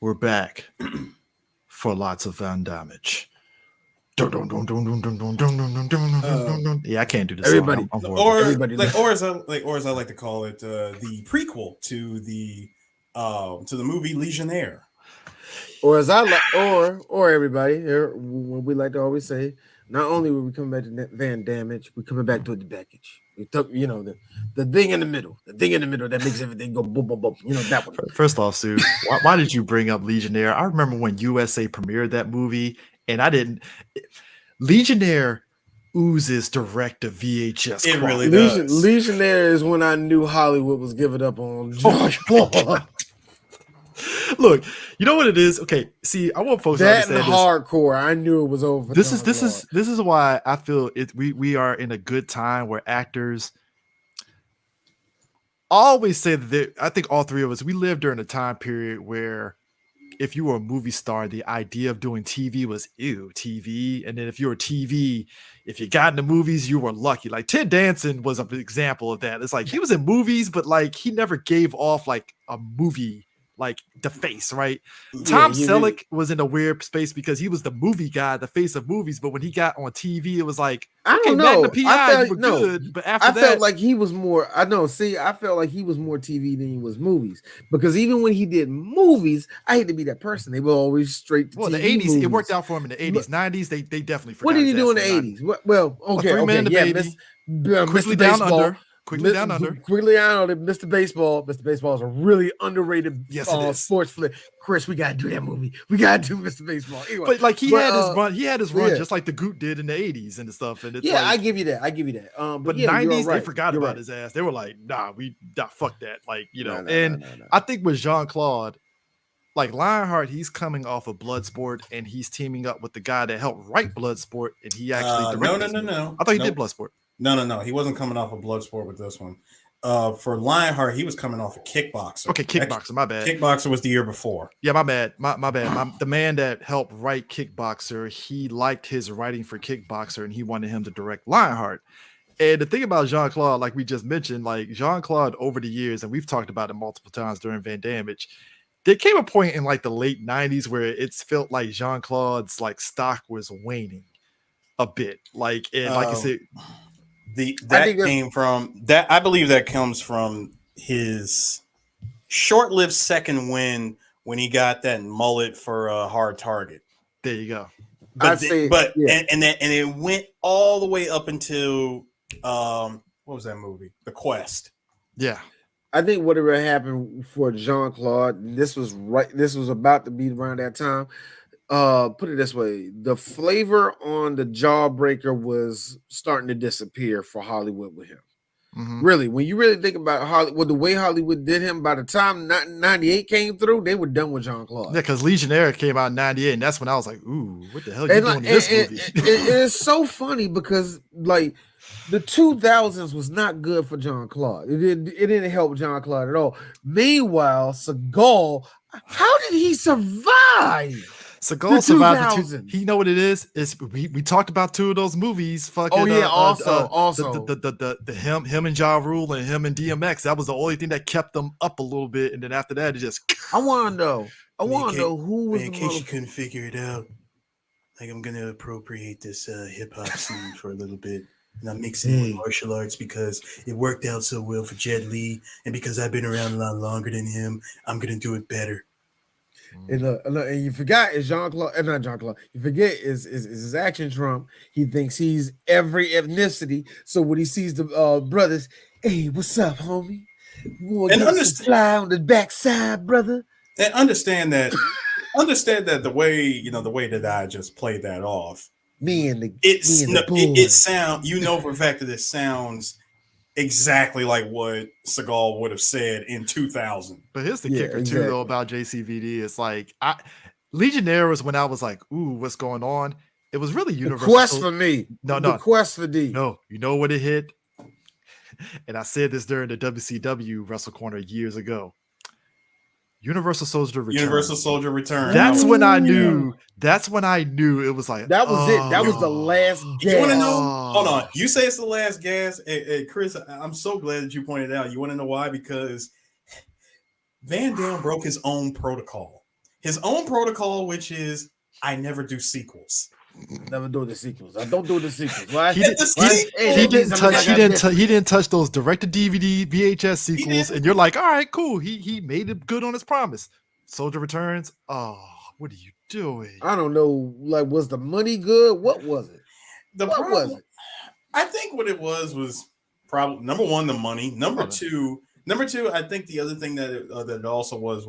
We're back for lots of Van damage. Yeah, I can't do this. Everybody, I'm or everybody, as I like to call it, the prequel to the movie Legionnaire. or as I like, or everybody, what we like to always say. Not only were we coming back to Van Damage, we're coming back to the package. We took, the thing in the middle, that makes everything go boom, boom, boom. That one. First off, Sue, why did you bring up Legionnaire? I remember when USA premiered that movie, and I didn't. Legionnaire oozes direct to VHS. It really does. does. Legionnaire is when I knew Hollywood was giving up on George Claude. Look, you know what it is? Okay, see, I want folks that to and understand hardcore. I knew it was over. This is why I feel it. We are in a good time where actors. I always say that I think all three of us we lived during a time period where if you were a movie star, the idea of doing TV was TV, and then if you were TV, if you got into movies, you were lucky. Like Ted Danson was an example of that. It's like he was in movies, but like he never gave off like a movie. Like the face, right? Tom Selleck was in a weird space because he was the movie guy, the face of movies. But when he got on TV, it was like, I don't know. PI, you were good. But after I felt like he was more. I know. See, I felt like he was more TV than he was movies because even when he did movies, I hate to be that person. They were always straight to TV the 80s. Movies. It worked out for him in the 80s, 90s. They definitely forgot. What did he do in the 80s? Well, okay, Quickly Down Under. Quickly Down Under. Quickly Down Under. Mr. Baseball. Mr. Baseball is a really underrated sports flick. Chris, we gotta do that movie. We gotta do Mr. Baseball. Anyway, but like he had his run. He had his run just like the Goot did in the 80s and stuff. And it's I give you that. But 90s they forgot about his ass. They were like, fuck that. Like I think with Jean-Claude, like Lionheart, he's coming off of Bloodsport and he's teaming up with the guy that helped write Bloodsport, and he actually directed no. I thought he did Bloodsport. No. He wasn't coming off of Bloodsport with this one. For Lionheart, he was coming off of Kickboxer. Okay, Kickboxer, my bad. Kickboxer was the year before. Yeah, my bad. My bad. The man that helped write Kickboxer, he liked his writing for Kickboxer and he wanted him to direct Lionheart. And the thing about Jean-Claude, like we just mentioned, like Jean-Claude over the years, and we've talked about it multiple times during Van Damage, there came a point in like the late 90s where it's felt like Jean-Claude's like stock was waning a bit. Like, and like I said, I believe that comes from his short-lived second win when he got that mullet for a hard target. There you go. And it went all the way up until what was that movie? The Quest. Yeah. I think whatever happened for Jean-Claude, this was about to be around that time. Put it this way, the flavor on the Jawbreaker was starting to disappear for Hollywood with him. Mm-hmm. Really, when you really think about Hollywood, the way Hollywood did him, by the time 98 came through, they were done with Jean-Claude. Yeah, because Legionnaire came out in 98, and that's when I was like, ooh, what the hell are you doing in this movie? It's so funny because like the 2000s was not good for Jean-Claude. It didn't help Jean-Claude at all. Meanwhile, Seagal, how did he survive? Seagal survived. He know what it is. We talked about two of those movies. Fucking, also the him and Ja Rule and him and DMX. That was the only thing that kept them up a little bit. And then after that, it just. I want to know who was. In case you couldn't figure it out, like I'm gonna appropriate this hip hop scene for a little bit. And I'm mixing it with martial arts because it worked out so well for Jet Li, and because I've been around a lot longer than him, I'm gonna do it better. And you forgot is Jean-Claude, not Jean-Claude. You forget is his action trump. He thinks he's every ethnicity. So when he sees the brothers, hey, what's up, homie? You want to fly on the backside, brother? And understand that the way that I just played that off. It sound for a fact that it sounds exactly like what Seagal would have said in 2000. But here's the kicker too, though, about JCVD. It's like Legionnaire was when I was like, "Ooh, what's going on?" It was really Universal. The Quest for me. The Quest for D. No, you know what it hit? And I said this during the WCW Wrestle Corner years ago. Universal Soldier Return. That's when I knew. It was like that was it. That was the last gas. You want to know? Hold on. You say it's the last gas, hey, Chris. I'm so glad that you pointed out. You want to know why? Because Van Dam broke his own protocol. his own protocol, which is I never do sequels. Never do the sequels. I don't do the sequels. Why? He didn't touch those direct-to-DVD VHS sequels, and you're like, all right, cool. He made it good on his promise. Soldier Returns. Oh, what are you doing? I don't know. Like, was the money good? What was it? What was it? I think what it was probably number one, the money. Number two, I think the other thing that it also was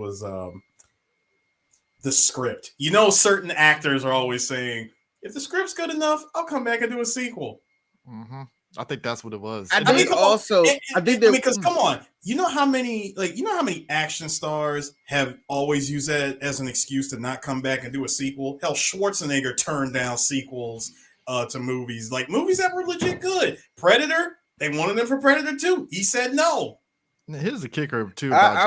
the script. You know, certain actors are always saying, if the script's good enough, I'll come back and do a sequel. Mm-hmm. I think that's what it was. Because come on, you know how many action stars have always used that as an excuse to not come back and do a sequel? Hell, Schwarzenegger turned down sequels to movies, like movies that were legit good. Predator, they wanted him for Predator 2. He said no. Here's the kicker too. I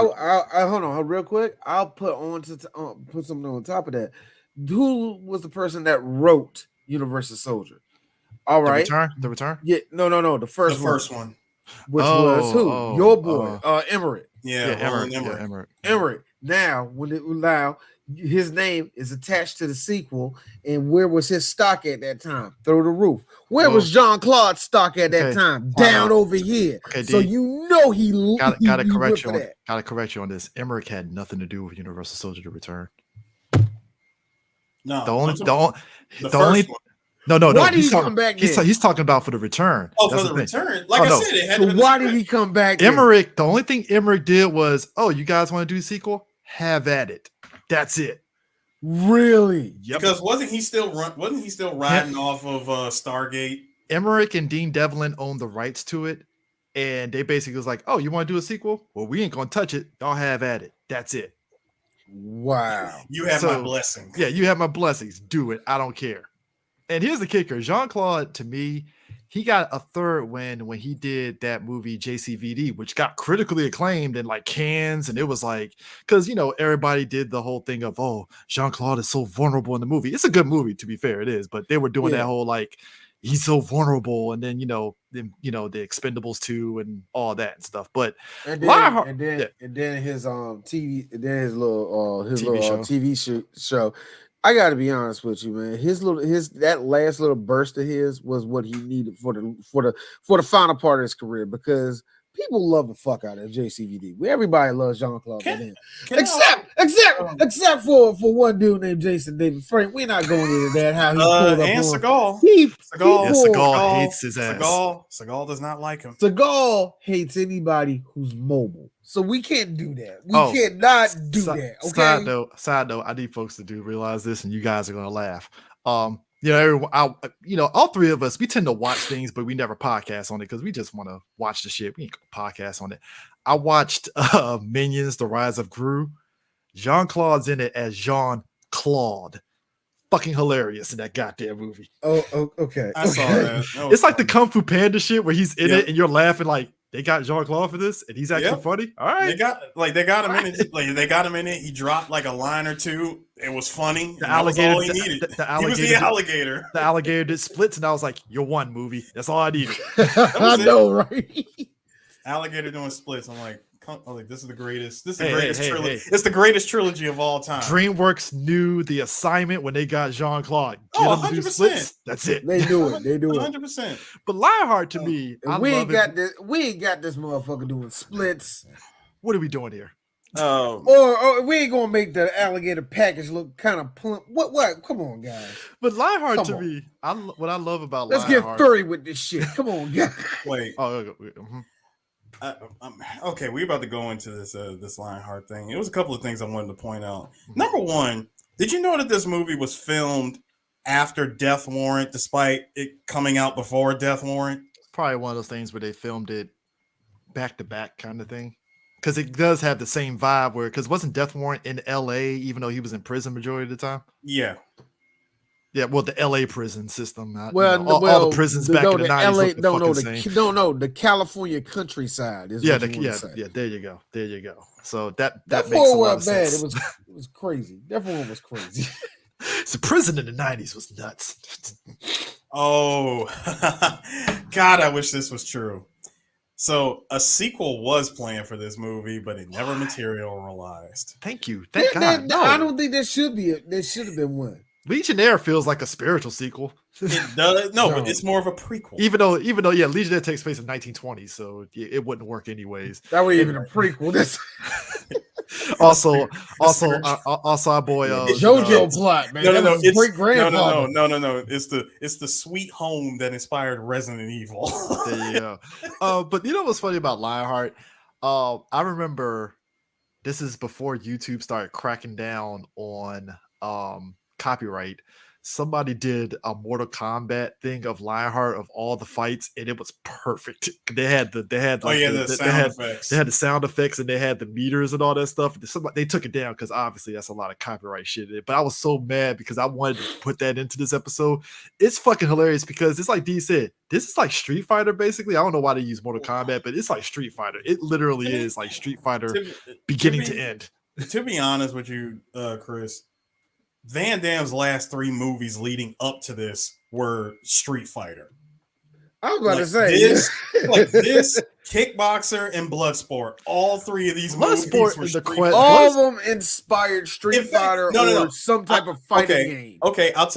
hold on real quick. I'll put something on top of that. Who was the person that wrote Universal Soldier? All right, the return. Yeah, no, the first one, which was who? Your boy, Emmerich. Emmerich. Now, his name is attached to the sequel, and where was his stock at that time? Through the roof. Where was Jean-Claude's stock at that time? Down over here. Okay, so you know he gotta correct you on that. Gotta correct you on this. Emmerich had nothing to do with Universal Soldier: The Return. No, the only. No. Why did he come back? He's talking about for the return. Oh, for the return. Like I said, it had to be. Why did he come back? Emmerich. The only thing Emmerich did was, you guys want to do a sequel? Have at it. That's it. Really? Yep. Because wasn't he still riding off of Stargate? Emmerich and Dean Devlin owned the rights to it, and they basically was like, "Oh, you want to do a sequel? Well, we ain't gonna touch it. Y'all have at it. That's it." Wow. You have my blessing. Yeah, you have my blessings. Do it. I don't care. And here's the kicker. Jean-Claude, to me, he got a third win when he did that movie JCVD, which got critically acclaimed in like Cannes. And it was like, because, everybody did the whole thing of, Jean-Claude is so vulnerable in the movie. It's a good movie, to be fair, it is. But they were doing that whole like, he's so vulnerable. And then, the Expendables 2 and all that and stuff. But and then his TV, and then his little TV show. I got to be honest with you, man. That last little burst of his was what he needed for the final part of his career, because people love the fuck out of JCVD. Everybody loves Jean-Claude Van Damme. Except for one dude named Jason David Frank. We're not going into that. How he pulled up and Seagal. Seagal hates his ass. Seagal does not like him. Seagal hates anybody who's mobile. So we can't do that. We cannot do that. Okay. Side note, I need folks to realize this, and you guys are gonna laugh. Everyone, all three of us, we tend to watch things, but we never podcast on it because we just want to watch the shit. We ain't gonna podcast on it. I watched Minions: The Rise of Gru. Jean-Claude's in it as Jean-Claude. Fucking hilarious in that goddamn movie. Oh, okay. I saw that. It's like the Kung Fu Panda shit where he's in it and you're laughing like, they got Jean-Claude for this, and he's actually funny. All right, they got him in it. Like they got him in it. He dropped like a line or two. It was funny. The alligator. All he needed. He was the alligator. The alligator did splits, and I was like, "You're one movie. That's all I needed." I know, right? Alligator doing splits. I'm like, this is the greatest. This is the greatest trilogy. Hey. It's the greatest trilogy of all time. DreamWorks knew the assignment when they got Jean-Claude. Get him to do splits. That's it. They do it. 100%. But Lionheart, to me, we ain't got this motherfucker doing splits. What are we doing here? Or we ain't gonna make the alligator package look kind of plump. What? Come on, guys. But Lionheart, to me, what I love about Let's Lionheart. get furry with this shit. Come on, guys. Wait. Okay, we're about to go into this Lionheart thing. It was a couple of things I wanted to point out. Number one, did you know that this movie was filmed after Death Warrant, despite it coming out before Death Warrant? Probably one of those things where they filmed it back to back kind of thing. Because it does have the same vibe because wasn't Death Warrant in LA, even though he was in prison majority of the time? Yeah. Yeah, well, the LA prison system. All the prisons back in the 90s. The California countryside is yeah, there you go. So that makes a lot of bad. sense. It was crazy. That one was crazy. So prison in the 90s was nuts. Oh, God, I wish this was true. So a sequel was planned for this movie, but it never materialized. Thank you. Thank God. No. I don't think there should have been one. Legionnaire feels like a spiritual sequel. It does. No, but it's more of a prequel. Even though, yeah, Legionnaire takes place in 1920, so it wouldn't work anyways. That was even a prequel. That's also, our boy JoJo plot, man. No, it's great grandfather. No. It's the sweet home that inspired Resident Evil. There you go. But you know what's funny about Lionheart? I remember this is before YouTube started cracking down on copyright. Somebody did a Mortal Kombat thing of Lionheart of all the fights, and it was perfect. They had the sound effects, and they had the meters and all that stuff. They took it down because obviously that's a lot of copyright shit. But I was so mad because I wanted to put that into this episode. It's fucking hilarious because it's like D said, this is like Street Fighter basically. I don't know why they use Mortal Kombat, but it's like Street Fighter. It literally is like Street Fighter beginning to end. To be honest with you, Chris, Van Damme's last 3 movies leading up to this were Street Fighter. I was about to say this, Kickboxer, and Bloodsport. All 3 of these movies were all of them inspired Street Fighter or some type of fighting game. Okay, I'll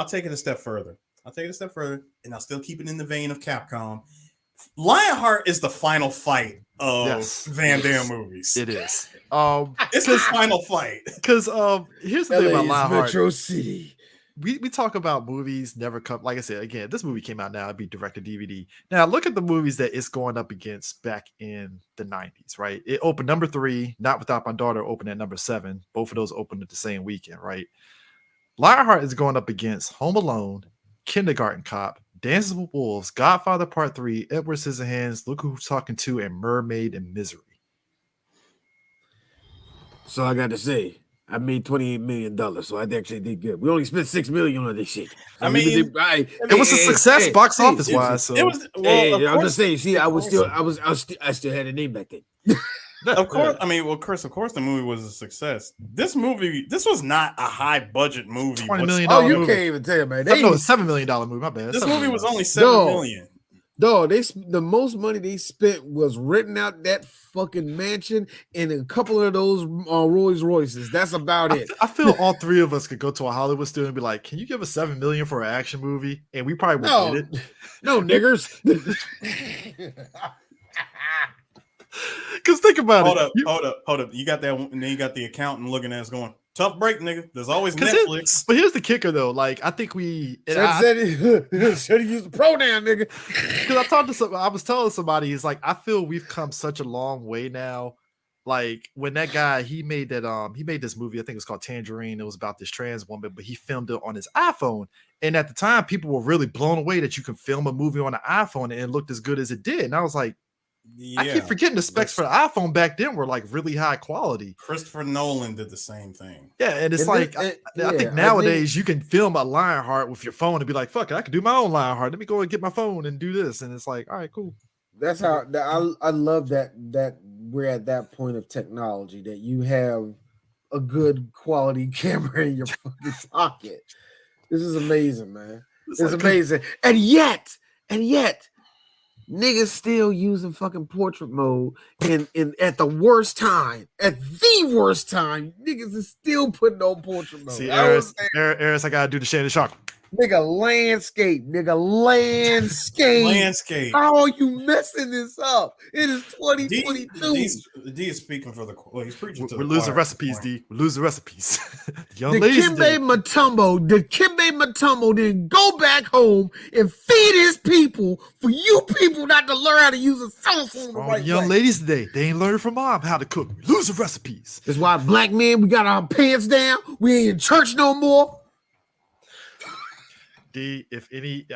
take it a step further. And I'll still keep it in the vein of Capcom. Lionheart is the final fight of Van Damme movies. It is. It's the final fight. Because here's the thing about Lionheart. Metro City. We talk about movies never come. Like I said, again, this movie came out now. It'd be direct to DVD. Now look at the movies that it's going up against back in the 90s, right? It opened number 3. Not Without My Daughter opened at number 7. Both of those opened at the same weekend, right? Lionheart is going up against Home Alone, Kindergarten Cop, Dances with Wolves, Godfather Part 3, Edward Scissorhands, Look Who's Talking To, and Mermaid in Misery. So I got to say, I made $28 million, so I actually did good. We only spent $6 million on this shit. So it was a success box office wise. So I'm just saying. See, I still had a name back then. Of course, Chris. Of course, the movie was a success. This was not a high budget movie. $20 million. Oh, you can't even tell, man. No, it's $7 million movie. My bad. This movie was only $7 million. No, the most money they spent was renting out that fucking mansion and a couple of those Rolls Royces. That's about it. I feel all 3 of us could go to a Hollywood studio and be like, "Can you give us $7 million for an action movie?" And we probably would get it. No, niggers. Because think about Hold up. You got that, and then you got the accountant looking at us going, "Tough break, nigga. There's always Netflix." But here's the kicker, though. Like, I think we should have used the pronoun, nigga. Because I was telling somebody, he's like, I feel we've come such a long way now. Like when that guy he made this movie, I think it was called Tangerine. It was about this trans woman, but he filmed it on his iPhone. And at the time, people were really blown away that you can film a movie on an iPhone and it looked as good as it did. And I was like, I keep forgetting the specs for the iPhone back then were like really high quality. Christopher Nolan did the same thing. Yeah, and it's I think nowadays you can film a Lionheart with your phone and be like, "Fuck it, I can do my own Lionheart. Let me go and get my phone and do this." And it's like, all right, cool. That's how I love that we're at that point of technology that you have a good quality camera in your fucking pocket. This is amazing, man. It's amazing, and yet. Niggas still using fucking portrait mode and at the worst time. At the worst time, niggas is still putting on portrait mode. See, Eris, I gotta do the Shannon Shark. Nigga, landscape. Landscape. How are you messing this up? It is 2022. D is speaking for he's preaching to We're losing recipes, D. We're losing recipes. Dikembe Mutombo didn't go back home and feed his people for you people not to learn how to use a cell phone the right young way. Ladies today, they ain't learning from mom how to cook. We're losing recipes. That's why black men, we got our pants down. We ain't in church no more. D,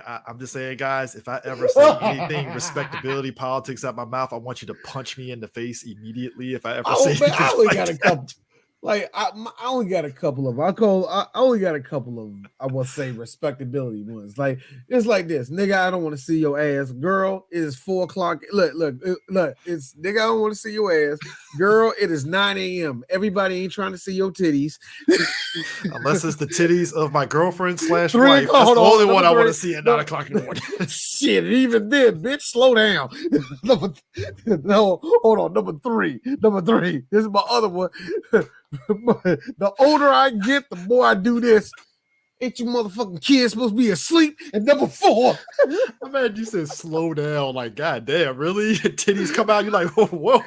I'm just saying, guys, if I ever say anything respectability, politics out my mouth, I want you to punch me in the face immediately. If I ever say anything gotta come. Like I only got a couple of I only got a couple of I will say respectability ones. Like it's like this, nigga. I don't want to see your ass, girl. It is 4 o'clock. Look. It's nigga. I don't want to see your ass, girl. It is 9 a.m. Everybody ain't trying to see your titties, unless it's the titties of my girlfriend / 3 wife. o'clock. That's the only one I want to 3. see at 9 o'clock in the morning. Shit, even then, bitch, slow down. No, hold on. Number three. This is my other one. The older I get, the more I do this. Ain't you motherfucking kids supposed to be asleep? And number 4. I mean, you said slow down. Like, goddamn, really? Titties come out. You're like, whoa.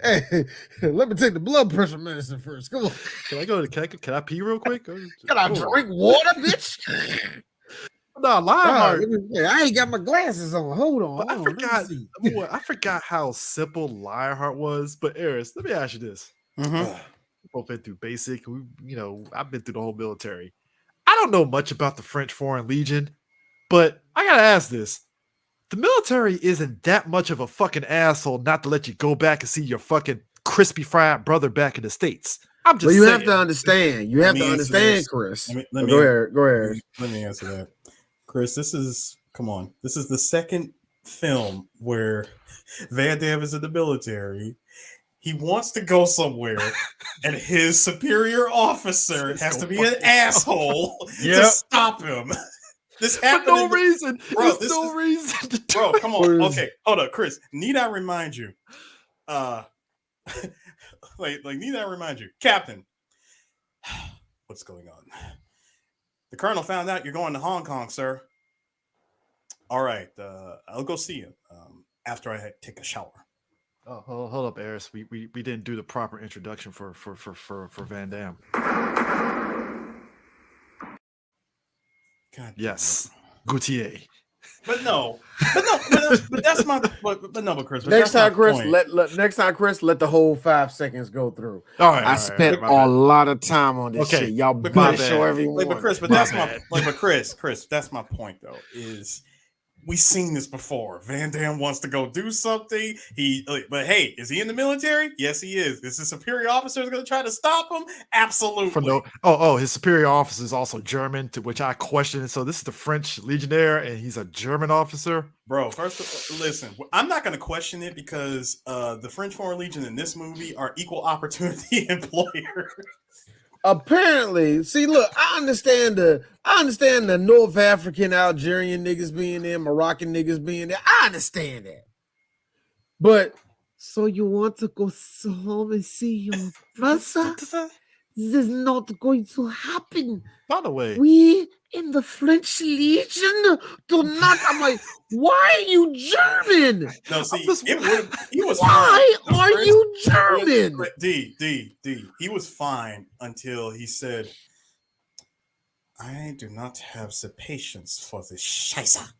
Hey, let me take the blood pressure medicine first. Come on. Can I pee real quick? Can I drink water, bitch? No, Lionheart. I ain't got my glasses on. Hold on. I forgot how simple Lionheart was. But Eris, let me ask you this. Mm-hmm. We've both been through basic. I've been through the whole military. I don't know much about the French Foreign Legion, but I gotta ask this. The military isn't that much of a fucking asshole not to let you go back and see your fucking crispy fried brother back in the States. I'm just saying. Have to understand. You have to understand, Chris. Go ahead. Let me answer that. Chris, this is the second film where Van Damme is in the military. He wants to go somewhere, and his superior officer has to be an asshole to stop him. This happened for no reason. Bro, there's no reason. Bro, come on. Okay, hold up, Chris. Need I remind you? Need I remind you, Captain? What's going on? The colonel found out you're going to Hong Kong, sir. All right, I'll go see you after I take a shower. Oh, hold up, Eris. We didn't do the proper introduction for Van Damme. God, yes, Gautier. But that's my. But Chris. Next time, Chris, let the whole 5 seconds go through. All right, I spent a lot of time on this shit. Y'all better show everyone. But Chris, Chris, that's my point though. Is we've seen this before. Van Damme wants to go do something. But hey, is he in the military? Yes, he is. Is his superior officer going to try to stop him? Absolutely. His superior officer is also German, to which I question. So this is the French Legionnaire, and he's a German officer. Bro, listen, I'm not going to question it because the French Foreign Legion in this movie are equal opportunity employers. Apparently, see, look, I understand the North African, Algerian niggas being there, Moroccan niggas being there. I understand that. But so you want to go home and see your brother? This is not going to happen. By the way, we in the French Legion do not. I'm like, why are you German? No, see, he was. Why are you German? D. He was fine until he said, "I do not have the patience for this scheiße."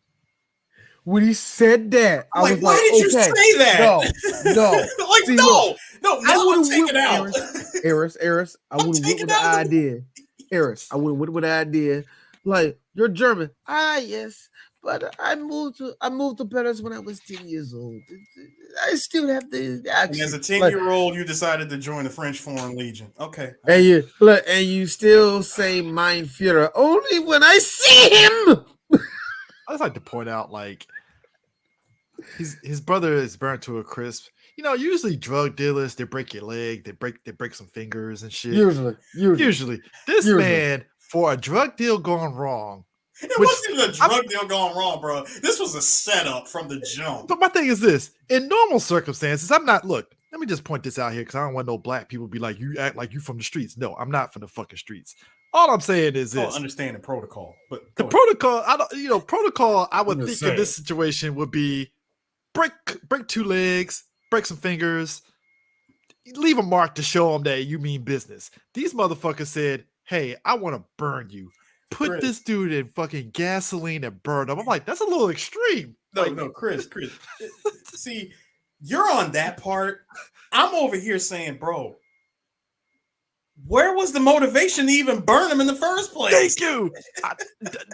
When he said that, I was why did you say that? No. See, no. I would have taken out. Eris, I would have went with the idea. Eris, I would have went with the idea. Like, you're German. Yes. But I moved to Paris when I was 10 years old. I still have the accent. And as a 10-year-old, you decided to join the French Foreign Legion. Okay. And you still say Mein Führer only when I see him. I just like to point out, like, his brother is burnt to a crisp. Usually drug dealers, they break your leg, they break some fingers and shit. Usually. This man, for a drug deal gone wrong. It wasn't even a drug deal gone wrong, bro. This was a setup from the jump. But my thing is this: in normal circumstances, let me just point this out here because I don't want no black people to be like, you act like you from the streets. No, I'm not from the fucking streets. All I'm saying is this: understand the protocol. But the protocol, protocol. I would think in this situation would be break 2 legs, break some fingers, leave a mark to show them that you mean business. These motherfuckers said, "Hey, I want to burn you. Put this dude in fucking gasoline and burn him." I'm like, that's a little extreme. No, Chris. See, you're on that part. I'm over here saying, bro, where was the motivation to even burn him in the first place? Thank you.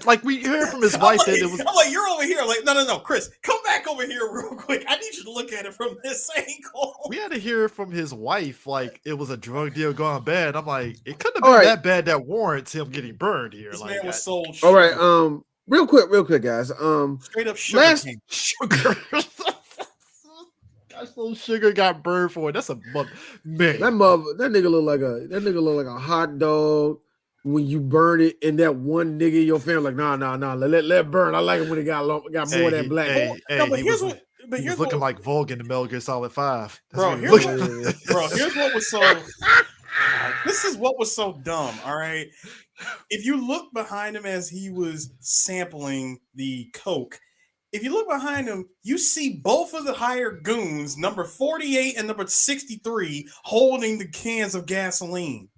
Like we heard from his wife that it was. I'm like, you're over here. Like, no, Chris, come back over here real quick. I need you to look at it from this angle. We had to hear from his wife like it was a drug deal gone bad. I'm like, it couldn't have been that bad that warrants him getting burned here. This like, man was sold. All right, real quick, guys. Straight up sugar. Sugar. That's little sugar got burned for it. That's a man. That nigga look like a hot dog when you burn it, and that one nigga in your family like, nah, let it burn. I like it when it got more of that black. He was looking like Vulcan in Metal Gear Solid 5. Bro, here's what was so. This is what was so dumb. All right, if you look behind him as he was sampling the coke. If you look behind him, you see both of the hired goons, number 48 and number 63, holding the cans of gasoline.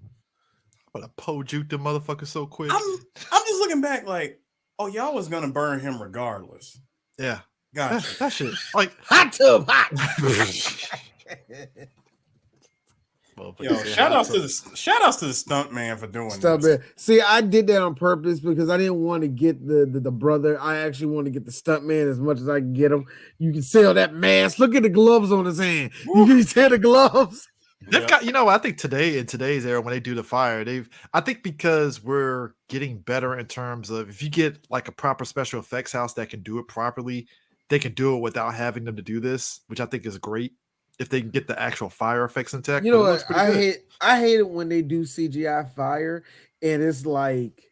But I po-juked the motherfucker so quick. I'm just looking back like, oh, y'all was gonna burn him regardless. Yeah. Gotcha. That shit. Like hot tub hot. Yo, shout outs to the stunt man for doing this. See, I did that on purpose because I didn't want to get the brother. I actually want to get the stunt man as much as I can get him. You can sell that mask. Look at the gloves on his hand. Woo. You can see the gloves. They've got, I think in today's era when they do the fire, I think because we're getting better in terms of if you get like a proper special effects house that can do it properly, they can do it without having them to do this, which I think is great. If they can get the actual fire effects in tech, you know what? I hate it when they do CGI fire, and it's like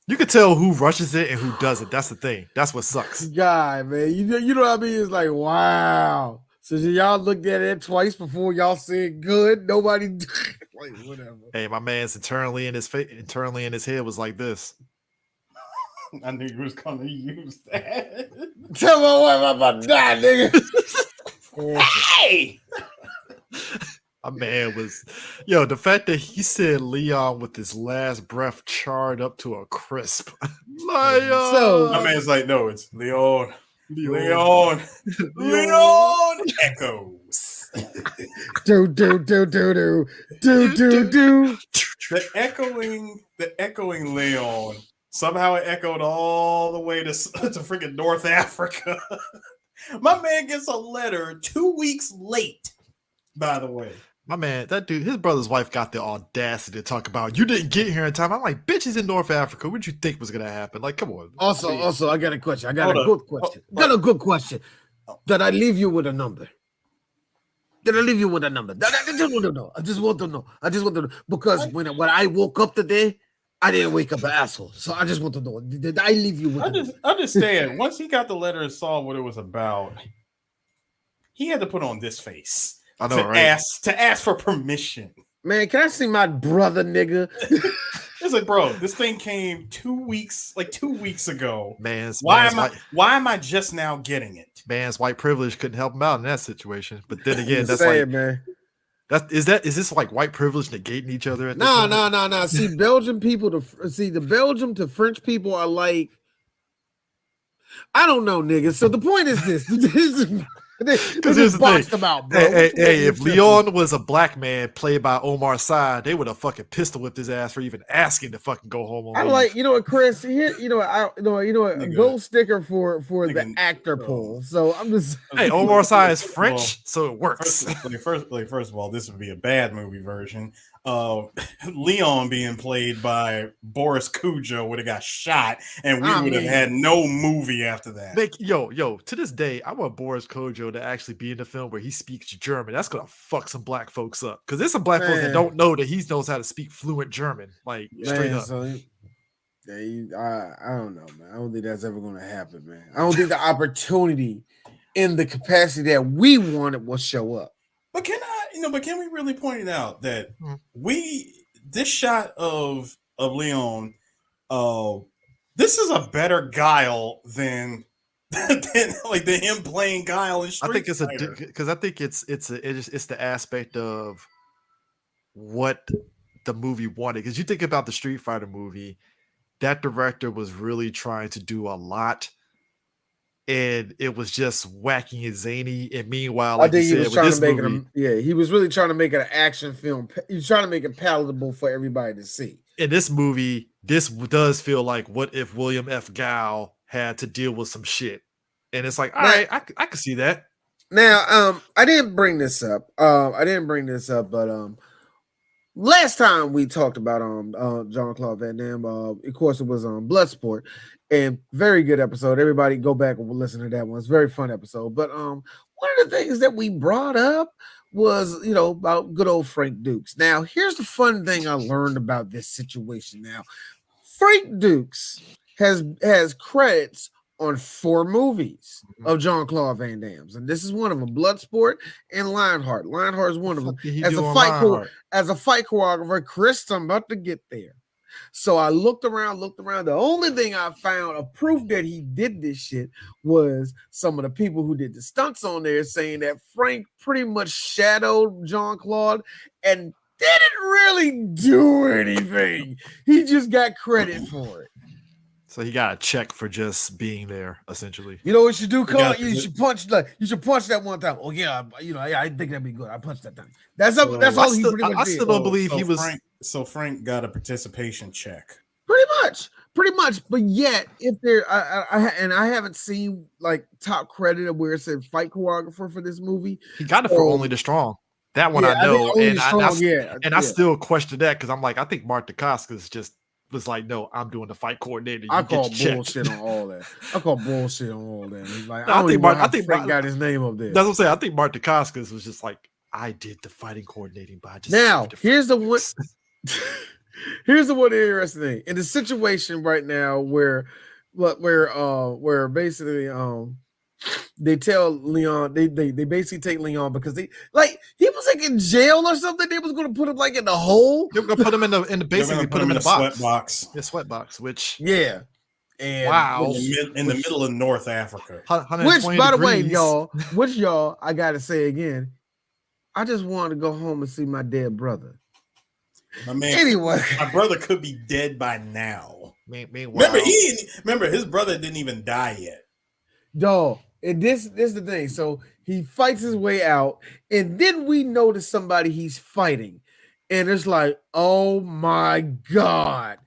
you can tell who rushes it and who doesn't. That's the thing. That's what sucks. God, man, you know what I mean? It's like, wow. So y'all looked at it twice before y'all said good. Nobody, like whatever. Hey, my man's internally in his head was like this. I knew you was gonna use that. Tell my wife I'm about to die, nigga. Hey, my man was, the fact that he said Leon with his last breath charred up to a crisp. Lion. So my man's like, no, it's Leon. Echoes. do. The echoing Leon. Somehow it echoed all the way to freaking North Africa. My man gets a letter 2 weeks late, by the way. My man, that dude, his brother's wife got the audacity to talk about, you didn't get here in time. I'm like, bitch, he's in North Africa. What did you think was going to happen? Like, come on. Also, I got a question. I got a good question. Did I leave you with a number? I just want to know. Because when I woke up today, I didn't wake up an asshole. So I just want to know, did I leave you with understand. Once he got the letter and saw what it was about, he had to put on this face. I know, right? To ask for permission. Man, can I see my brother, nigga? It's like, bro, this thing came 2 weeks ago. Why am I just now getting it? Man's white privilege couldn't help him out in that situation. But then again, that's man. Is this like white privilege negating each other? No. See, Belgian people the Belgium to French people are like, I don't know, nigga. So the point is this. Because here's the thing. About, bro. Hey, if Leon was a black man played by Omar Sy, they would have fucking pistol whipped his ass for even asking to fucking go home. I like, what, Chris? Here, a gold sticker for the actor pool. So I'm just hey, Omar Sy is French, so it works. First of all, this would be a bad movie version. Leon being played by Boris Cujo would have got shot, and we would have had no movie after that. To this day, I want Boris Cujo to actually be in the film where he speaks German. That's gonna fuck some black folks up, because there's some black folks that don't know that he knows how to speak fluent German, like straight up. So I don't know, man. I don't think that's ever gonna happen, man. I don't think the opportunity in the capacity that we wanted will show up. But can we really point it out that this shot of Leon, this is a better Guile than him playing Guile in Street Fighter. Because I think it's the aspect of what the movie wanted. Because you think about the Street Fighter movie, that director was really trying to do a lot. and it was just wacky and zany. And meanwhile, I like you think he was said, with trying to this make movie, he was really trying to make it an action film. He was trying to make it palatable for everybody to see. in this movie, this does feel like what if William F. Gow had to deal with some shit, and it's like, all right, I can see that. Now, I didn't bring this up. But last time we talked about Jean-Claude Van Damme, of course, it was on Bloodsport, and very good episode. Everybody go back and listen to that one. It's a very fun episode. But one of the things that we brought up was, about good old Frank Dukes. Now, here's the fun thing I learned about this situation. Now, Frank Dukes has credits on 4 movies of Jean-Claude Van Damme's, and this is one of them: Bloodsport and Lionheart. Lionheart is one of them. As a fight choreographer, Chris, I'm about to get there. So I looked around. The only thing I found of proof that he did this shit was some of the people who did the stunts on there saying that Frank pretty much shadowed Jean-Claude and didn't really do anything. He just got credit for it. So he got a check for just being there, essentially. You know what you should do, Carl? You should punch that one time. Oh yeah, I think that'd be good. I punched that time. That's all he pretty much did. I still don't believe he was. Frank got a participation check. Pretty much. But yet, if there, I haven't seen like top credit where it said fight choreographer for this movie. He got it for Only the Strong. That one I know, I still question that because I'm like, I think Mark Dacascos just was like, no, I'm doing the fight coordinator. I call bullshit on all that. He's like, I think Frank got his name up there. That's what I'm saying. I think Mark Dacascos was just like, I did the fighting coordinating, but I just now here's the one. Here's the one interesting thing in the situation right now where basically they tell Lyon they basically take Lyon because he was like in jail or something. They was going to put him like in the hole. They were going to put him in the basically put him in a sweat box. Yeah, sweat box. Which and wow, in the middle of North Africa. Which, by the way, y'all, I gotta say again, I just wanted to go home and see my dead brother. My man, anyway, my brother could be dead by now. Meanwhile, remember his brother didn't even die yet. Dog, and this is the thing. So he fights his way out, and then we notice somebody he's fighting, and it's like, oh my god.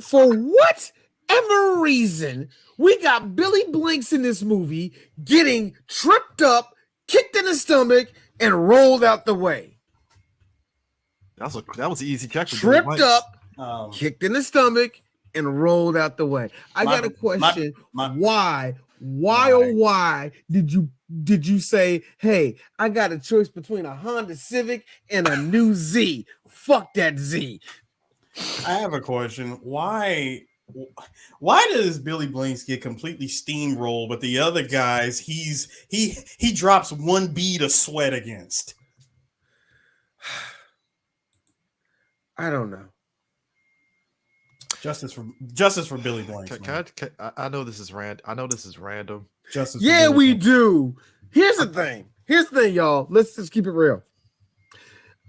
For whatever reason, we got Billy Blanks in this movie getting tripped up, kicked in the stomach, and rolled out the way. That was an easy catch. Tripped up, kicked in the stomach, and rolled out the way. I got a question. Why did you say, hey, I got a choice between a Honda Civic and a new Z? Fuck that Z. I have a question. Why does Billy Blanks get completely steamrolled, but the other guys he drops one bead of sweat against? I don't know. Justice for Billy Blanks. I know this is random. Justice. Yeah, we do. Here's the thing, y'all. Let's just keep it real.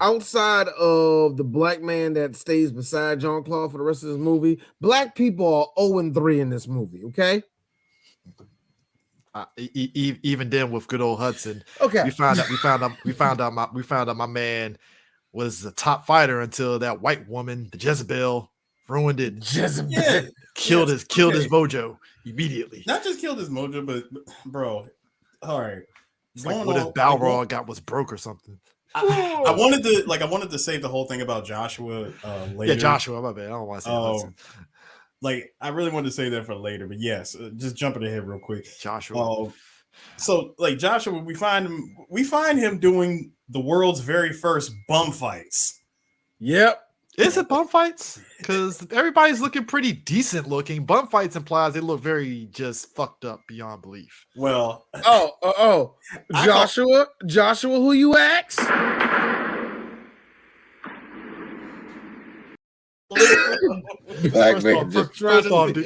Outside of the black man that stays beside Jean-Claude for the rest of this movie, black people are 0-3 in this movie. Okay. Even then, with good old Hudson, okay, we found out my man was the top fighter until that white woman, the Jezebel, ruined it. Killed his mojo immediately. Not just killed his mojo, but bro, all right. It's like, what if Balrog was broke or something? I wanted to say the whole thing about Joshua later. Yeah, Joshua, my bad. I don't want to say Hudson. Like, I really wanted to say that for later, but yes, just jumping ahead real quick. Joshua. So like Joshua, we find him doing the world's very first bum fights. Yep. Is it bum fights? Because everybody's looking pretty decent looking. Bum fights implies they look very just fucked up beyond belief. Well, Joshua, who you ask?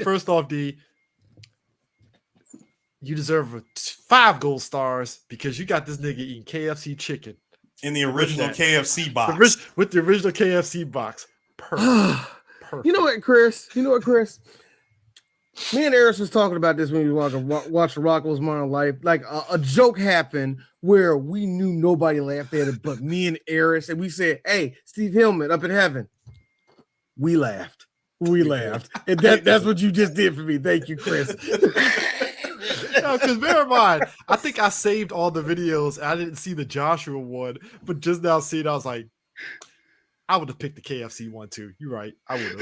First off, D, you deserve 5 gold stars because you got this nigga eating KFC chicken in the original KFC box. With the original KFC box. Perfect. Perfect. You know what, Chris? Me and Eris was talking about this when we were watching Rocco's Modern Life. Like a joke happened where we knew nobody laughed at it, but me and Eris, and we said, "Hey, Steve Hillman up in heaven." We laughed. And that's what you just did for me. Thank you, Chris. Because bear in mind, I think I saved all the videos. I didn't see the Joshua one, but just now seeing, I was like, I would have picked the KFC one too. You're right. I would have.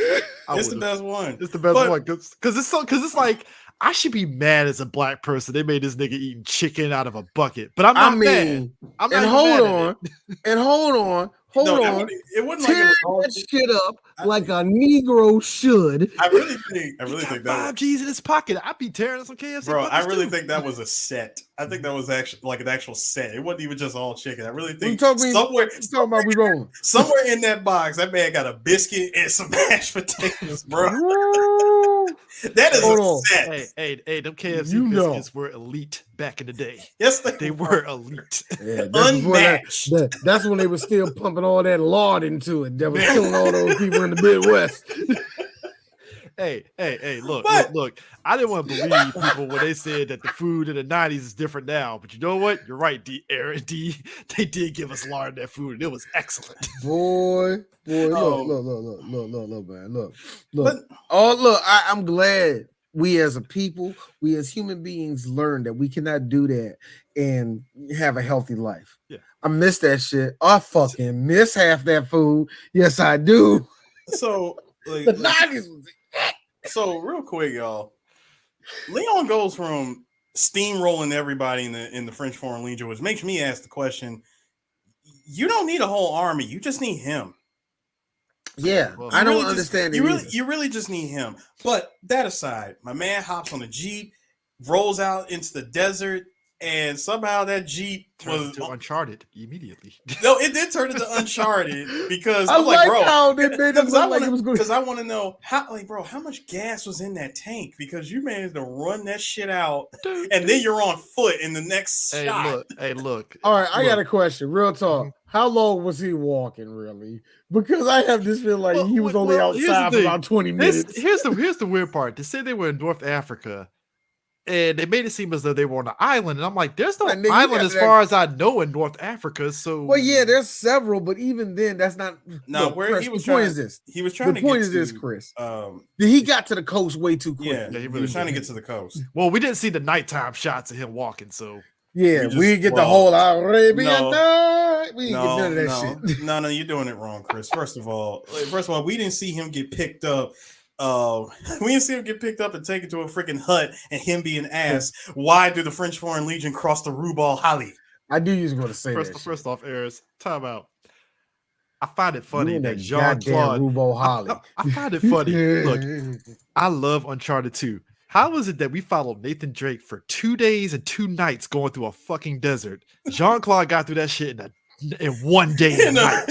It's the best one. It's the best one because it's like I should be mad as a black person. They made this nigga eating chicken out of a bucket, but I'm not mad. I'm not hold on. It wasn't tear that shit up like a Negro should. I really think that 5 G's in his pocket. I'd be tearing some KFC. Bro, I really think that was a set. I think that was actually like an actual set. It wasn't even just all chicken. I really think somewhere in that box, that man got a biscuit and some mashed potatoes, bro. That is a set. Hey, them KFC biscuits were elite back in the day. Yes, they were elite. Yeah, unmatched. That's when they were still pumping all that lard into it. That was killing all those people in the Midwest. Hey, look. I didn't want to believe people when they said that the food in the 90s is different now. But you know what? You're right, Aaron D. They did give us lard in that food, and it was excellent. Boy, look, man. Look. I'm glad we as a people, we as human beings learned that we cannot do that and have a healthy life. Yeah. I miss that shit. I fucking miss half that food. Yes, I do. So the 90s was so real quick, y'all. Lyon goes from steamrolling everybody in the French Foreign Legion, which makes me ask the question: you don't need a whole army, you just need him. Yeah, I don't understand it. You really just need him. But that aside, my man hops on a Jeep, rolls out into the desert, and somehow that Jeep turned into Uncharted immediately. No, it did turn into Uncharted because I I'm like, bro, how they made it look like it was good. Because I want to know how much gas was in that tank? Because you managed to run that shit out, and then you're on foot in the next shot. Look. All right, I got a question. Real talk. How long was he walking, really? Because I have this feeling like he was only outside for about 20 minutes. Here's the weird part. They say they were in North Africa, and they made it seem as though they were on an island. And I'm like, there's no island as far as I know in North Africa. So, well, yeah, there's several, but even then, that's not. No, Chris, he was the point is this. He was trying. The point is this, Chris. He got to the coast way too quick. Yeah, he was trying to get to the coast. Well, we didn't see the nighttime shots of him walking, so. Yeah, we get the whole Arabian night. We didn't get none of that shit. No, you're doing it wrong, Chris. First of all, we didn't see him get picked up. We didn't see him get picked up and taken to a freaking hut and him being asked, why do the French Foreign Legion cross the Rue Bal Hali? I do use going to say that. First off, Eris, time out. I find it funny that Jean-Claude. I find it funny. Look, I love Uncharted 2. How is it that we followed Nathan Drake for 2 days and 2 nights going through a fucking desert? Jean-Claude got through that shit in 1 day and night.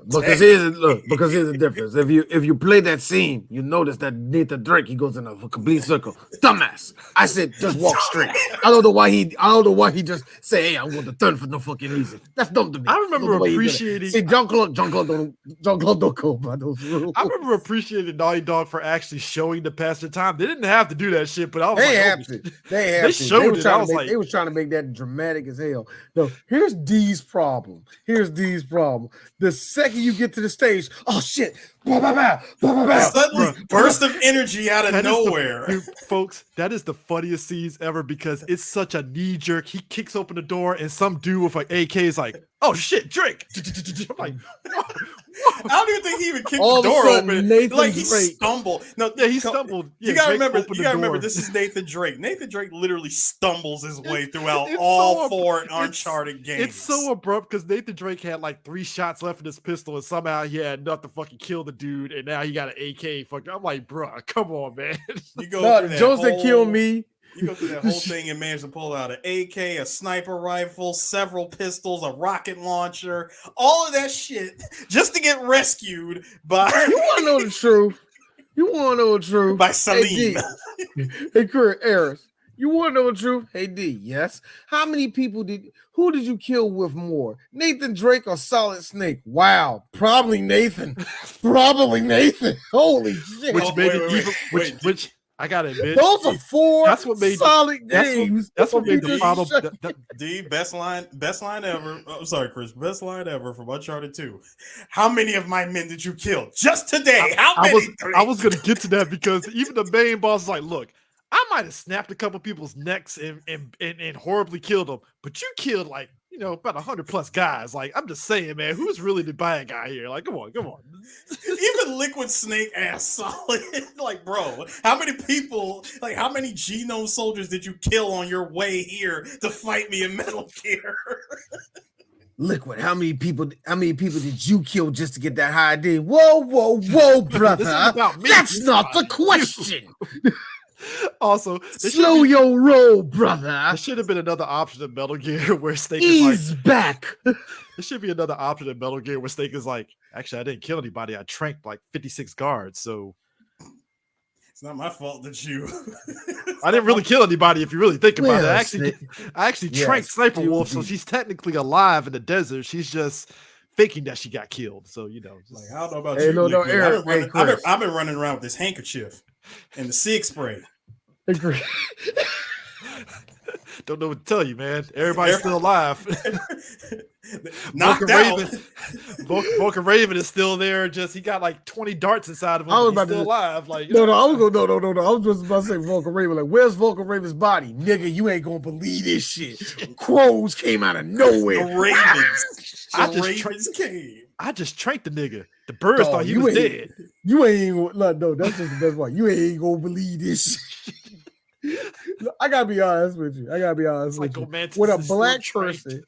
Because here's the difference. If you play that scene, you notice that Nathan Drake, he goes in a complete circle. Dumbass. I said just walk straight. I don't know why he just say, hey, I'm going to turn for no fucking reason. That's dumb to me. I remember appreciating. See, Jean-Claude don't go by those rules. I remember appreciating Naughty Dog for actually showing the passage of time. They didn't have to do that shit, but I was they showed it. They was trying to make that dramatic as hell. No, here's D's problem. The second you get to the stage, oh shit, suddenly burst of energy out of nowhere. Folks, that is the funniest scenes ever because it's such a knee jerk. He kicks open the door and some dude with an AK is like, oh shit, Drake. I'm like, I don't even think he even kicked the door open. Like he stumbled. No, yeah, he stumbled. You gotta remember, this is Nathan Drake. Nathan Drake literally stumbles his way throughout all 4 Uncharted games. It's so abrupt because Nathan Drake had like 3 shots left in his pistol, and somehow he had enough to fucking kill the dude, and now he got an AK. I'm like, bro, come on, man. You go Joseph killed me. You go through that whole thing and manage to pull out an AK, a sniper rifle, several pistols, a rocket launcher, all of that shit just to get rescued by. You want to know the truth? By Salim. Hey, Eris, You want to know the truth? Hey D, yes. How many people who did you kill with more? Nathan Drake or Solid Snake? Wow, probably Nathan. Probably Nathan. Holy shit. Which made it even which I gotta admit, those are 4 that's what made solid games. That's what made the final D best line ever. I'm sorry, Chris. Best line ever from Uncharted 2. How many of my men did you kill just today? How many? I was gonna get to that because even the main boss is like, look, I might have snapped a couple people's necks and horribly killed them, but you killed like about 100+ guys. Like, I'm just saying, man, who's really the bad guy here? Like, come on. Even Liquid Snake ass solid. Like, bro, how many people? Like, how many genome soldiers did you kill on your way here to fight me in Metal Gear? Liquid, how many people did you kill just to get that high D? Whoa, brother. That's not the question. Also, slow your roll, brother. There should have been another option in Metal Gear where Snake is like, back. There should be another option in Metal Gear where Snake is like, actually, I didn't kill anybody. I tranked like 56 guards, so it's not my fault that you. I didn't really kill anybody. If you really think about it, I actually tranked Sniper Wolf, so she's technically alive in the desert. She's just faking that she got killed. So like, I don't know about you. Eric, I've been running around with this handkerchief and the SIG spray. Don't know what to tell you, man. Everybody's still alive. Knocked out. Vulcan Raven is still there. Just he got like 20 darts inside of him. He's still alive. Like no. I was just about to say Vulcan Raven. Like, where's Vulcan Raven's body, nigga? You ain't gonna believe this shit. Crows came out of nowhere. The Ravens came. I just tranked the nigga. The birds thought he was dead. You ain't gonna, no. That's just the best part. You ain't gonna believe this shit. I gotta be honest with you. With a black person,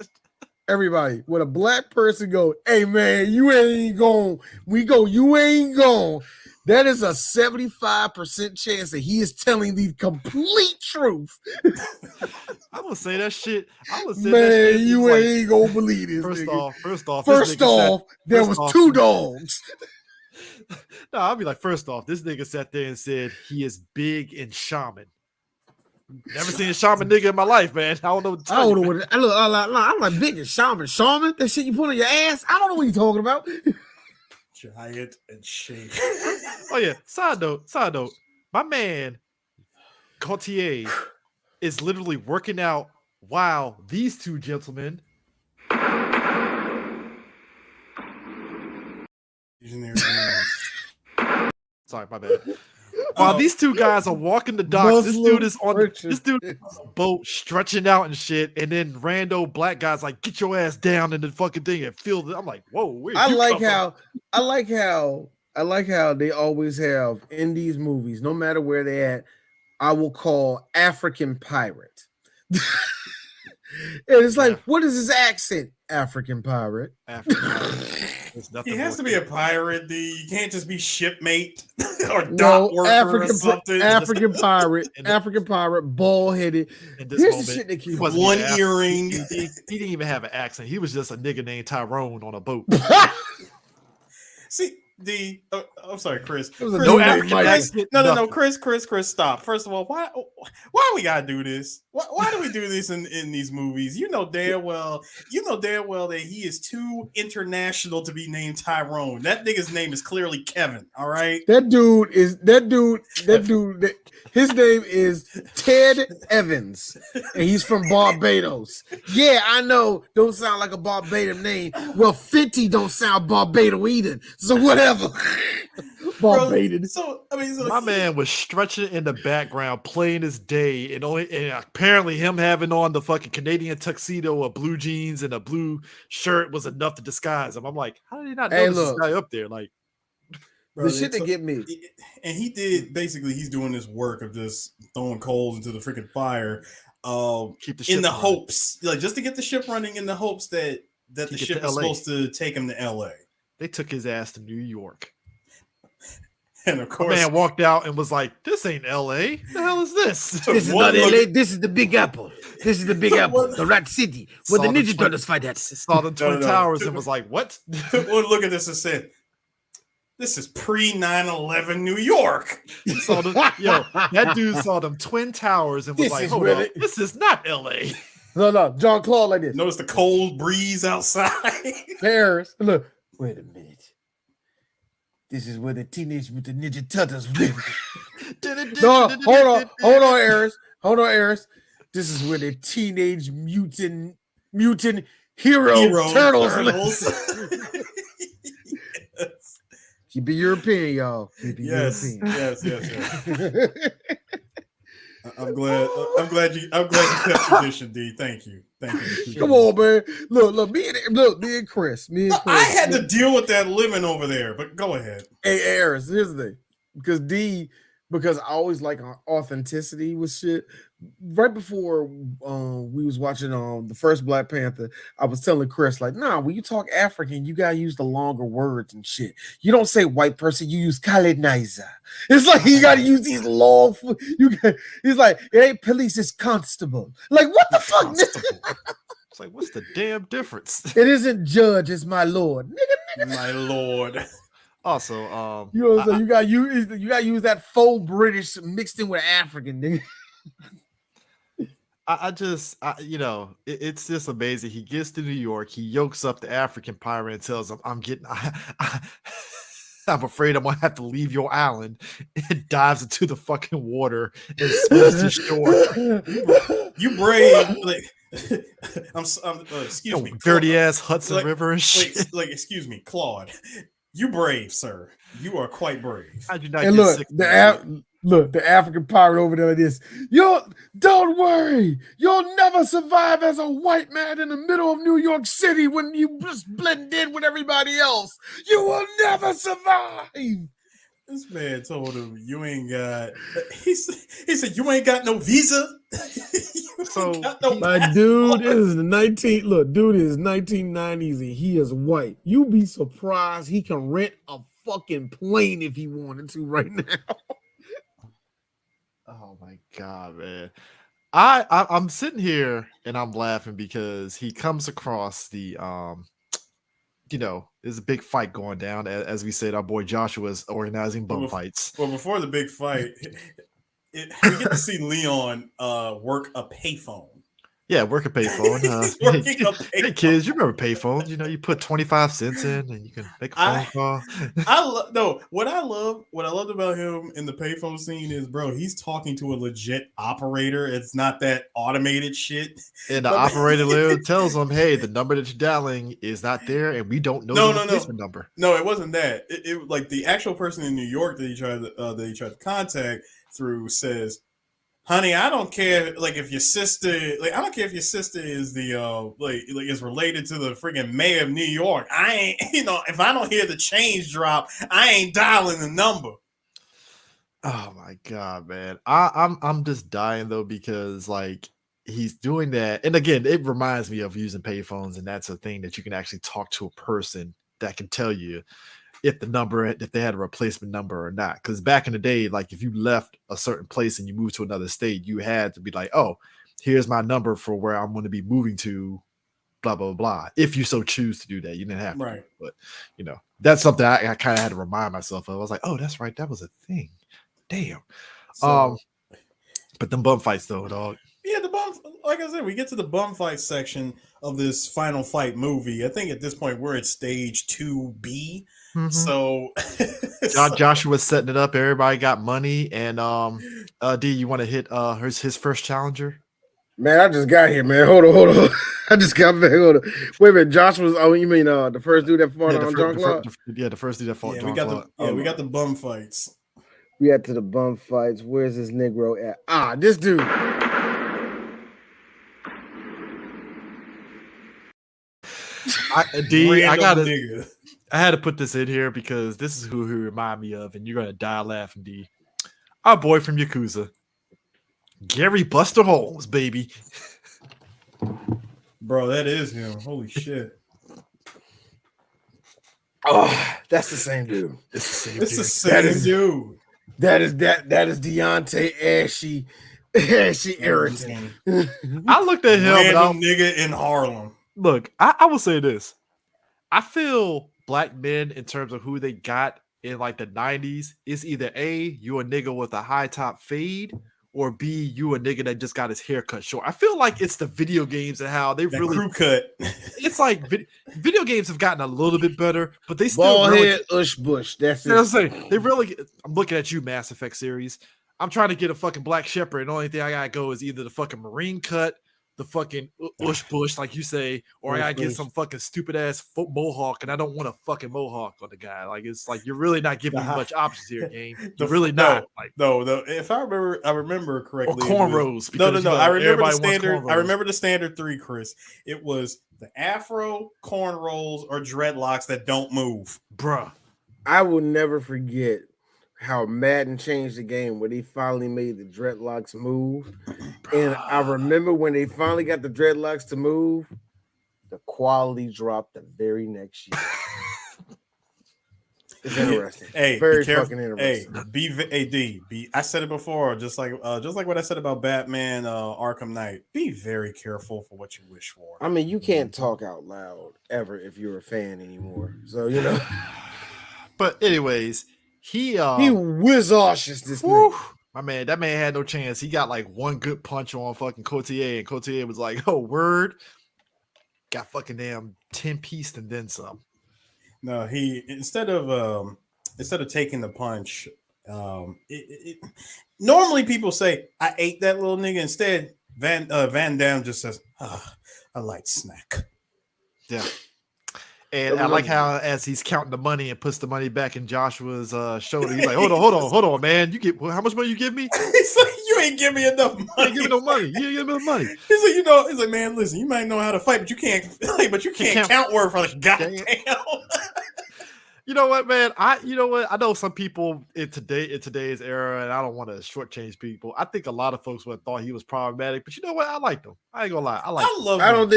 everybody, with a black person go, hey man, you ain't gone. You ain't gone. That is a 75% chance that he is telling the complete truth. I'm gonna say that shit. Man, you ain't gonna believe this. First off, there was 2 dogs. No, I'll be like, first off, this nigga sat there and said he is big in shaman. Never seen a shaman nigga in my life, man. I don't know what to tell you. I'm like big in shaman. Shaman? That shit you put on your ass? I don't know what you're talking about. Giant and shake. Oh yeah. Side note. My man Gaultier is literally working out while these 2 gentlemen. Sorry, my bad. While these 2 guys are walking the docks, this dude is on the boat stretching out and shit, and then rando black guys like, get your ass down in the fucking thing and feel it. I'm like, whoa, I like how they always have in these movies, no matter where they're at, I will call African pirate. And it's like, what is his accent? African pirate. He has to be a pirate. You can't just be shipmate or dock worker or something. African pirate, bald headed. Here's the shit that keeps one earring. He didn't even have an accent. He was just a nigga named Tyrone on a boat. See, I'm sorry, Chris. No African accent. No, Chris, stop. First of all, why we gotta do this? Why do we do this in these movies? You know damn well that he is too international to be named Tyrone. That nigga's name is clearly Kevin. All right. That dude. His name is Ted Evans, and he's from Barbados. Yeah, I know. Don't sound like a Barbadian name. Well, 50 don't sound Barbado either. So whatever. Barbadian. My man was stretching in the background, playing his day, and apparently him having on the fucking Canadian tuxedo, a blue jeans, and a blue shirt was enough to disguise him. I'm like, how did he not notice this guy up there? Like, the shit that get me. And he did basically. He's doing this work of just throwing coals into the freaking fire, keep the ship in the running. Hopes, like just to get the ship running, in the hopes that the ship is supposed to take him to L.A. They took his ass to New York. And of course, man walked out and was like, "This ain't L.A. The hell is this? This is not L.A. This is the Big Apple. This is the Big Apple, the Rat City, where the Ninja Turtles fight at." Saw the Twin Towers and was like, "What?" Well, look at this and said, This is pre 9/11 New York. That dude saw them Twin Towers and was like, hold on, this is not LA. No, John Claude like this. Notice the cold breeze outside. Paris. Look, wait a minute. This is where the Teenage Mutant Ninja Turtles live. No, hold on, Eris. This is where the Teenage Mutant Hero Turtles live. Yes. Keep it European, y'all. Yes. I'm glad you kept tradition, D. Thank you. Come on, man. Look, me and Chris. I had to deal with that living over there, but go ahead. Hey, Eris, here's the thing. Because I always like authenticity with shit. Right before we was watching the first Black Panther, I was telling Chris, like, nah, when you talk African, you gotta use the longer words and shit. You don't say white person, you use colonizer. It's like you gotta use these long. He's like, it ain't police, it's constable. Like, what the fuck? It's like, what's the damn difference? It isn't judge, it's my lord, nigga. My lord. Also, you know what I'm saying? You gotta use that faux British mixed in with African, nigga. It's just amazing. He gets to New York, he yokes up the African pirate and tells him, I'm afraid I'm gonna have to leave your island, and dives into the fucking water and swims to shore. You brave, like excuse me, dirty ass Hudson River and shit. Excuse me, Claude. You brave, sir. You are quite brave. I do not and look, the African pirate over there like this. Don't worry. You'll never survive as a white man in the middle of New York City when you just blend in with everybody else. You will never survive. This man told him, you ain't got... He said, you ain't got no visa? My dude is 1990s and he is white. You be surprised he can rent a fucking plane if he wanted to right now. Oh my God, man. I'm sitting here and I'm laughing because he comes across the there's a big fight going down. As we said, our boy Joshua is organizing bum fights. Well, before the big fight, we get to see Lyon work a payphone. Yeah, work a payphone. Hey kids, you remember payphones? You put 25 cents in and you can make a phone call. What I loved about him in the payphone scene is, bro, he's talking to a legit operator. It's not that automated shit. And the operator literally tells him, hey, the number that you're dialing is not there and we don't know the replacement number. No, it wasn't that. It like the actual person in New York that he tried to contact through says, honey, I don't care. Like, if your sister, I don't care if your sister is the is related to the freaking mayor of New York. I ain't, if I don't hear the change drop, I ain't dialing the number. Oh my God, man! I'm just dying though because like he's doing that, and again, it reminds me of using payphones, and that's a thing that you can actually talk to a person that can tell you if they had a replacement number or not. Because back in the day, like if you left a certain place and you moved to another state, you had to be like, oh, here's my number for where I'm going to be moving to, blah, blah, blah. If you so choose to do that, you didn't have to. But, that's something I kind of had to remind myself of. I was like, oh, that's right. That was a thing. Damn. But them bum fights though, dog. Yeah, the bum, like I said, we get to the bum fight section of this final fight movie. I think at this point we're at stage 2B. Mm-hmm. So Joshua's setting it up. Everybody got money, and D, you want to hit his first challenger? Man, I just got here, man. Hold on. I just got back. Hold on. Wait a minute, Joshua's. Oh, you mean the first dude that fought on John Claude? The first dude that fought John Claude. We got the bum fights. We got to the bum fights. Where's this Negro at? This dude. I had to put this in here because this is who he remind me of, and you're gonna die laughing, D. Our boy from Yakuza, Gary Buster Holmes, baby. Bro, that is him. Holy shit. Oh, that's the same dude. It's the same dude. That is Deontay Ashy Arrington. I looked at him. Random nigga in Harlem. Look, I will say this. I feel black men in terms of who they got in like the 90s, it's either A, you a nigga with a high top fade, or B, you a nigga that just got his hair cut short. I feel like it's the video games and how they that really crew cut. It's like video games have gotten a little bit better, but they still ball head Ush Bush. That's it. They really. I'm looking at you, Mass Effect series. I'm trying to get a fucking Black Shepherd, and the only thing I gotta go is either the fucking Marine cut, the fucking Ush Bush, like you say, or I gotta get some fucking stupid ass mohawk, and I don't want a fucking mohawk on the guy. Like it's like you're really not giving me much options here, game. You're really not. Like no. If I remember correctly, or cornrows. No. I remember the standard. I remember the standard 3, Chris. It was the afro, cornrows, or dreadlocks that don't move, bruh. I will never forget how Madden changed the game when they finally made the dreadlocks move. And I remember when they finally got the dreadlocks to move, the quality dropped the very next year. It's interesting. Hey, very fucking interesting. Hey, I said it before, just like what I said about Batman Arkham Knight. Be very careful for what you wish for. I mean, you can't talk out loud ever if you're a fan anymore. So you know. But anyways, he whiz-oshes this nigga. My man, that man had no chance. He got like one good punch on fucking Cotier, and Cotier was like, "Oh, word." Got fucking damn 10-piece and then some. No, he instead of taking the punch, normally people say, "I ate that little nigga." Instead, Van Damme just says, "A light snack." Yeah. And I like how as he's counting the money and puts the money back in Joshua's shoulder, he's like, hold on, man. You get how much money you give me? He's like, you ain't give me enough money. You ain't give me no money. You ain't give me no money. He's like, man, listen, you might know how to fight, but you can't count word for the goddamn. You know what, man? I know some people in today's era, and I don't want to shortchange people. I think a lot of folks would have thought he was problematic, but you know what? I liked him. I ain't gonna lie. I don't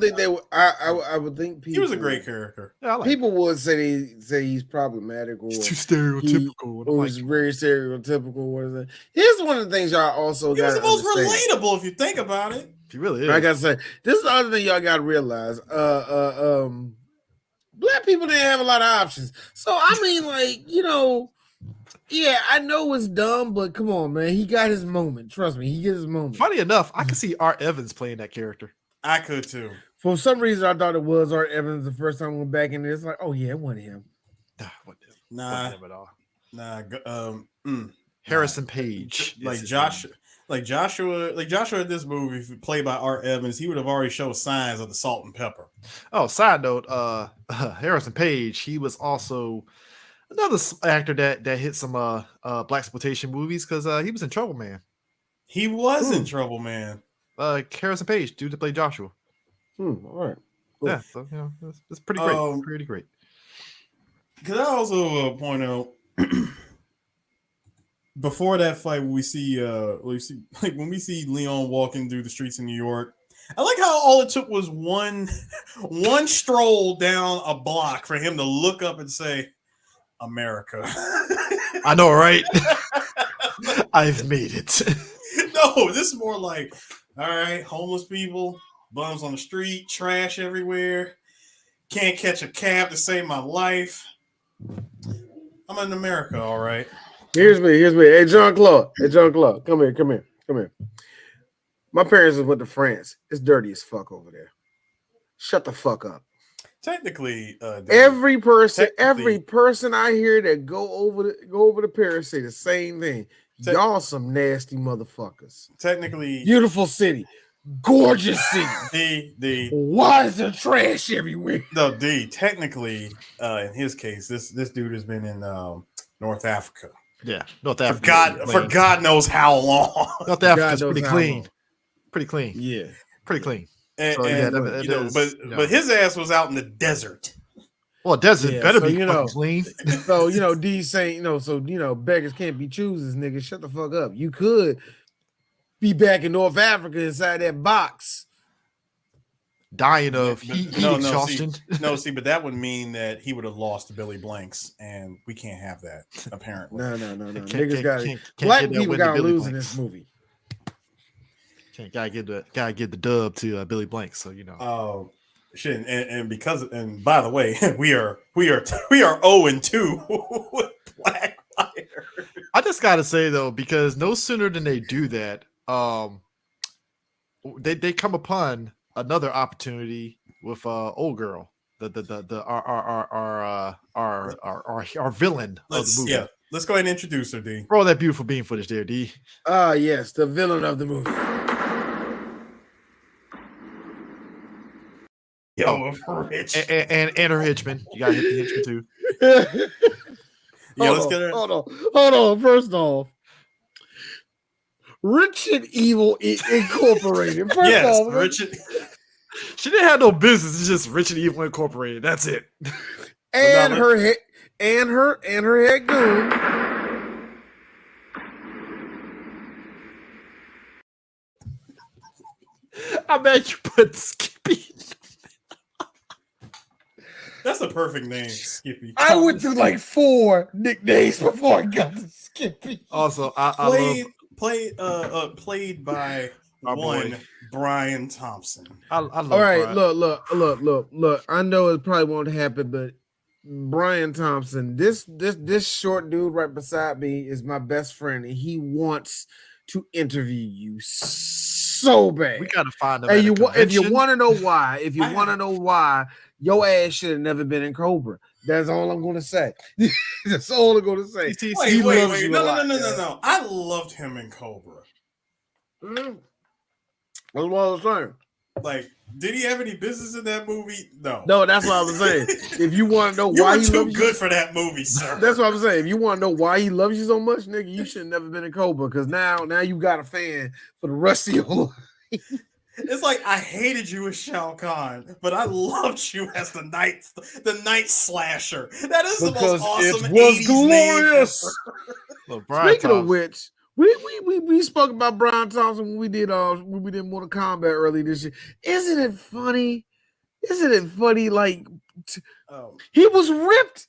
think they would. I would think people. He was a great character. Yeah, people would say he's problematic or he's too stereotypical. Or he's very stereotypical. What is it? Here's one of the things y'all also got. He was the most relatable if you think about it. He really is. I gotta say, this is the other thing y'all gotta realize. Black people didn't have a lot of options. So, I mean, like, yeah, I know it's dumb, but come on, man. He got his moment. Trust me, he gets his moment. Funny enough, I could see Art Evans playing that character. I could, too. For some reason, I thought it was Art Evans the first time I went back in there. It's like, oh, yeah, it wasn't him. Nah. Wasn't him at all. Nah. Harrison Page. Like Joshua in this movie, played by Art Evans, he would have already showed signs of the salt and pepper. Oh, side note, Harrison Page, he was also another actor that hit some blaxploitation movies because he was in Trouble Man. He was in Trouble Man. Harrison Page, dude to play Joshua. All right. Cool. Yeah, so it's pretty great. Pretty great. Could I also point out before that fight, when we see Lyon walking through the streets of New York, I like how all it took was one stroll down a block for him to look up and say, "America." I know, right? I've made it. No, this is more like, all right, homeless people, bums on the street, trash everywhere, can't catch a cab to save my life. I'm in America, all right. Here's me. Hey, John Claude. Come here. My parents went to France. It's dirty as fuck over there. Shut the fuck up. Technically, every person I hear that go over to Paris say the same thing. Y'all some nasty motherfuckers. Technically, beautiful city, gorgeous city. Why is there trash everywhere? No, Technically, in his case, this dude has been in North Africa. Yeah, North Africa. For God knows how long. North Africa's pretty clean. Pretty clean. Yeah, pretty clean. But his ass was out in the desert. Well, desert better be clean. So D saying, beggars can't be choosers, nigga. Shut the fuck up. You could be back in North Africa inside that box, dying of heat exhaustion. But that would mean that he would have lost to Billy Blanks, and we can't have that. Apparently, no. Niggas got it. Black people got to lose in this movie. Gotta give the dub to Billy Blanks. So Shit, and by the way, we are 0-2 with Blackfire. I just gotta say though, because no sooner than they do that, they come upon another opportunity with old girl, the our villain of the movie. Yeah, let's go ahead and introduce her, D. Roll that beautiful beam footage there, D. Yes, the villain of the movie. Rich. And her henchman. You gotta hit the henchman too. Yeah, let's get her. Hold on. First off, Rich and Evil Incorporated. First off, Rich. She didn't have no business. It's just Rich and Evil Incorporated. That's it. And her head goon. I bet you put Skippy. That's a perfect name, Skippy. I went through like 4 nicknames before I got to Skippy. Also, played by our one boy. Brian Thompson. I love All right, Brian. look. I know it probably won't happen, but Brian Thompson, this short dude right beside me is my best friend, and he wants to interview you so bad. We gotta find him. And if you want to know why, your ass should have never been in Cobra. That's all I'm gonna say. That's all I'm gonna say. Wait. No. I loved him in Cobra. That's what I was saying. Like, did he have any business in that movie? No. No, that's what I was saying. If you want to know you why were he too loves good you, for that movie, sir. that's what I'm saying. If you want to know why he loves you so much, nigga, you should have never been in Cobra, because now you got a fan for the rest of your life. It's like I hated you as Shao Kahn, but I loved you as the night slasher. That is Because the most awesome. it was 80s glorious. name ever. Speaking of which, we spoke about Brian Thompson when we did Mortal Kombat early this year. Isn't it funny? Like he was ripped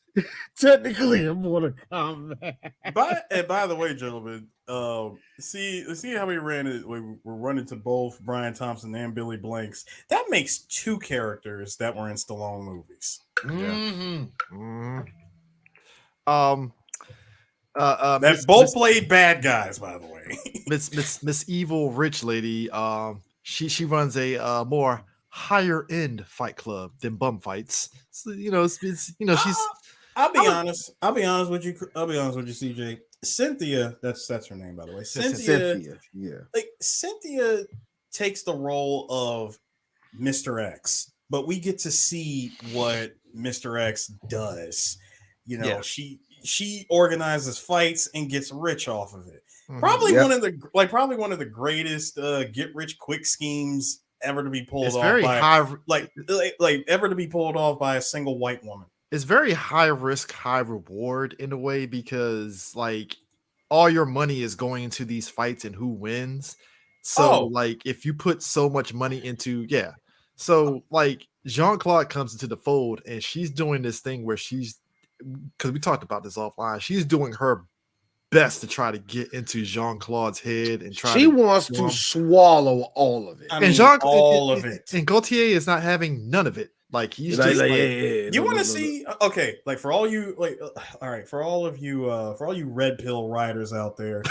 technically in Mortal Kombat. By the way, gentlemen, see how we ran it. We're running to both Brian Thompson and Billy Blanks. That makes 2 characters that were in Stallone movies. That both played bad guys, by the way. Miss Evil Rich Lady. She runs a more higher end fight club than bum fights. So, she's. I'll be honest with you, CJ. Cynthia, that's her name, by the way. Cynthia, yeah. Like Cynthia takes the role of Mr. X, but we get to see what Mr. X does. She organizes fights and gets rich off of it. Probably one of the greatest get rich quick schemes ever to be pulled ever to be pulled off by a single white woman. It's very high risk, high reward in a way, because like all your money is going into these fights and who wins. So like if you put so much money into like Jean-Claude comes into the fold and she's doing this thing where because we talked about this offline, she's doing her best to try to get into Jean-Claude's head and she wants to swallow all of it. All of it. And Gaultier is not having none of it. Like he's you want to see? Okay, like for all you for all of you red pill riders out there,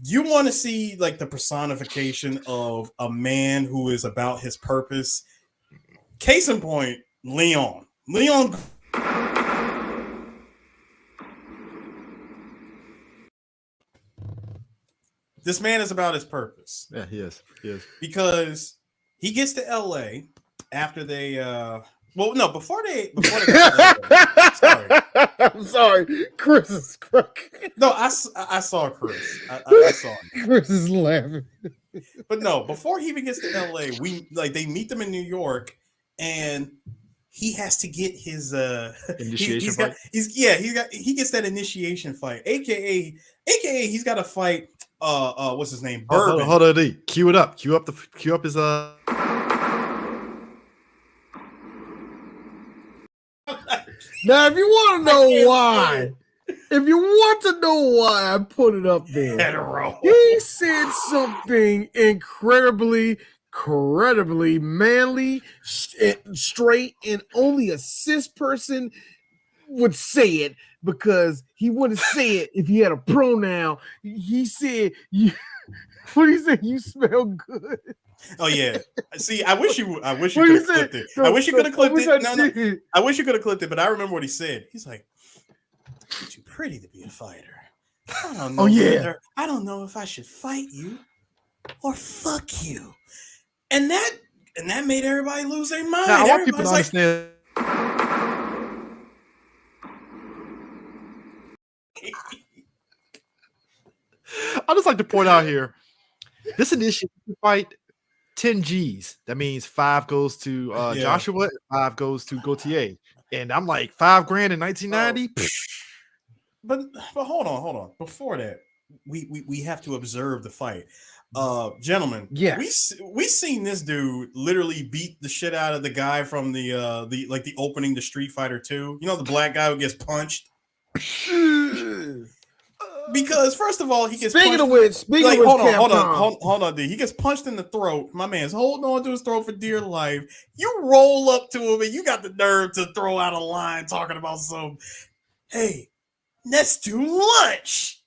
you want to see like the personification of a man who is about his purpose. Case in point, Lyon. This man is about his purpose. Yeah, he is. Because he gets to LA after they before they got sorry. I'm sorry. Chris is crooked. No, I saw Chris. I saw him. Chris is laughing. But no, before he even gets to LA, they meet them in New York, and he has to get his initiation fight. He gets that initiation fight, aka he's got to fight what's his name? Bourbon. Hold on, D. Cue it up. Cue up his Now, if you want to know why I put it up there, he said something incredibly incredibly manly, straight, and only a cis person would say it because he wouldn't say it if he had a pronoun. He said, "You." What do you say? You smell good. Oh yeah. See, I wish you could have clipped it. No, I wish you could have clipped it. No. did. I wish you could have clipped it, but I remember what he said. He's like, "You're too pretty to be a fighter. I don't know. I don't know if I should fight you or fuck you." And that made everybody lose their mind. Now, I want people to understand. I just like to point out here, this initiation fight, 10 G's. That means 5 goes to Joshua, 5 goes to Gautier. And I'm like, $5,000 in 1990. But hold on. Before that, we have to observe the fight. Gentlemen, yes, we seen this dude literally beat the shit out of the guy from the opening to Street Fighter 2. You know, the black guy who gets punched. Because first of all, he gets speaking punched. Of which, hold on, dude. He gets punched in the throat. My man's holding on to his throat for dear life. You roll up to him and you got the nerve to throw out a line talking about some, hey, let's do lunch.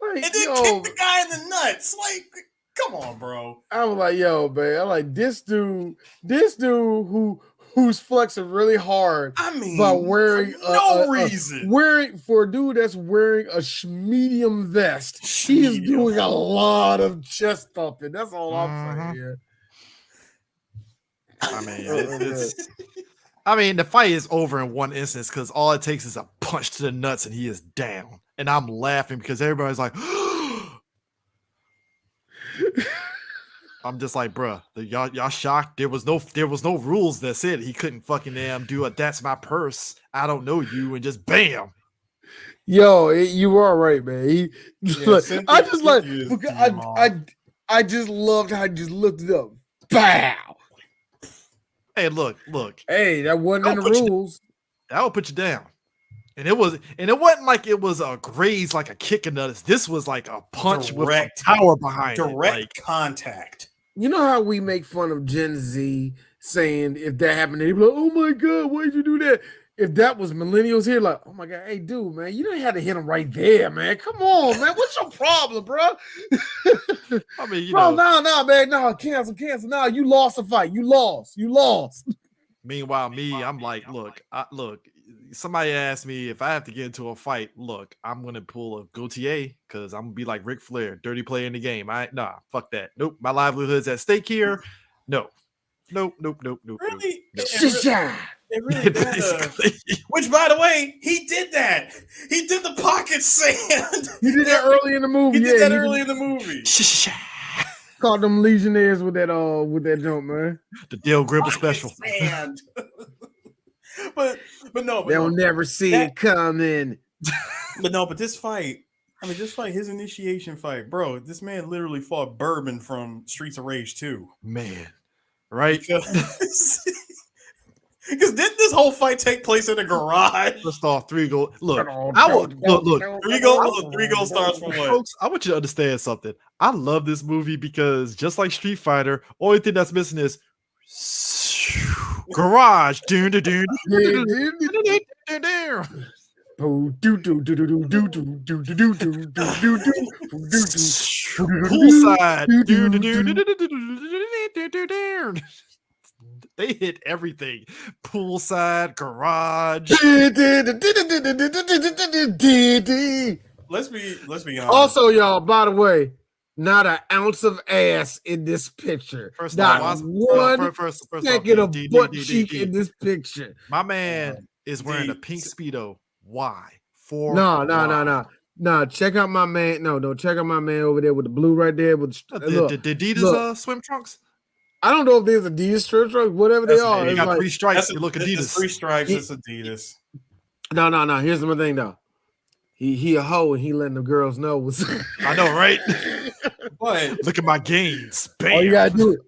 Like, and then kick the guy in the nuts. Like, come on, bro. I was like, yo, man. I'm like, this dude who's flexing really hard. I mean, by wearing for no reason. For a dude that's wearing a medium vest, he is doing a lot of chest thumping. That's all I'm saying here. I mean, the fight is over in one instance because all it takes is a punch to the nuts and he is down. And I'm laughing because everybody's like, I'm just like, bruh, y'all shocked? There was no rules that said he couldn't fucking do a that's my purse, I don't know you, and just bam. Yo, you are right, man. I just loved how he just looked it up. Bow. Hey, look. Hey, that wasn't in the rules. That would put you down. And it wasn't like it was a graze like a kick in the. This was like a punch with power behind it. Direct contact. You know how we make fun of Gen Z saying if that happened, they'd be like, "Oh my god, why'd you do that?" If that was millennials here, like, "Oh my god, hey dude, man, you didn't have to hit him right there, man. Come on, man, what's your problem, bro?" I mean, man, cancel. No, you lost the fight. You lost. Meanwhile, I'm like, look. Somebody asked me if I have to get into a fight. Look, I'm gonna pull a Gautier because I'm gonna be like Ric Flair, dirty player in the game. Fuck that. Nope, my livelihood's at stake here. Nope. Really? It really which, by the way, he did that. He did the pocket sand. He did that early in the movie. He did that early in the movie. Caught them Legionnaires with that jump, man. The Dale Gribble special. But they'll never see it coming. But this fight, his initiation fight, bro. This man literally fought Bourbon from Streets of Rage 2. Man, right? Because didn't this whole fight take place in a garage? First off, 3 goals. Look, 3 goals starts from what? Folks, I want you to understand something. I love this movie because just like Street Fighter, only thing that's missing is garage. Poolside. They hit everything. Poolside, garage. Let's be honest. Also, y'all, by the way, not an ounce of ass in this picture. Not one second of butt cheek in this picture. My man is wearing a pink Speedo. Why? No. Check out my man. No, check out my man over there with the blue right there. With the Adidas swim trunks. I don't know if there's Adidas shirt trunks, whatever they are. You got 3 stripes. You look Adidas. It's 3 stripes. It's Adidas. No. Here's my thing though. He a hoe and he letting the girls know what's. I know, right? But look at my gains. Bam.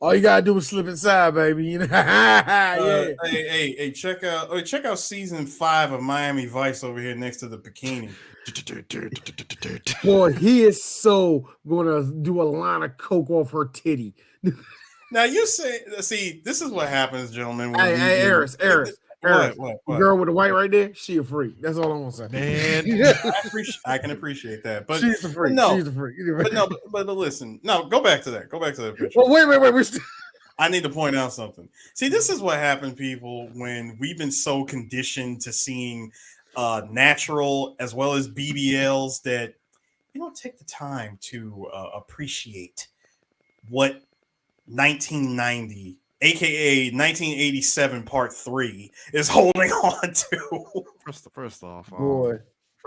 All you gotta do is slip inside, baby. You know, yeah. Hey, check out season 5 of Miami Vice over here next to the bikini. Boy, he is so gonna do a line of coke off her titty. Now you see, this is what happens, gentlemen. When Hey, Eris. What? The girl with the white right there, she a freak. That's all I'm gonna say. Man, I can appreciate that, but she's a freak. She's a freak. But listen, no, go back to that. Go back to that picture. Well, wait. I need to point out something. See, this is what happened, people, when we've been so conditioned to seeing natural as well as BBLs that we don't take the time to appreciate what 1990, aka 1987 Part 3, is holding on to. First off, boy.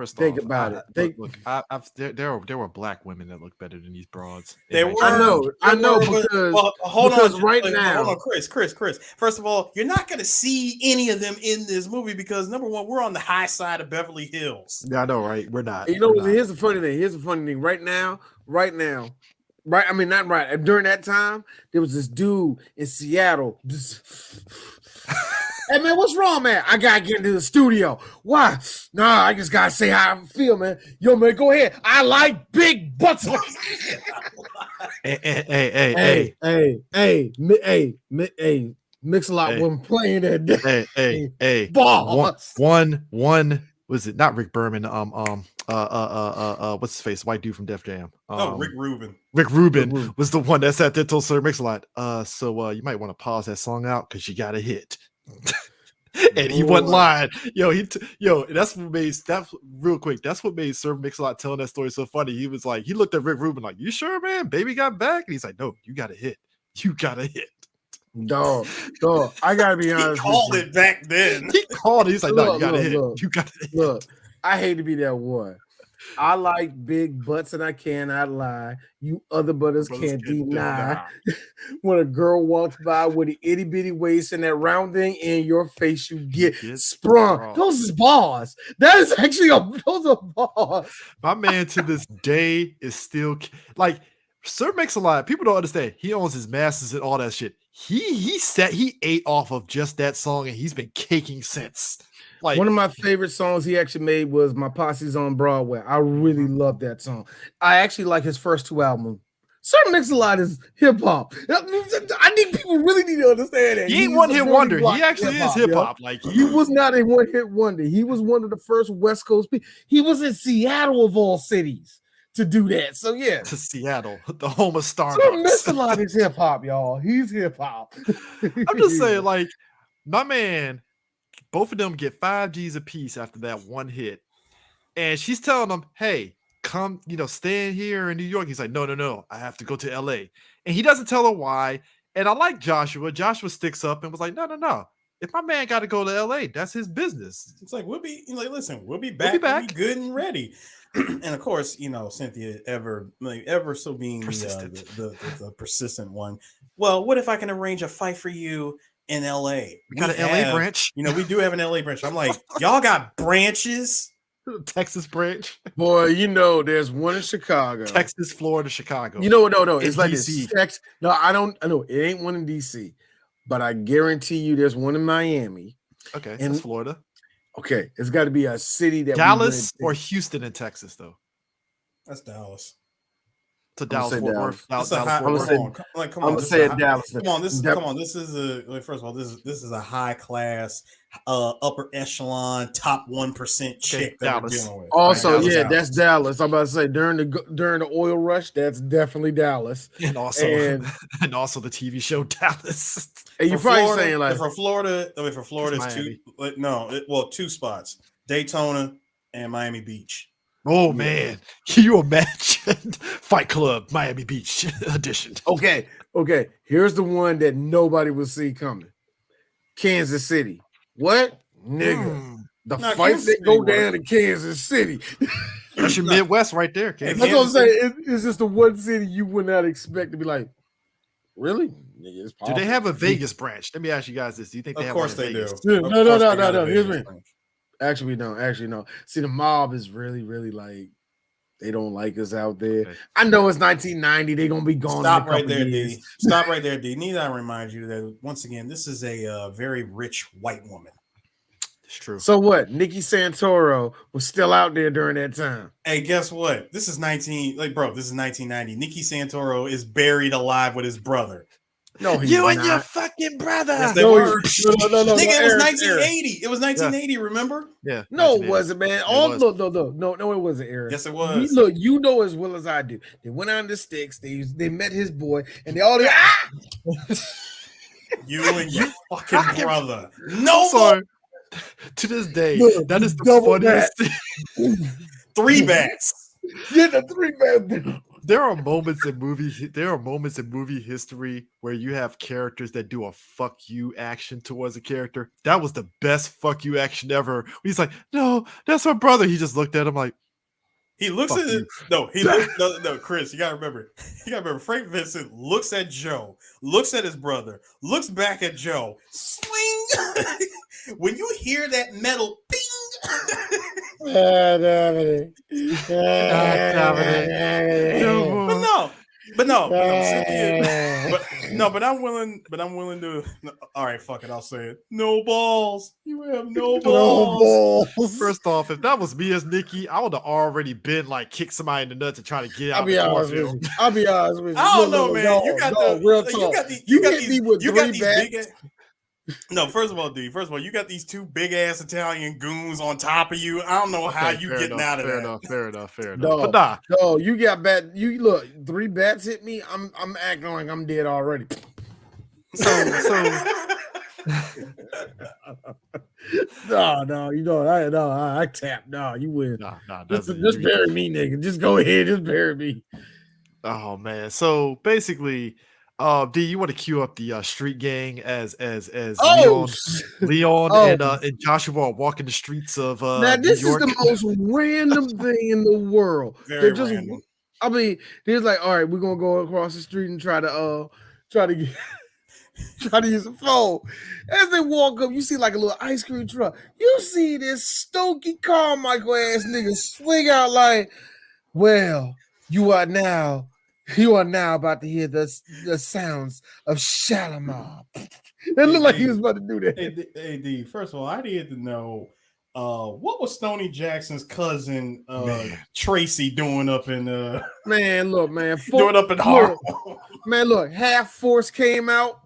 Think about it. Look, there were black women that look better than these broads. There were. I know. Because right now, hold on, Chris. First of all, you're not going to see any of them in this movie because number one, we're on the high side of Beverly Hills. Yeah, I know, right? We're not. You know, here's the funny thing. Right now. I mean, not right. During that time, there was this dude in Seattle. Hey man, what's wrong, man? I gotta get into the studio. Why? Nah, I just gotta say how I feel, man. Yo, man, go ahead. I like big butts. Hey, Mix-a-Lot wasn't playing that day. Hey. Balls. One was it not Rick Berman? What's his face? White dude from Def Jam. Rick Rubin. Rick Rubin was the one that sat there told Sir Mix-a-Lot. So you might want to pause that song out because you got a hit. And he wasn't lying. That's what made Sir Mix-a-Lot telling that story so funny. He was like, he looked at Rick Rubin like, "You sure, man? Baby got back?" And he's like, "No, you got a hit. You got a hit." Dog. I gotta be honest. He called it back then. He called it. He's like, "No, you got a hit. You got a hit." Look, I hate to be that one. I like big butts and I cannot lie. You other brothers can't deny. When a girl walks by with an itty bitty waist and that round thing in your face, you get sprung. Those is bars. That is actually those are bars. My man to this day is still like Sir Mix-a-Lot. People don't understand. He owns his masters and all that shit. He ate off of just that song and he's been caking since. Like, one of my favorite songs he actually made was My Posse's on Broadway. I really love that song. I actually like his first 2 albums. Sir Mix-a-Lot is hip hop. I think people really need to understand that. He ain't one hit wonder. He actually is hip hop. Like he was not a one hit wonder. He was one of the first West Coast people. He was in Seattle of all cities to do that. So yeah, to Seattle, the home of Starbucks. Sir Mix-a-Lot is hip hop, y'all. He's hip hop. I'm just saying, like, my man. Both of them get 5 G's a piece after that one hit. And she's telling them, "Hey, come, stay in here in New York." He's like, No, I have to go to LA. And he doesn't tell her why. And I like Joshua. Joshua sticks up and was like, No. If my man got to go to LA, that's his business. It's like, we'll be back. We'll be good and ready. And of course, Cynthia ever so being the persistent one. Well, what if I can arrange a fight for you in LA? We got an LA branch. We do have an LA branch. I'm like, y'all got branches? Texas branch. Boy, there's one in Chicago. Texas, Florida, Chicago. No. It's like this. No, I know it ain't one in DC, but I guarantee you there's one in Miami. Okay, that's Florida. Okay, it's got to be a city that Dallas or Houston in Texas, though. That's Dallas. To Dallas Fort Worth. Come on. This is a high class, upper echelon, top 1% chick that we're dealing with. Also, that's Dallas. I'm about to say during the oil rush, that's definitely Dallas. And also the TV show Dallas. And you're probably saying like for Florida it's 2 spots: Daytona and Miami Beach. Oh man, can you imagine Fight Club Miami Beach edition? Okay. Here's the one that nobody will see coming. Kansas City. What? Nigga. The fights that go down in Kansas City. That's your Midwest right there. That's what I'm saying. It's just the one city you would not expect to be like, really? Nigga, do they have a Vegas branch? Let me ask you guys this. Do you think they have one in Vegas? Do. No. Here's me. Actually, we don't. See, the mob is really, really like They don't like us out there. Okay. I know it's 1990. They're gonna be gone. Stop right there, D. Stop right there, D. Need I remind you that once again, this is a very rich white woman. It's true. So what? Nikki Santoro was still out there during that time. Hey, guess what? This is 1990. Nikki Santoro is buried alive with his brother. No, you and your fucking brother. Yes, they were. No, Nigga, it was 1980. It was 1980. Remember? Yeah. No, it wasn't, man. No, it wasn't, Aaron. Yes, it was. Look, you know as well as I do. They went on the sticks. They met his boy, and they all you and your fucking brother. No, sorry. To this day, that is the funniest thing. 3 bats. Yeah, the 3 bats. There are moments in movie history where you have characters that do a fuck you action towards a character. That was the best fuck you action ever. He's like, no, that's my brother. He just looked at him like, he looks at it. No, Chris, you gotta remember. Frank Vincent looks at Joe, looks at his brother, looks back at Joe, swing. When you hear that metal ping. But I'm willing to. All right, fuck it. I'll say it. No balls. You have no balls. First off, if that was me as Nikki, I would have already been like kick somebody in the nuts and try to get out. I'll be honest with you. I don't know, man. You got the real talk. You got these big. No, first of all, you got these 2 big ass Italian goons on top of you. I don't know how you getting out of that. Fair enough. But nah. No, you got bat. You look, 3 bats hit me. I'm acting like I'm dead already. So I tap. No, you win. Just bury me, nigga. Just go ahead. Just bury me. Oh man. So basically, D, you want to cue up the street gang as Leon and Joshua are walking the streets of now this New York. is the most random thing in the world. Very random. I mean, they're like, all right, we're gonna go across the street and try to use a phone. As they walk up, you see like a little ice cream truck. You see this Stokey Carmichael ass nigga swing out like, well, you are now about to hear the sounds of Shalimar. It looked like he was about to do that. Hey, D, first of all, I needed to know what was Stoney Jackson's cousin Tracy doing up in man, look, man, doing up in Harlem. Man, look, Half Force came out.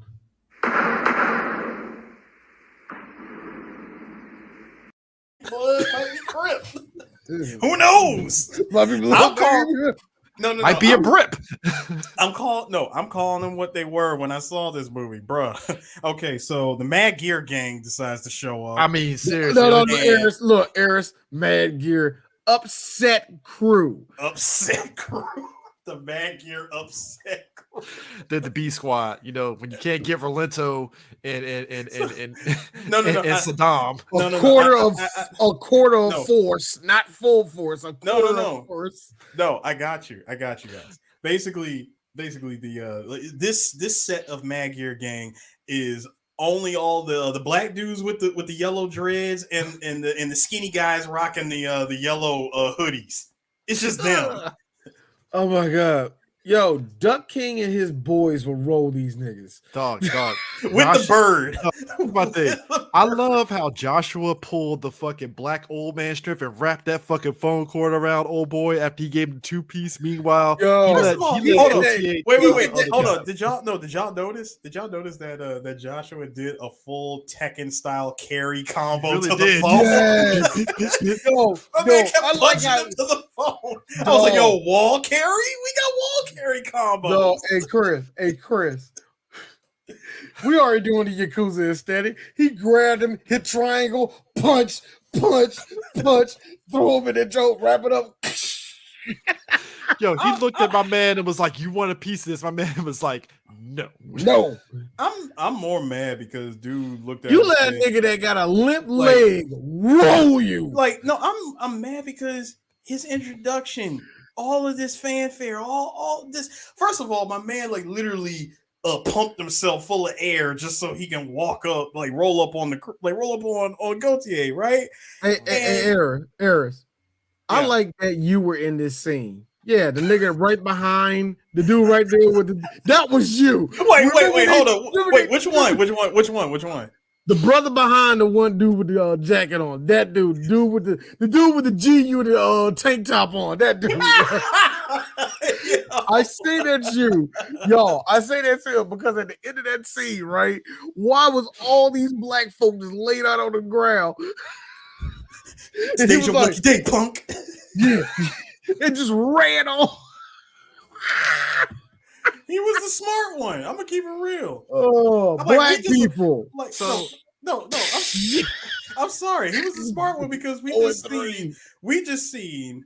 Who knows? Might be a brip. I'm calling them what they were when I saw this movie, bro. Okay, so the Mad Gear Gang decides to show up. I mean, seriously. Eris, Mad Gear, Upset Crew. The Mad Gear Upset Crew. They're the B Squad. You know, when you can't get Rolento and Saddam. A quarter of force, not full force. A quarter of force. No, I got you guys. Basically, the this set of Mad Gear Gang is only all the black dudes with the yellow dreads and the skinny guys rocking the yellow hoodies. It's just them. Oh my god. Yo, Duck King and his boys will roll these niggas. Dog. With the bird. I love how Joshua pulled the fucking black old man strip and wrapped that fucking phone cord around old boy after he gave him the 2-piece. Meanwhile, wait. Hold on. Did y'all notice that Joshua did a full Tekken style carry combo to the phone? Yes. My man kept punching him to the phone. I was like, yo, wall carry? We got wall carry combo. No, hey Chris. We already doing the Yakuza aesthetic. He grabbed him, hit triangle, punch, throw him in the joke, wrap it up. Yo, he looked at my man and was like, "You want a piece of this?" My man was like, "No." I'm more mad because dude looked at you let a nigga that got a limp leg roll you. Like, no, I'm mad because his introduction, all of this fanfare, all this. First of all, my man literally pumped himself full of air just so he can walk up, roll up on Gautier, right? Hey, Eris. I like that you were in this scene. Yeah, the nigga right behind the dude right there with that was you. Wait, hold on. Wait, which one? The brother behind the one dude with the jacket on. That dude, dude with the G unit tank top on. That dude. I say that's you, y'all. I say that's him because at the end of that scene, right? Why was all these black folks just laid out on the ground? Stage your lucky day, punk. Yeah, it just ran off. He was the smart one. I'm gonna keep it real. Oh, black people. No. I'm sorry. He was the smart one because we just seen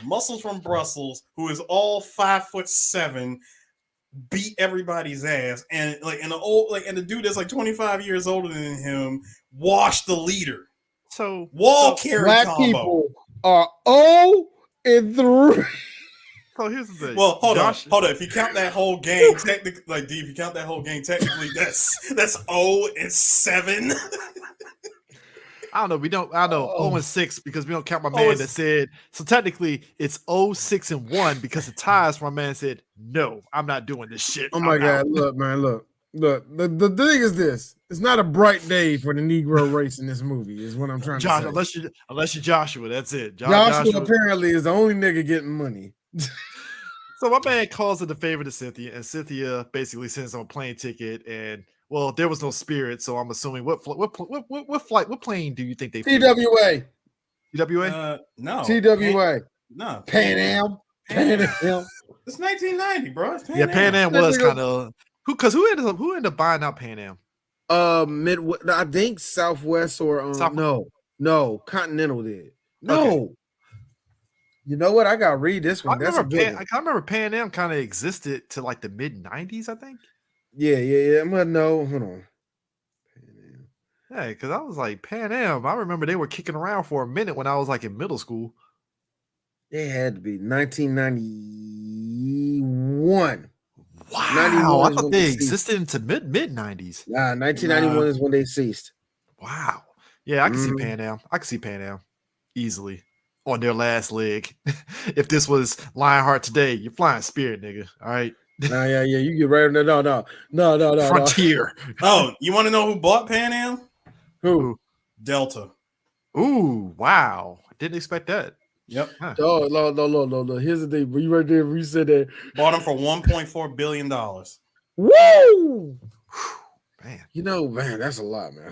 Muscles from Brussels, who is all 5'7", beat everybody's ass, and the dude that's like 25 years older than him washed the leader. So carry black combo. People are 0-3. So here's the thing. Well, hold on. If you count that whole game, technically, that's 0-7. I don't know. We don't. I know 0-6 because we don't count my man that said. So technically, it's 0-6-1 because the ties. My man said, "No, I'm not doing this shit." Oh my God! Look, man, look. The thing is this: it's not a bright day for the Negro race in this movie. Is what I'm trying to say. Unless you're Joshua, that's it. Joshua apparently is the only nigga getting money. So my man calls it a favor to Cynthia, and Cynthia basically sends him a plane ticket. And well, there was no Spirit, so I'm assuming what plane do you think they flew? TWA. TWA? No. TWA. No. Pan Am. It's 1990, bro. It's Pan Am was kind of who ended up buying out Pan Am? Midwest. I think Southwest or no, Continental did. No. Okay. You know what? I gotta read this one. I remember Pan Am kind of existed to like the mid 90s, I think. Yeah. I'm gonna know. Hold on. Yeah, because I was like, Pan Am. I remember they were kicking around for a minute when I was like in middle school. It had to be 1991. Wow, I thought they existed into mid 90s. Nah, 1991 is when they ceased. Wow. Yeah, I can see Pan Am. I can see Pan Am easily on their last leg. If this was Lionheart today, you're flying Spirit, nigga. All right. Nah, yeah. You get right on there. No. Frontier. Oh, you want to know who bought Pan Am? Who? Delta. Ooh, wow. Didn't expect that. Yep. Huh. No. Here's the thing. But you right there, you said that. Bought him for $1.4 billion. Woo! Man. You know, man, that's a lot, man.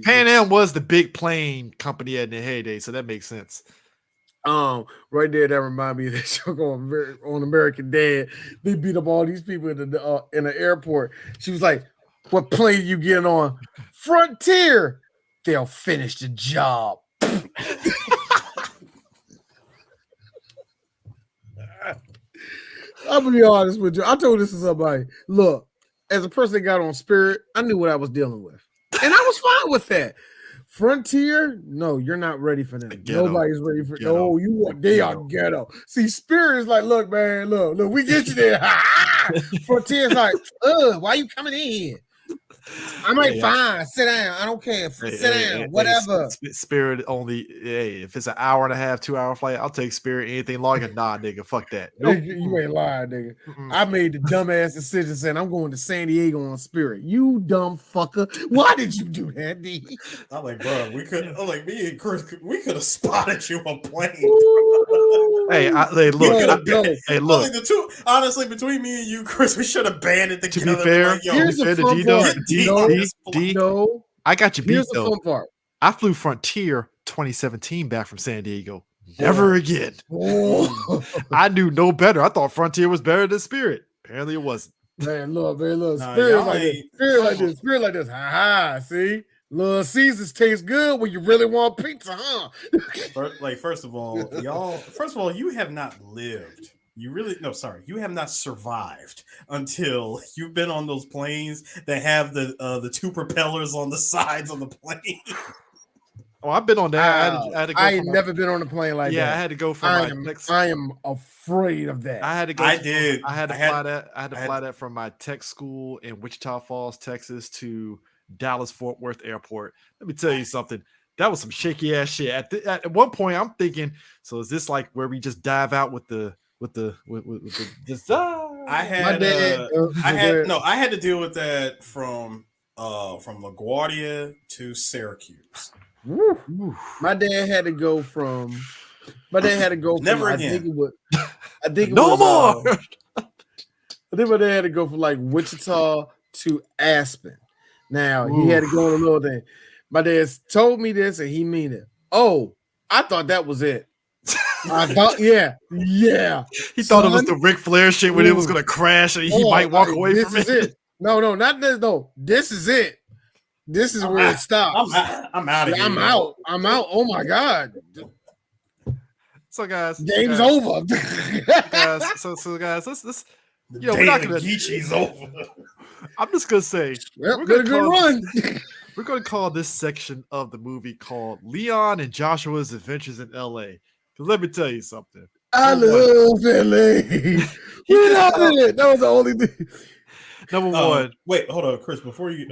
Pan Am was the big plane company at the heyday, so that makes sense. Right there, that remind me of that show on American Dad. They beat up all these people in the airport. She was like, "What plane you getting on?" Frontier. They'll finish the job. I'm gonna be honest with you. I told this to somebody. Look, as a person that got on Spirit, I knew what I was dealing with, and I was fine with that. Frontier, no, you're not ready for them. Nobody's ready for. No, they are ghetto. See, Spirit is like, look, man, look, we get you there. Frontier's like, why you coming in here? I'm like, fine, sit down. I don't care. Sit down, whatever. Spirit only, if it's an hour and a half, 2 hour flight, I'll take Spirit. Anything longer, nah, nigga, fuck that. Nope. You ain't lying, nigga. I made the dumbass decision saying I'm going to San Diego on Spirit. You dumb fucker. Why did you do that, D? I'm like, bro, me and Chris, we could have spotted you on plane. Look. Honestly, between me and you, Chris, we should have banned it together. To be fair, here's the fun part. No, I got you beat. Here's the fun part. I flew Frontier 2017 back from San Diego. Never again. I knew no better. I thought Frontier was better than Spirit. Apparently, it wasn't. Man, look. Spirit like this. Ha. See, Little Caesars tastes good when you really want pizza, huh? First of all, you have not lived. You have not survived until you've been on those planes that have the two propellers on the sides of the plane. Oh, I've been on that. I ain't never been on a plane like that. Yeah, I had to go from I am afraid of that. I had to go. I had to fly that from my tech school in Wichita Falls, Texas, to Dallas Fort Worth Airport. Let me tell you something. That was some shaky ass shit. At one point, I'm thinking, so is this like where we just dive out with the I had to deal with that from LaGuardia to Syracuse. Woo. My dad had to go from. Never I again. think it no was more. I think my dad had to go from like Wichita to Aspen. Now he had to go on a little thing. My dad told me this, and he mean it. Oh, I thought that was it. I thought, yeah. He thought it was the Ric Flair shit when it was gonna crash and he might walk away from it. No, not this. No, this is it. This is where it stops. I'm out of here. I'm out. Oh my god. So guys, game's over. guys, let's we're not gonna. Geechee's over. I'm just gonna say, we're gonna call this section of the movie called Leon and Joshua's Adventures in L.A. Because let me tell you something. I love L.A. We love it. That was the only thing. Number one. Wait, hold on, Chris. Before you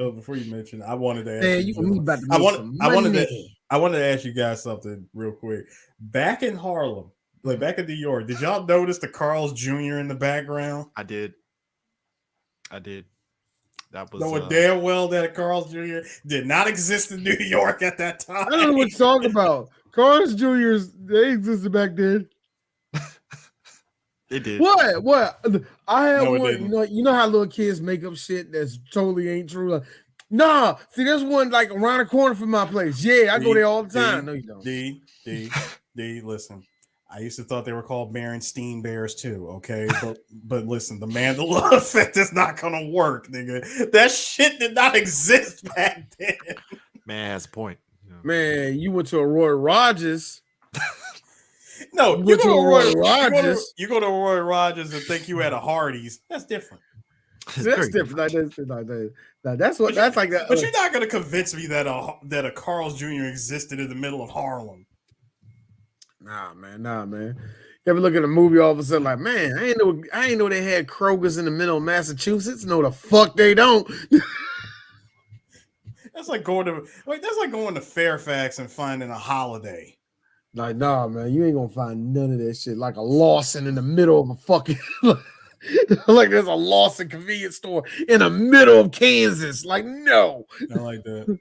mention, I wanted to ask I wanted to ask you guys something real quick. Back in Harlem, like back in New York, did y'all notice the Carl's Jr. in the background? I did. That was knowing damn well that Carl's Jr. did not exist in New York at that time. I don't know what you're talking about. Carl's Jr.'s, they existed back then. They did. What? I had one. You know how little kids make up shit that's totally ain't true. Like, nah, see, there's one like around the corner from my place. Yeah, I go there all the time. No, you don't. D, listen. I used to thought they were called Berenstein Bears too. Okay, but listen, the Mandela effect is not gonna work, nigga. That shit did not exist back then. Man has a point. Yeah. Man, you went to a Roy Rogers. No, you go to Roy Rogers. You go to Roy Rogers and think you had a Hardee's. That's different. That's different. That's what. That's like that. But you're not gonna convince me that a Carl's Jr. existed in the middle of Harlem. Nah, man. You ever look at a movie all of a sudden like, man, I ain't know they had Kroger's in the middle of Massachusetts. No, the fuck they don't. That's like going to Fairfax and finding a Holiday. Like, nah, man, you ain't gonna find none of that shit. Like a Lawson in the middle of a fucking like there's a Lawson convenience store in the middle of Kansas. Like, no. Not like that.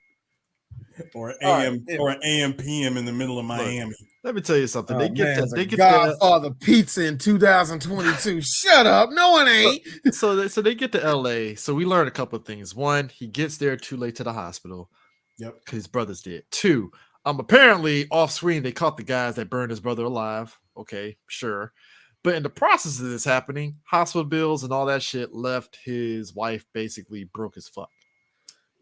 Or an AM PM in the middle of Miami. Let me tell you something. They get Godfather Pizza in 2022. Shut up. No one ain't. So they get to LA. So we learned a couple of things. One, he gets there too late to the hospital. Yep. Because his brothers did. Two, apparently off screen they caught the guys that burned his brother alive. Okay, sure. But in the process of this happening, hospital bills and all that shit left his wife basically broke as fuck.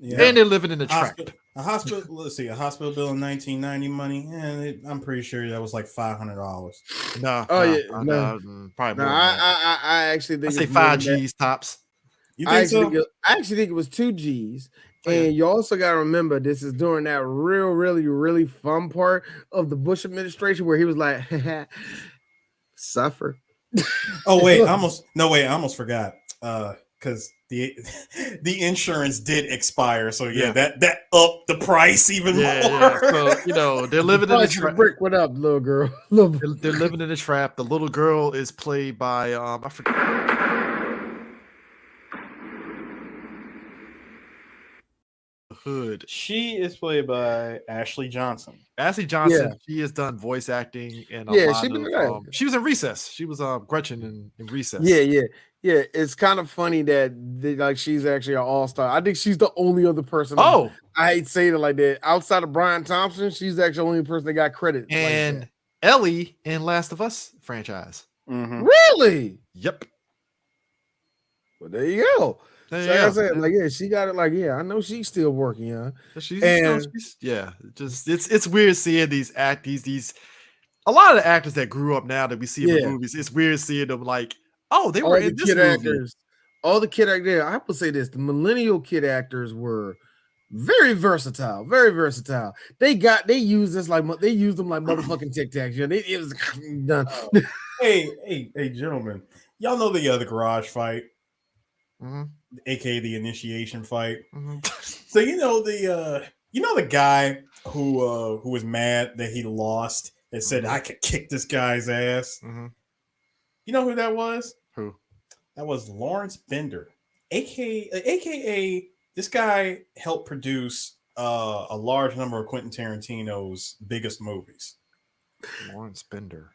Yeah. And they're living in the trap. A hospital bill in 1990 money, and I'm pretty sure that was like $500. No. Probably more. I actually think I say 5 G's tops. You think so? I actually think it was 2 G's. And you also got to remember, this is during that really, really fun part of the Bush administration where he was like, suffer. Oh, wait, I almost forgot. Because the insurance did expire, so that upped the price even more. Yeah. So they're living in the trap. Brick, what up, little girl? They're living in the trap. The little girl is played by I forget. Hood. She is played by Ashley Johnson. She has done voice acting and she was in Recess. She was Gretchen in Recess. Yeah. It's kind of funny that she's actually an all-star. I think she's the only other person. I hate saying it like that. Outside of Brian Thompson, she's actually the only person that got credit. And like Ellie in Last of Us franchise. Mm-hmm. Really? Yep. Well, there you go. Like I said, she got it. I know she's still working, it's weird seeing these a lot of the actors that grew up now that we see in the movies. It's weird seeing them they were in this movie. Actors, all the kid actors. I would say this: the millennial kid actors were very versatile, very versatile. They used them like motherfucking Tic Tacs. It was done. Hey, gentlemen, y'all know the garage fight. Mm-hmm. AKA the initiation fight. Mm-hmm. So the You know the guy who was mad that he lost and said I could kick this guy's ass. Mm-hmm. You know who that was? Who? That was Lawrence Bender, aka this guy helped produce a large number of Quentin Tarantino's biggest movies. Lawrence Bender.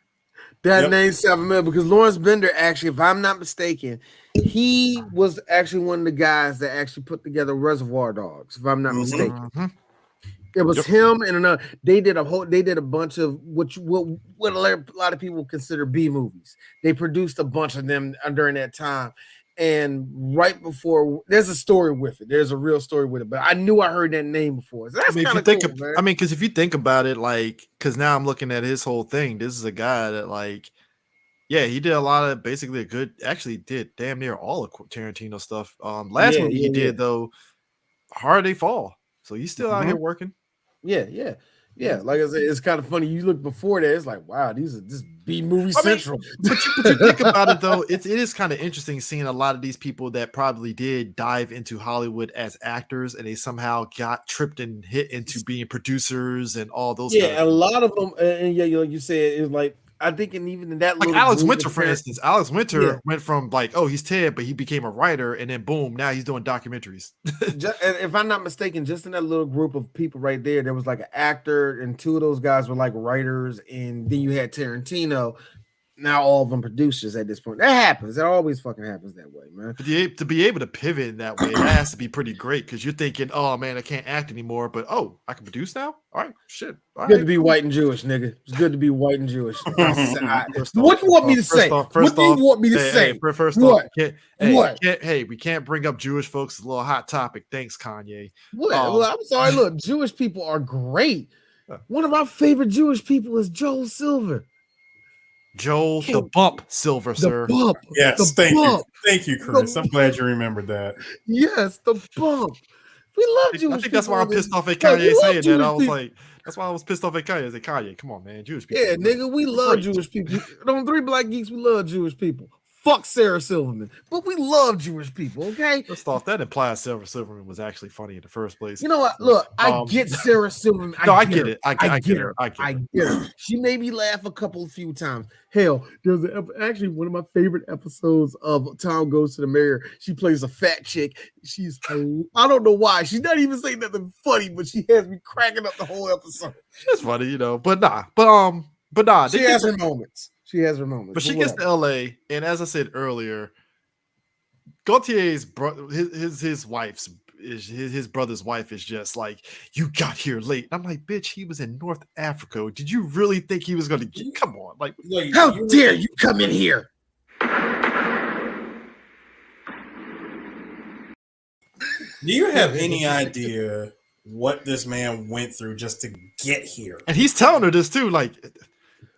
That name sounds familiar because Lawrence Bender, actually, if I'm not mistaken, he was actually one of the guys that actually put together Reservoir Dogs. If I'm not mistaken, it was him and another. They did a bunch of what a lot of people consider B movies. They produced a bunch of them during that time. And right before, there's a story with it. There's a real story with it. But I knew I heard that name before. So that's kind of cool, man. I mean, because if you think about it, like, because now I'm looking at his whole thing. This is a guy that, like, yeah, he did a lot of basically a good. Actually, did damn near all of Tarantino stuff. Last movie he did though, Hard They Fall. So he's still out here working. Yeah. Like I said, it's kind of funny. You look before that, it's like, wow, this B movie central. But you think about it though, it is kind of interesting seeing a lot of these people that probably did dive into Hollywood as actors, and they somehow got tripped and hit into being producers and all those. Yeah, a lot of them, and yeah, like you said, it's like I think, and even in that, like Alex Winter, for instance, Alex Winter went from like, oh, he's Ted, but he became a writer, and then boom, now he's doing documentaries. If I'm not mistaken, just in that little group of people right there was like an actor, and two of those guys were like writers, and then you had Tarantino. Now all of them producers at this point. That happens. That always fucking happens that way, man. But to be able to pivot in that way, it has to be pretty great because you're thinking, oh man, I can't act anymore, but oh, I can produce now? All right, shit. All good right, to be white and Jewish, nigga. It's good to be white and Jewish. What do you want me to say? What do you want me to say? First off, we can't bring up Jewish folks. It's a little hot topic. Thanks, Kanye. Well, I'm sorry. Look, Jewish people are great. One of my favorite Jewish people is Joel Silver. Joel the Bump Silver, sir. Bump. Yes, thank you, Chris. I'm glad you remembered that. Yes, the Bump. We love Jewish. I think that's why I'm pissed off at Kanye saying that. I was like, that's why I was pissed off at Kanye. I said, Kanye, come on, man, Jewish people. Yeah, nigga, we love Jewish people. On 3 Black Geeks, we love Jewish people. Fuck Sarah Silverman, but we love Jewish people. Okay. First off, that implies Sarah Silverman was actually funny in the first place. You know what? Look, I get Sarah Silverman. I get it. I get her. She made me laugh a few times. Hell, there's actually one of my favorite episodes of Tom Goes to the Mayor. She plays a fat chick. I don't know why. She's not even saying nothing funny, but she has me cracking up the whole episode. It's funny, you know, but nah. She has her moments. She has her moments. But she gets to LA, and as I said earlier, Gaultier's his wife's his brother's wife is just like, you got here late. I'm like, bitch, he was in North Africa. Did you really think he was going to get? Come on, like, how dare you come in here? Do you have any idea what this man went through just to get here? And he's telling her this too, like,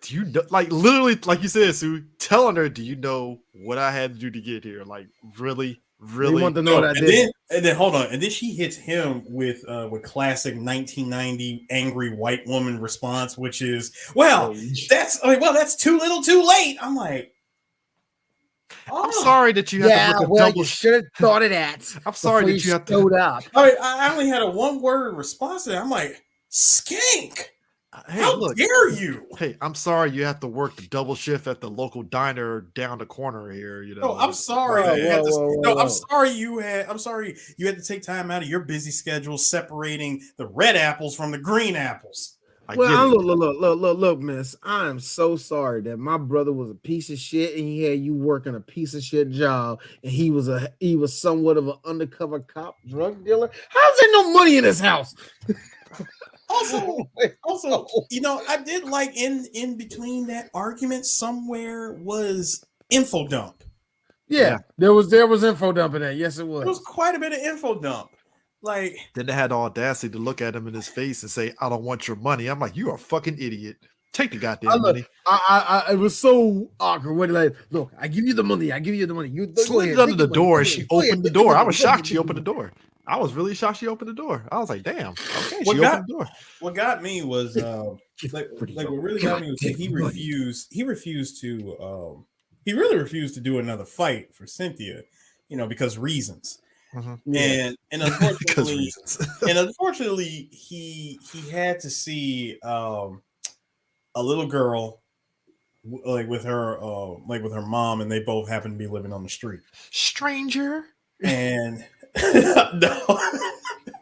do you know, like, literally, like you said, Sue, telling her, do you know what I had to do to get here? Like, really? You want to know what I did? And then hold on, and then she hits him with classic 1990 angry white woman response, which is, that's too little, too late. I'm like, I'm sorry that you have to look double. You should have thought of that. I'm sorry that you have to. Up. I only had a one-word response to that. I'm like, skank. Hey, how dare you? Hey, I'm sorry you have to work the double shift at the local diner down the corner here. You know, no, I'm sorry. I'm sorry you had to take time out of your busy schedule separating the red apples from the green apples. Look, miss. I am so sorry that my brother was a piece of shit and he had you working a piece of shit job, and he was somewhat of an undercover cop drug dealer. How's there no money in his house? Also, you know, I did like in between that argument somewhere was info dump. Yeah. There was info dump in that. Yes, it was. There was quite a bit of info dump. Like, then they had the audacity to look at him in his face and say, "I don't want your money." I'm like, "You are a fucking idiot. Take the goddamn money." It was so awkward when, like, look, I give you the money. You slid it under the door, and she opened the door. I was shocked she opened the door. I was really shocked she opened the door. I was like, damn. Okay, she opened the door. What got me was what really got me was that he really refused to do another fight for Cynthia, you know, because reasons. and because unfortunately, reasons. he had to see a little girl with her mom, and they both happen to be living on the street. Stranger. And no.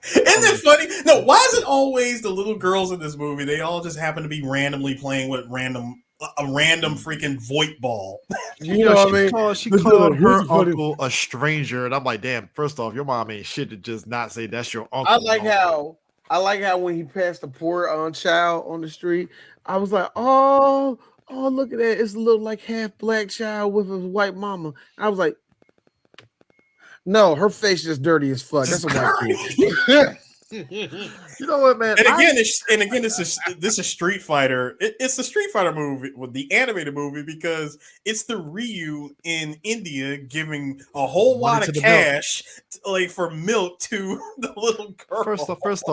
Isn't it funny? No, why is it always the little girls in this movie? They all just happen to be randomly playing with a random freaking void ball. You know what I mean? She called her uncle a stranger, and I'm like, damn. First off, your mom ain't shit to just not say that's your uncle. I like how when he passed the poor child on the street, I was like, oh, look at that! It's a little like half black child with a white mama. I was like, no, her face is dirty as fuck. That's a white kid. You know what, man? And again, this is Street Fighter. It's the Street Fighter movie, with the animated movie, because it's the Ryu in India giving a whole lot of cash, for milk to the little girl. First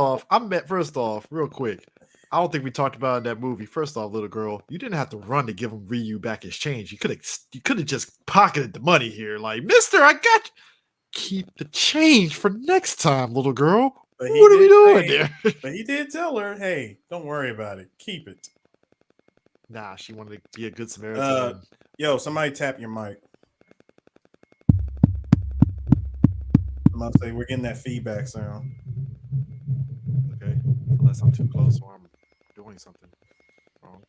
off, real quick. I don't think we talked about in that movie. First off, little girl, you didn't have to run to give him Ryu back his change. You could have just pocketed the money here, like, Mister, I got you. Keep the change for next time, little girl. What are we doing there? But he did tell her, "Hey, don't worry about it. Keep it." Nah, she wanted to be a good Samaritan. Yo, somebody tap your mic. I'm about to say we're getting that feedback sound. Okay, unless I'm too close or I'm doing something wrong.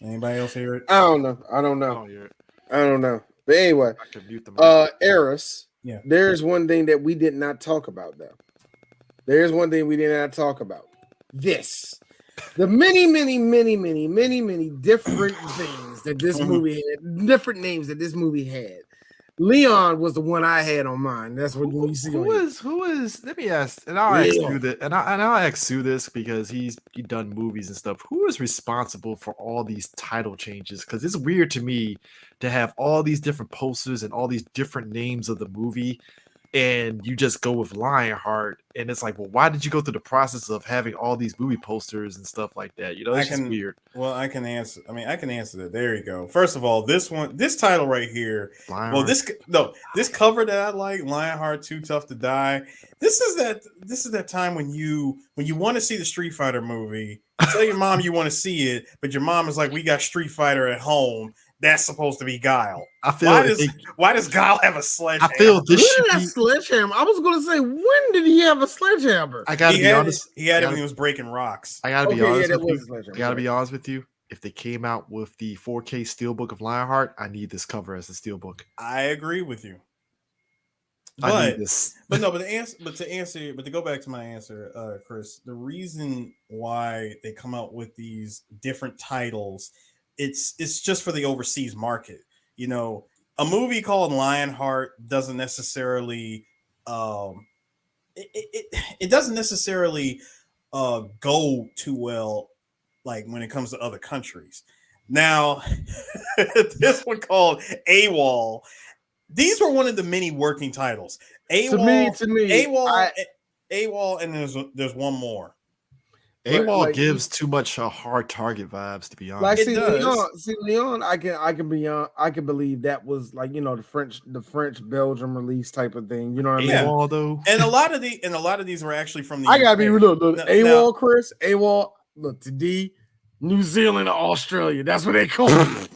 Anybody else hear it? I don't know. I don't know. But anyway, I can mute the mic. Eris. Yeah. There's one thing that we did not talk about, though. There's one thing we did not talk about. This. The many different things that this movie had, different names that this movie had. Leon was the one I had on mine. That's what you see. Who is? Let me ask, and I'll ask you that, and I'll ask Sue this because he done movies and stuff. Who is responsible for all these title changes? Because it's weird to me to have all these different posters and all these different names of the movie, and you just go with Lionheart, and it's like, well, why did you go through the process of having all these movie posters and stuff like that? You know, it's just weird. Well, I can answer that. There you go. First of all, this title right here. Lionheart. Well, this cover that I like, Lionheart, Too Tough to Die. This is that time when you want to see the Street Fighter movie, you tell your mom you want to see it, but your mom is like, we got Street Fighter at home. That's supposed to be Guile. I feel why does Guile have a sledgehammer? I feel this should be sledgehammer. I was going to say, when did he have a sledgehammer? I gotta be honest. He had it when he was breaking rocks. I gotta be honest with you. I gotta be honest with you. If they came out with the 4K steelbook of Lionheart, I need this cover as a steelbook. I agree with you. I need this. But to go back to my answer, Chris, the reason why they come out with these different titles, it's just for the overseas market. You know, a movie called Lionheart doesn't necessarily it doesn't necessarily go too well, like when it comes to other countries. Now, this one called AWOL. These were one of the many working titles. AWOL, to me, AWOL, and there's one more. AWOL gives too much hard target vibes, to be honest. Leon, I can believe that was like, you know, the French Belgium release type of thing. You know what I mean? AWOL though, and a lot of these were actually from the. I gotta be real. AWOL, Chris. AWOL. Look, to D, New Zealand or Australia. That's what they call it.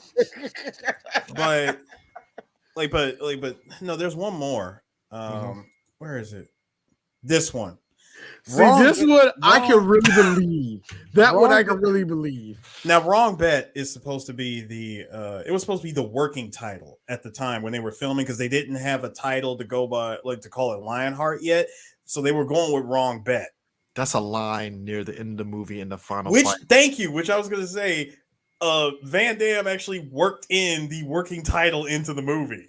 but no, there's one more. Where is it? This one. I can really believe. That one I can really believe. Now, Wrong Bet is supposed to be it was supposed to be the working title at the time when they were filming, because they didn't have a title to go by, like, to call it Lionheart yet. So they were going with Wrong Bet. That's a line near the end of the movie in the final fight. Thank you. Which I was going to say, Van Damme actually worked in the working title into the movie.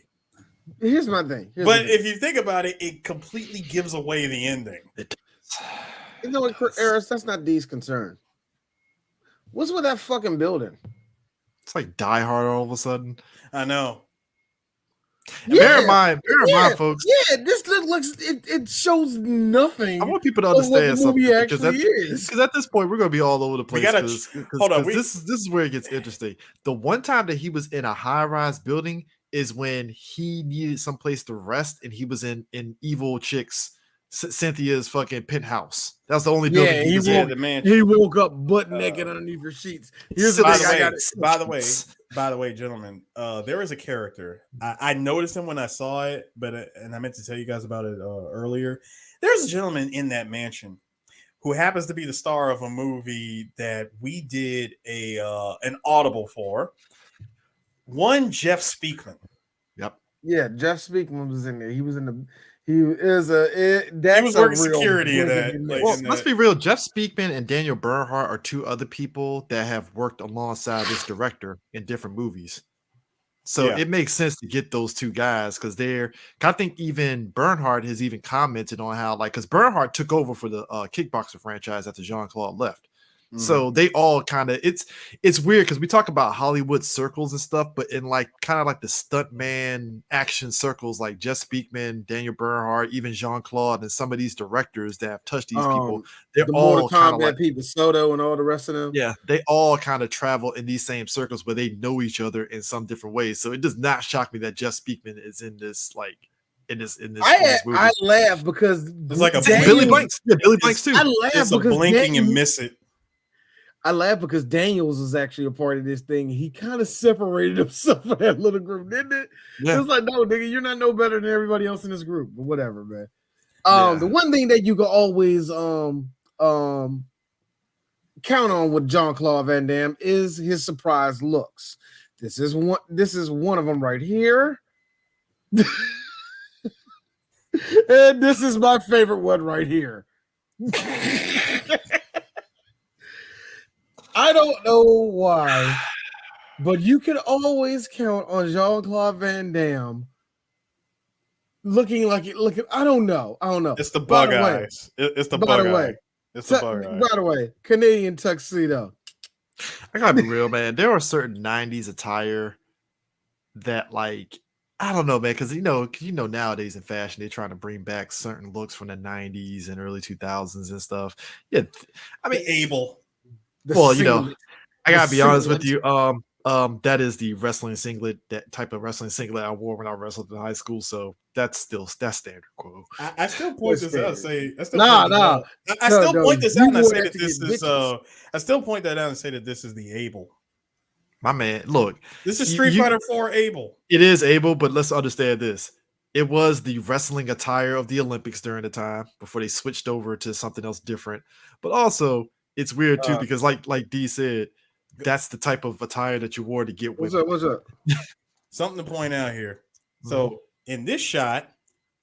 Here's my thing. If you think about it, it completely gives away the ending. You know what, Eris? That's not D's concern. What's with that fucking building? It's like Die Hard all of a sudden. I know. Bear in mind, folks. Yeah, this looks it shows nothing. I want people to understand something, because at this point we're gonna be all over the place. Hold on, this is where it gets interesting. The one time that he was in a high-rise building, is when he needed someplace to rest, and he was in evil chick's Cynthia's fucking penthouse. That's the only building he was in. The man. He woke up butt naked underneath your sheets. Here's the thing. By the way, gentlemen, there is a character. I noticed him when I saw it, and I meant to tell you guys about it earlier. There's a gentleman in that mansion who happens to be the star of a movie that we did an audible for. One Jeff Speakman. Yep. Yeah, Jeff Speakman was in there. He was in the. He was working security in that. Let's be real. Jeff Speakman and Daniel Bernhardt are two other people that have worked alongside this director in different movies. So it makes sense to get those two guys because I think even Bernhardt has even commented on how, like, because Bernhardt took over for the kickboxer franchise after Jean-Claude left. Mm-hmm. So they all kind of, it's weird because we talk about Hollywood circles and stuff, but in like kind of like the stuntman action circles, like Jeff Speakman, Daniel Bernhardt, even Jean-Claude, and some of these directors that have touched these people, they're all kind of like people, Soto and all the rest of them. Yeah, they all kind of travel in these same circles where they know each other in some different ways. So it does not shock me that Jeff Speakman is in this, like, in this movie. I laugh because it's like a Billy Blanks. Yeah, Billy Blanks too. I laugh it's because blinking and miss it. I laugh because Daniels was actually a part of this thing. He kind of separated himself from that little group, didn't it? Yeah. It was like, no, nigga, you're not no better than everybody else in this group, but whatever, man. The one thing that you can always count on with Jean-Claude Van Damme is his surprise looks. This is one of them right here. And this is my favorite one right here. I don't know why, but you can always count on Jean-Claude Van Damme looking like it. I don't know. It's the bug eyes. It's the bug eye. It's the bug eye. By the way, Canadian tuxedo. I gotta be real, man. There are certain 90s attire that, like, I don't know, man, because you know nowadays in fashion they're trying to bring back certain looks from the 90s and early 2000s and stuff. Yeah, I mean, Abel. I gotta be honest with you. That is the wrestling singlet, that type of wrestling singlet I wore when I wrestled in high school. So that's standard quote. I still point this out and say, I still point this out and say that this is. I still point that out and say that this is the Abel. My man, look, this is Street Fighter 4 Abel. It is Abel, but let's understand this. It was the wrestling attire of the Olympics during the time before they switched over to something else different. But also, it's weird too because, like D said, that's the type of attire that you wore to get with. What's up? Something to point out here. So in this shot,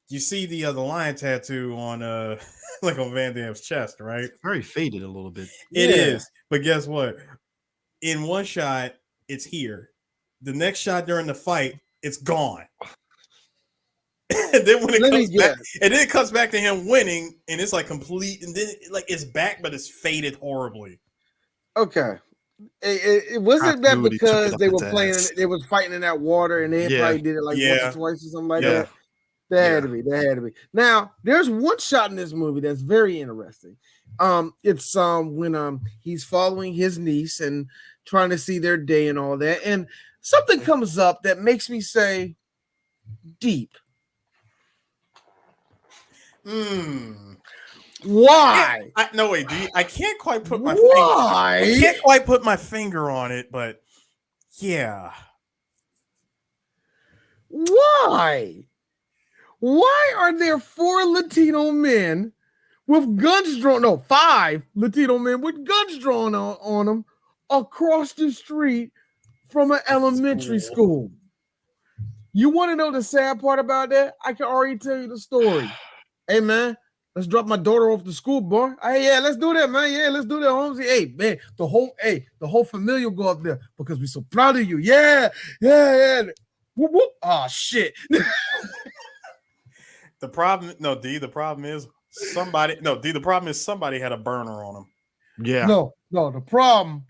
you see the lion tattoo on like on Van Damme's chest, right? It's very faded a little bit. It is, but guess what? In one shot, it's here. The next shot during the fight, it's gone. And then when it comes back to him winning, and it's like complete, and then like it's back, but it's faded horribly. Okay. It wasn't that because they were playing, they was fighting in that water, and they probably did it like once or twice or something like that. That had to be. Now, there's one shot in this movie that's very interesting. It's when he's following his niece and trying to see their day and all that, and something comes up that makes me say, deep. Why? No way, D. I can't quite put my finger. I can't quite put my finger on it, but yeah. Why? Why are there 4 Latino men with guns drawn? No, 5 Latino men with guns drawn on them across the street from an elementary school. You want to know the sad part about that? I can already tell you the story. Hey, man, let's drop my daughter off to school, boy. Hey, yeah, let's do that, man. Yeah, let's do that, Holmes. Hey, man, the whole family will go up there because we're so proud of you. Yeah. Whoop, whoop. Oh, shit. The problem is somebody had a burner on them. Yeah. No, the problem,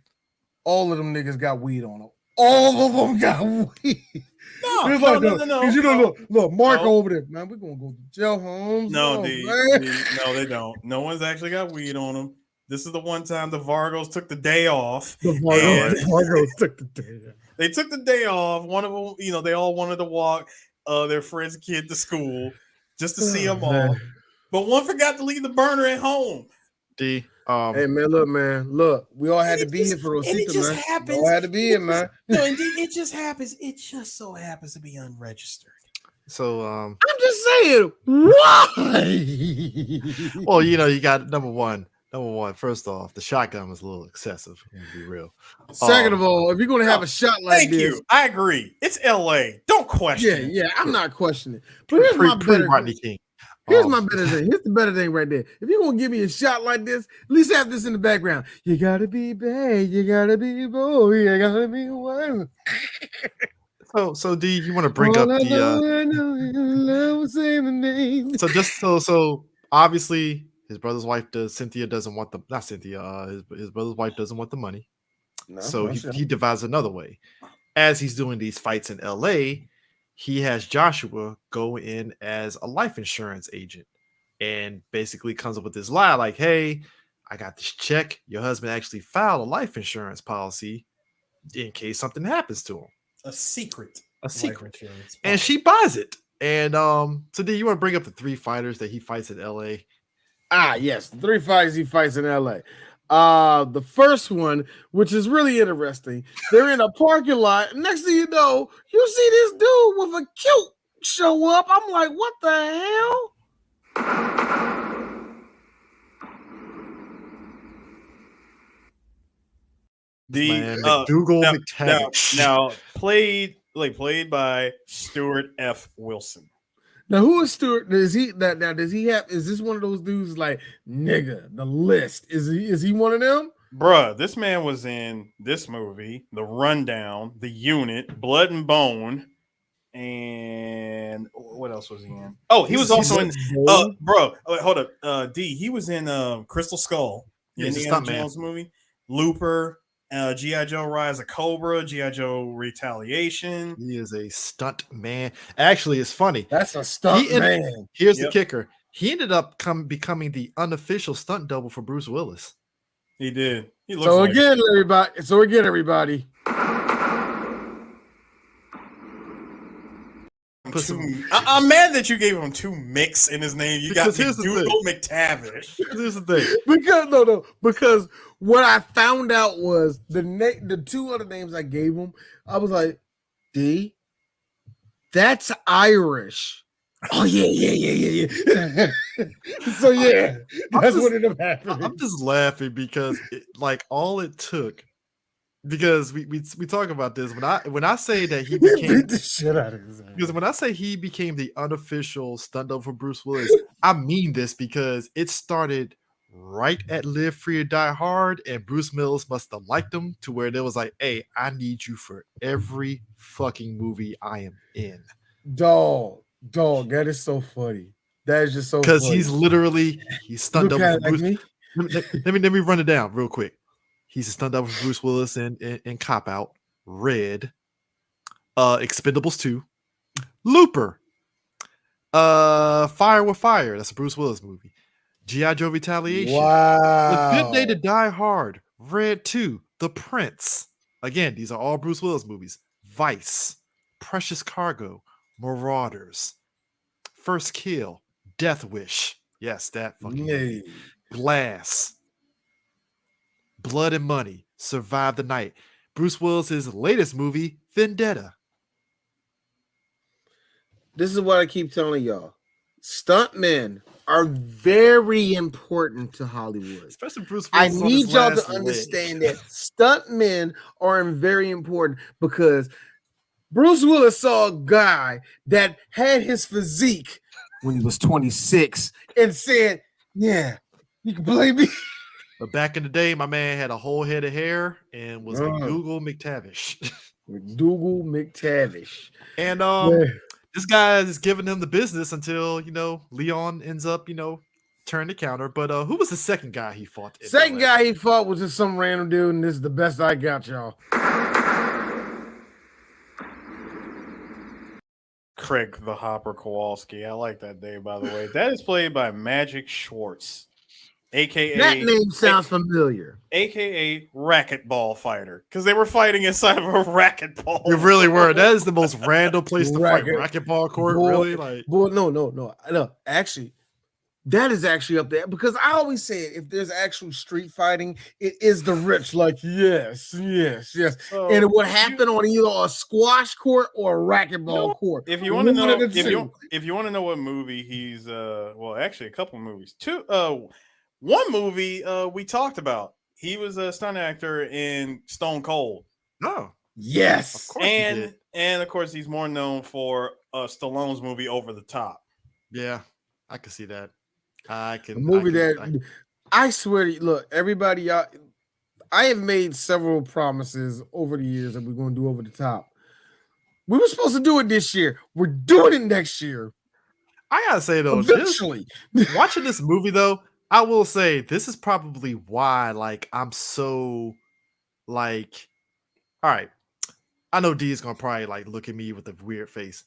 all of them niggas got weed on them. All of them got weed. No. You know, look, Mark over there, man. We're gonna go to jail, Holmes. No, they don't. No one's actually got weed on them. This is the one time the Vargos took the day off. The Vargos took the day off. They took the day off. One of them, they all wanted to walk their friend's kid to school just to see them all. But one forgot to leave the burner at home. D. Hey man, look, we all had to be here for Rosita, man. It just happens. We all had to be here, man. No, indeed, it just happens. It just so happens to be unregistered. So I'm just saying, why? Well, you got number one. First off, the shotgun was a little excessive. To be real. Second of all, if you're gonna have a shot like this, you. I agree. It's L.A. Don't question. Yeah, I'm not questioning. But here's my better Rodney King. Here's my better thing. Here's the better thing right there. If you're gonna give me a shot like this, at least have this in the background. You gotta be bad, you gotta be bold, you gotta be wild. So D, you want to bring up so obviously his brother's wife doesn't want the his brother's wife doesn't want the money. No, so he devises another way. As he's doing these fights in LA, he has Joshua go in as a life insurance agent and basically comes up with this lie like, hey, I got this check. Your husband actually filed a life insurance policy in case something happens to him. A secret. And she buys it. And so do you want to bring up the 3 fighters that he fights in LA? Yes, the 3 fighters he fights in LA. The first one, which is really interesting, they're in a parking lot. Next thing you know, you see this dude with a cute show up. I'm like, what the hell? McDougal McTavish. Now played by Stuart F. Wilson. Now, who is Stuart? Does he have? Is this one of those dudes like nigga? The List is he one of them? Bruh, this man was in this movie, The Rundown, The Unit, Blood and Bone, and what else was he in? Oh, he was also in. Hold up, D. He was in Crystal Skull, the Indiana Jones movie, Looper. G.I. Joe Rise of Cobra, G.I. Joe Retaliation. He is a stunt man. Actually, it's funny. That's a stunt man. Here's the kicker. He ended up becoming the unofficial stunt double for Bruce Willis. He did. He looks so again, everybody. I'm mad that you gave him 2 mix in his name. You got McDougal McTavish. Here's the thing. Because what I found out was the 2 other names I gave him. I was like, D, that's Irish. Oh yeah. So yeah, that's what ended up happening. I'm just laughing because all it took. Because we talk about this when I say that he became the shit out of his ass. Because when I say he became the unofficial stunt double for Bruce Willis, I mean this because it started right at Live Free or Die Hard, and Bruce Willis must have liked him to where there was like, hey, I need you for every fucking movie I am in. Dog, that is so funny. That is just so funny. Because he's stunt double for Bruce. Let me run it down real quick. He's a stunt double for Bruce Willis in Cop Out, Red, Expendables 2, Looper, Fire with Fire. That's a Bruce Willis movie. G.I. Joe Retaliation. Wow. A Good Day to Die Hard, Red 2, The Prince. Again, these are all Bruce Willis movies. Vice, Precious Cargo, Marauders, First Kill, Death Wish. Yes, that fucking Glass. Blood and Money, Survive the Night. Bruce Willis's latest movie, Vendetta. This is what I keep telling y'all. Stuntmen are very important to Hollywood. Especially Bruce Willis. I need y'all to understand that stuntmen are very important because Bruce Willis saw a guy that had his physique when he was 26 and said, yeah, you can blame me. But back in the day, my man had a whole head of hair and was McDougal McTavish. McDougal McTavish. And this guy is giving him the business until, Leon ends up, turn the counter. But who was the second guy he fought? Second guy he fought was just some random dude, and this is the best I got, y'all. Craig the Hopper Kowalski. I like that name, by the way. That is played by Magic Schwartz. AKA that name sounds familiar. AKA racquetball fighter, because they were fighting inside of a racquetball. They really were. That is the most random place to fight. Racquetball court, really? Like, no. Actually, that is actually up there because I always say if there's actual street fighting, it is the rich. Like, yes. So and it would happen on either a squash court or a racquetball court. If you want to know, if you want to know what movie he's well, actually a couple movies. One movie we talked about. He was a stunt actor in Stone Cold. Oh, yes, of course and of course he's more known for Stallone's movie Over the Top. Yeah, I can see that. I swear to you, look, everybody, y'all, I have made several promises over the years that we're going to do Over the Top. We were supposed to do it this year. We're doing it next year. I gotta say though, eventually, watching this movie though, I will say this is probably why, like, I'm so like, all right. I know D is gonna probably like look at me with a weird face.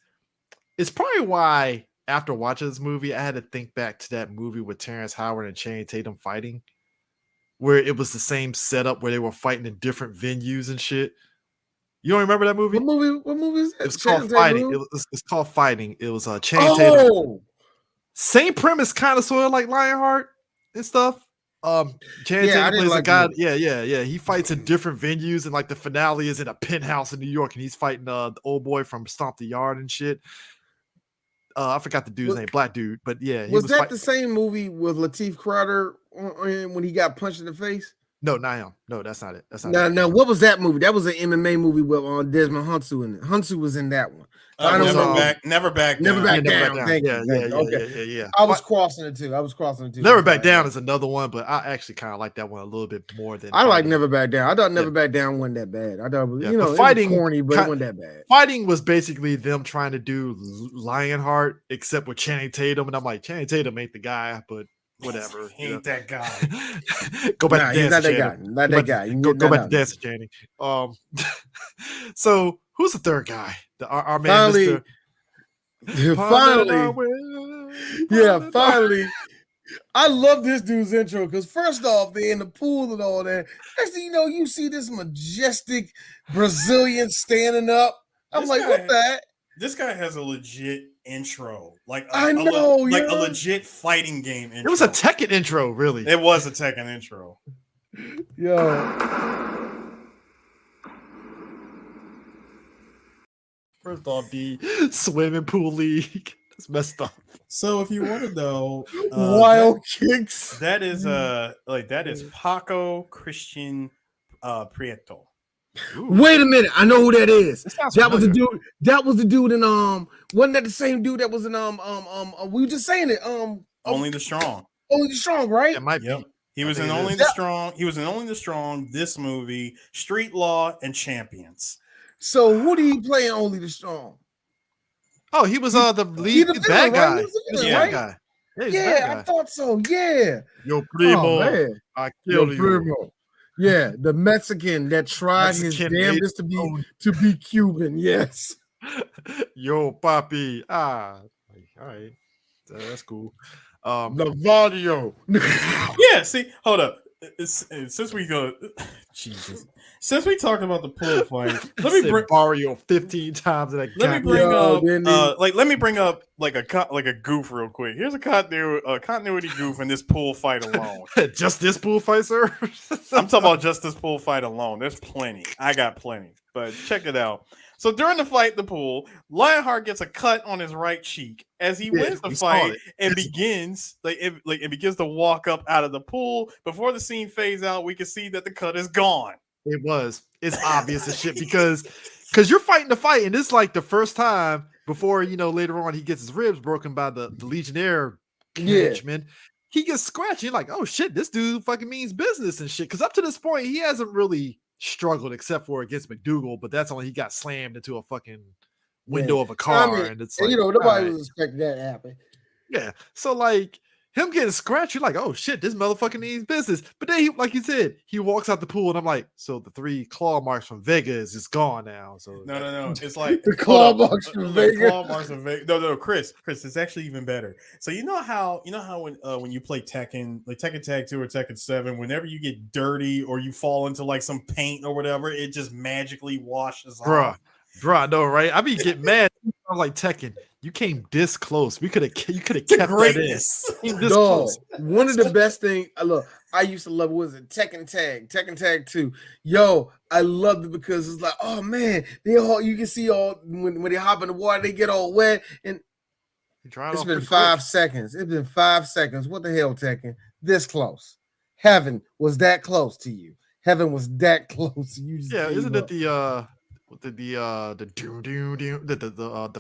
It's probably why after watching this movie, I had to think back to that movie with Terrence Howard and Channing Tatum fighting, where it was the same setup where they were fighting in different venues and shit. You don't remember that movie? What movie is that? It's called Fighting. It's called Fighting. It was Channing Tatum. Same premise, kind of sort of like Lionheart and stuff. Channing Tatum plays a guy. Yeah. He fights in different venues, and like the finale is in a penthouse in New York, and he's fighting the old boy from Stomp the Yard and shit. I forgot the dude's name, black dude, but yeah. Was that the same movie with Lateef Crowder when he got punched in the face? No, not him. No, that's not it. That's not it. No. What was that movie? That was an MMA movie with Desmond Hunsu in it. Hunsu was in that one. Never back down. Thank you. Yeah. I was crossing it too. Never Back Down is another one, but I actually kind of like that one a little bit more than I like Never Back Down. I thought Never Back Down wasn't that bad. I thought Fighting it was corny, but it wasn't that bad. Fighting was basically them trying to do Lionheart, except with Channing Tatum, and I'm like, Channing Tatum ain't the guy, but whatever. He ain't that guy. Go back to dancing. Not that guy. Go back to dancing, Channing. So who's the third guy? Our man, finally. I love this dude's intro because first off, they're in the pool and all that. Next thing you know, you see this majestic Brazilian standing up. I'm like, what the heck? This guy has a legit intro. Like a legit fighting game intro. It was a Tekken intro, really. It was a Tekken intro. Yo. First off, the swimming pool league. That's messed up. So if you want to know wild kicks. That is Paco Christian Prieto. Ooh. Wait a minute, I know who that is. That was the dude. That was the dude in wasn't that the same dude that was in we were just saying it. Only the Strong. Only the Strong, right? It might be. He was in Only the Strong. He was in Only the Strong, this movie, Street Law, and Champions. So who did he play in Only the Strong? Oh, he was the lead bad guy. He was the bad guy. Yeah, I thought so. Yeah. Yo primo, I killed you. Yeah, the Mexican that tried his damnedest to be Cuban. Yes. Yo, papi. All right. That's cool. Navadio. Yeah, see, hold up. Since we go, Jesus. Since we talked about the pool fight, let me bring Barrio 15 times. Let me bring up like a goof real quick. Here's a continuity goof in this pool fight alone. Just this pool fight, sir? I'm talking about just this pool fight alone. There's plenty. I got plenty, but check it out. So during the fight, the pool, Lionheart gets a cut on his right cheek as he wins the fight and begins to walk up out of the pool. Before the scene fades out, we can see that the cut is gone. It's obvious as shit because you're fighting the fight, and it's like the first time before later on he gets his ribs broken by the Legionnaire henchman. He gets scratched. You're like, oh shit, this dude fucking means business and shit. Because up to this point, he hasn't really struggled except for against McDougal, but that's only he got slammed into a fucking window of a car, and it's like, nobody was expecting that to happen. Yeah, so like him getting scratched, you're like, oh shit, this motherfucker needs business. But then he, like you said, he walks out the pool, and I'm like, so the 3 claw marks from Vegas is gone now. So no. It's like the claw marks from Vegas. Claw marks from Vegas. No, Chris, it's actually even better. So you know how when you play Tekken, like Tekken Tag 2 or Tekken 7, whenever you get dirty or you fall into like some paint or whatever, it just magically washes off. Bruh, I know, right? I be getting mad. I'm like, Tekken, you came this close. You could have kept greatness. that in. This close. One of the best things, look, I used to love, was it Tekken Tag 2. Yo, I loved it because it's like, oh man, you can see all when they hop in the water, they get all wet, and it's been 5 seconds. It's been 5 seconds. What the hell, Tekken? This close. Heaven was that close to you. Heaven was that close. You just isn't it the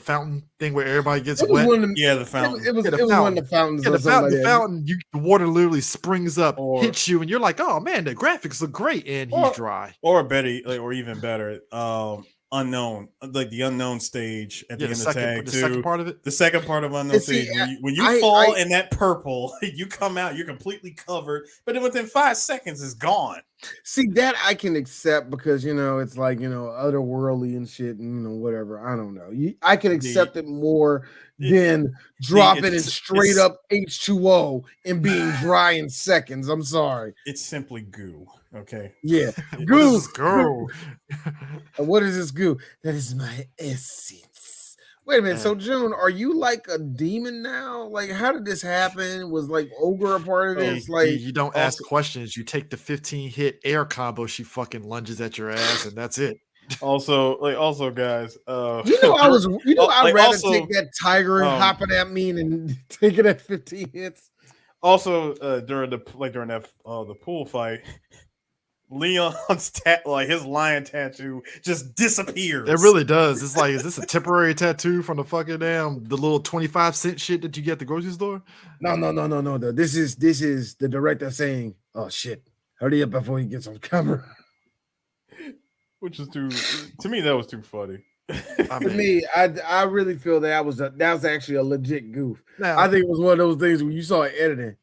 fountain thing where everybody gets wet? The fountain. It was one of the fountains. The fountain, the water literally springs up, hits you, and you're like, oh man, the graphics look great, and he's dry. Or better, or even better, unknown, like the unknown stage at the end of Tag 2. The second part of it. The second part of unknown stage. When you fall in that purple, you come out, you're completely covered, but then within 5 seconds, it's gone. See, that I can accept because it's like otherworldly and shit and whatever. I don't know. I can accept it more than dropping it straight up H2O and being dry in seconds. I'm sorry. It's simply goo. Okay. Yeah. Goo. What is this goo? That is my essence. Wait a minute. So June, are you like a demon now? Like, how did this happen? Was like Ogre a part of this? Like, you don't ask questions. You take the 15-hit air combo. She fucking lunges at your ass, and that's it. Also, guys, I'd rather take that tiger and hopping at me and taking that 15 hits. Also, during the pool fight, Leon's his lion tattoo just disappears. It really does. It's like, is this a temporary tattoo from the fucking the little 25-cent shit that you get at the grocery store? No. This is the director saying, "Oh shit, hurry up before he gets on camera." Which is to me, that was too funny. To me, I really feel that was actually a legit goof. I think it was one of those things when you saw it editing.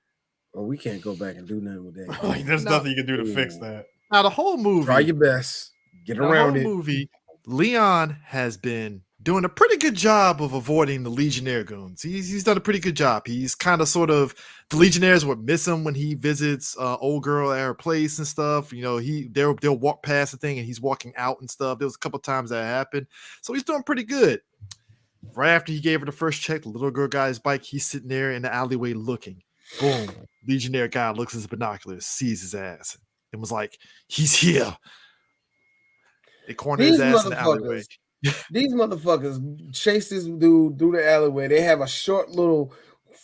Oh, we can't go back and do nothing with that. There's nothing you can do to fix that. Now the whole movie, try your best, get around it. Movie, Lyon has been doing a pretty good job of avoiding the Legionnaire goons. He's done a pretty good job. He's kind of the Legionnaires would miss him when he visits old girl at her place and stuff. They'll walk past the thing and he's walking out and stuff. There was a couple times that happened. So he's doing pretty good. Right after he gave her the first check, the little girl got his bike. He's sitting there in the alleyway looking. Boom. Legionnaire guy looks at his binoculars, sees his ass, and was like, he's here. They cornered his ass in the alleyway. These motherfuckers chase this dude through the alleyway. They have a short little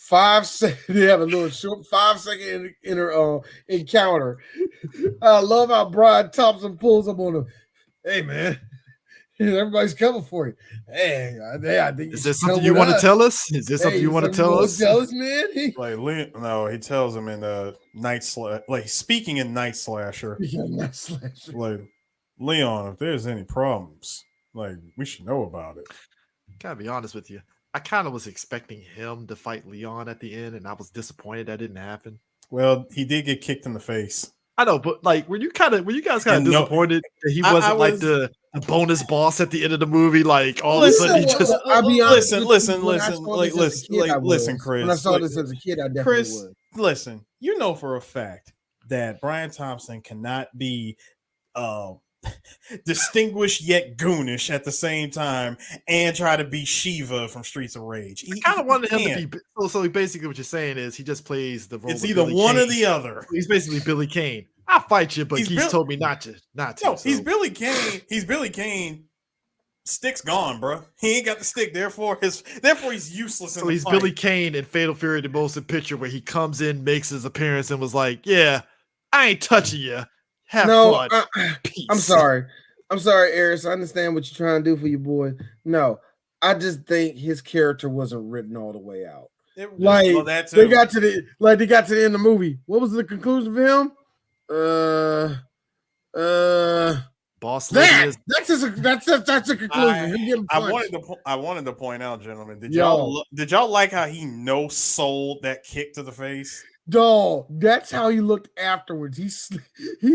5-second encounter. I love how Brian Thompson pulls up on him. Hey man, everybody's coming for you. Hey, I think is there something you want to tell us? Is there something you want to tell us? Tell us, man. He tells him in Night Slasher, like speaking in Night Slasher. Like, Leon, if there's any problems, like we should know about it. Gotta be honest with you. I kind of was expecting him to fight Leon at the end, and I was disappointed that didn't happen. Well, he did get kicked in the face. I know, but like, were you guys kind of disappointed that he wasn't like the bonus boss at the end of the movie? Like all of a sudden, he just. I'll be honest. Listen, Chris. When I saw this as a kid, I definitely was. Listen, you know for a fact that Brian Thompson cannot be distinguished yet goonish at the same time and try to be Shiva from Streets of Rage. I kind of wanted him to be. So basically, what you're saying is he just plays the role. It's either one or the other. He's basically Billy Kane. I'll fight you, but he's told me not to. No, he's Billy Kane. He's Billy Kane. Stick's gone, bro. He ain't got the stick. Therefore, he's useless. So he's Billy Kane in Fatal Fury, the motion picture, where he comes in, makes his appearance, and was like, "Yeah, I ain't touching you. Have fun." I'm sorry, Eris. I understand what you're trying to do for your boy. No, I just think his character wasn't written all the way out. They got to the end of the movie. What was the conclusion for him? Boss lady is. That's a conclusion. I wanted to point out, gentlemen. Did Yo. y'all like how he no sold that kick to the face? Dog, that's how he looked afterwards. He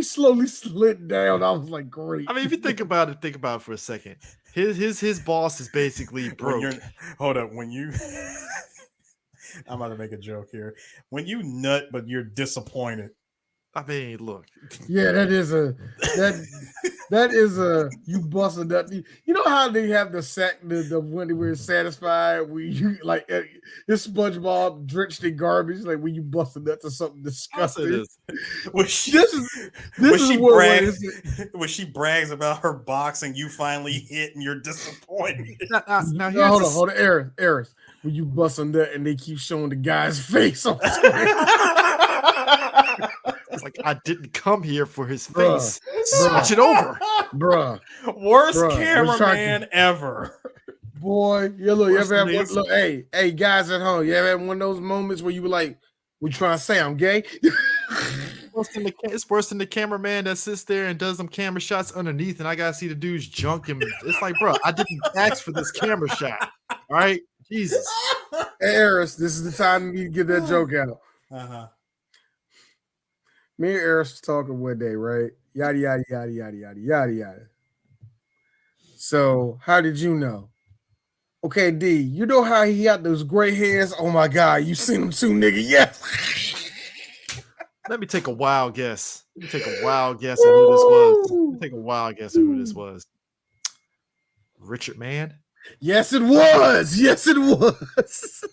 slowly slid down. I was like, great. I mean, if you think about it for a second. His boss is basically broke. Hold up, when you I'm about to make a joke here. When you nut, but you're disappointed. I mean, look. Yeah, that is a you bust a nut. You know how they have the when they were satisfied when you like this SpongeBob drenched in garbage, like when you bust a nut to something disgusting. When she brags about her box and you finally hit and you're disappointed. Now hold on, Eris. When you bust a nut and they keep showing the guy's face on screen. It's like, I didn't come here for his face. Switch it over. Worst cameraman ever. Boy, you ever have one, look, hey, guys at home, you ever had one of those moments where you were like, we trying to say I'm gay? It's worse than the cameraman that sits there and does them camera shots underneath, and I gotta see the dude's junk. And it's like, bro, I didn't ask for this camera shot. All right, Jesus. Hey, Eris, this is the time you get that joke out. Me and Eris was talking one day, right? Yada yada yada yada yada yada yada. So, how did you know? Okay, D, you know how he had those gray hairs? Oh my God, you seen him too, nigga? Yes. Let me take a wild guess. Let me take a wild guess of who this was. Let me take a wild guess of who this was. Richard Mann? Yes, it was. Yes, it was.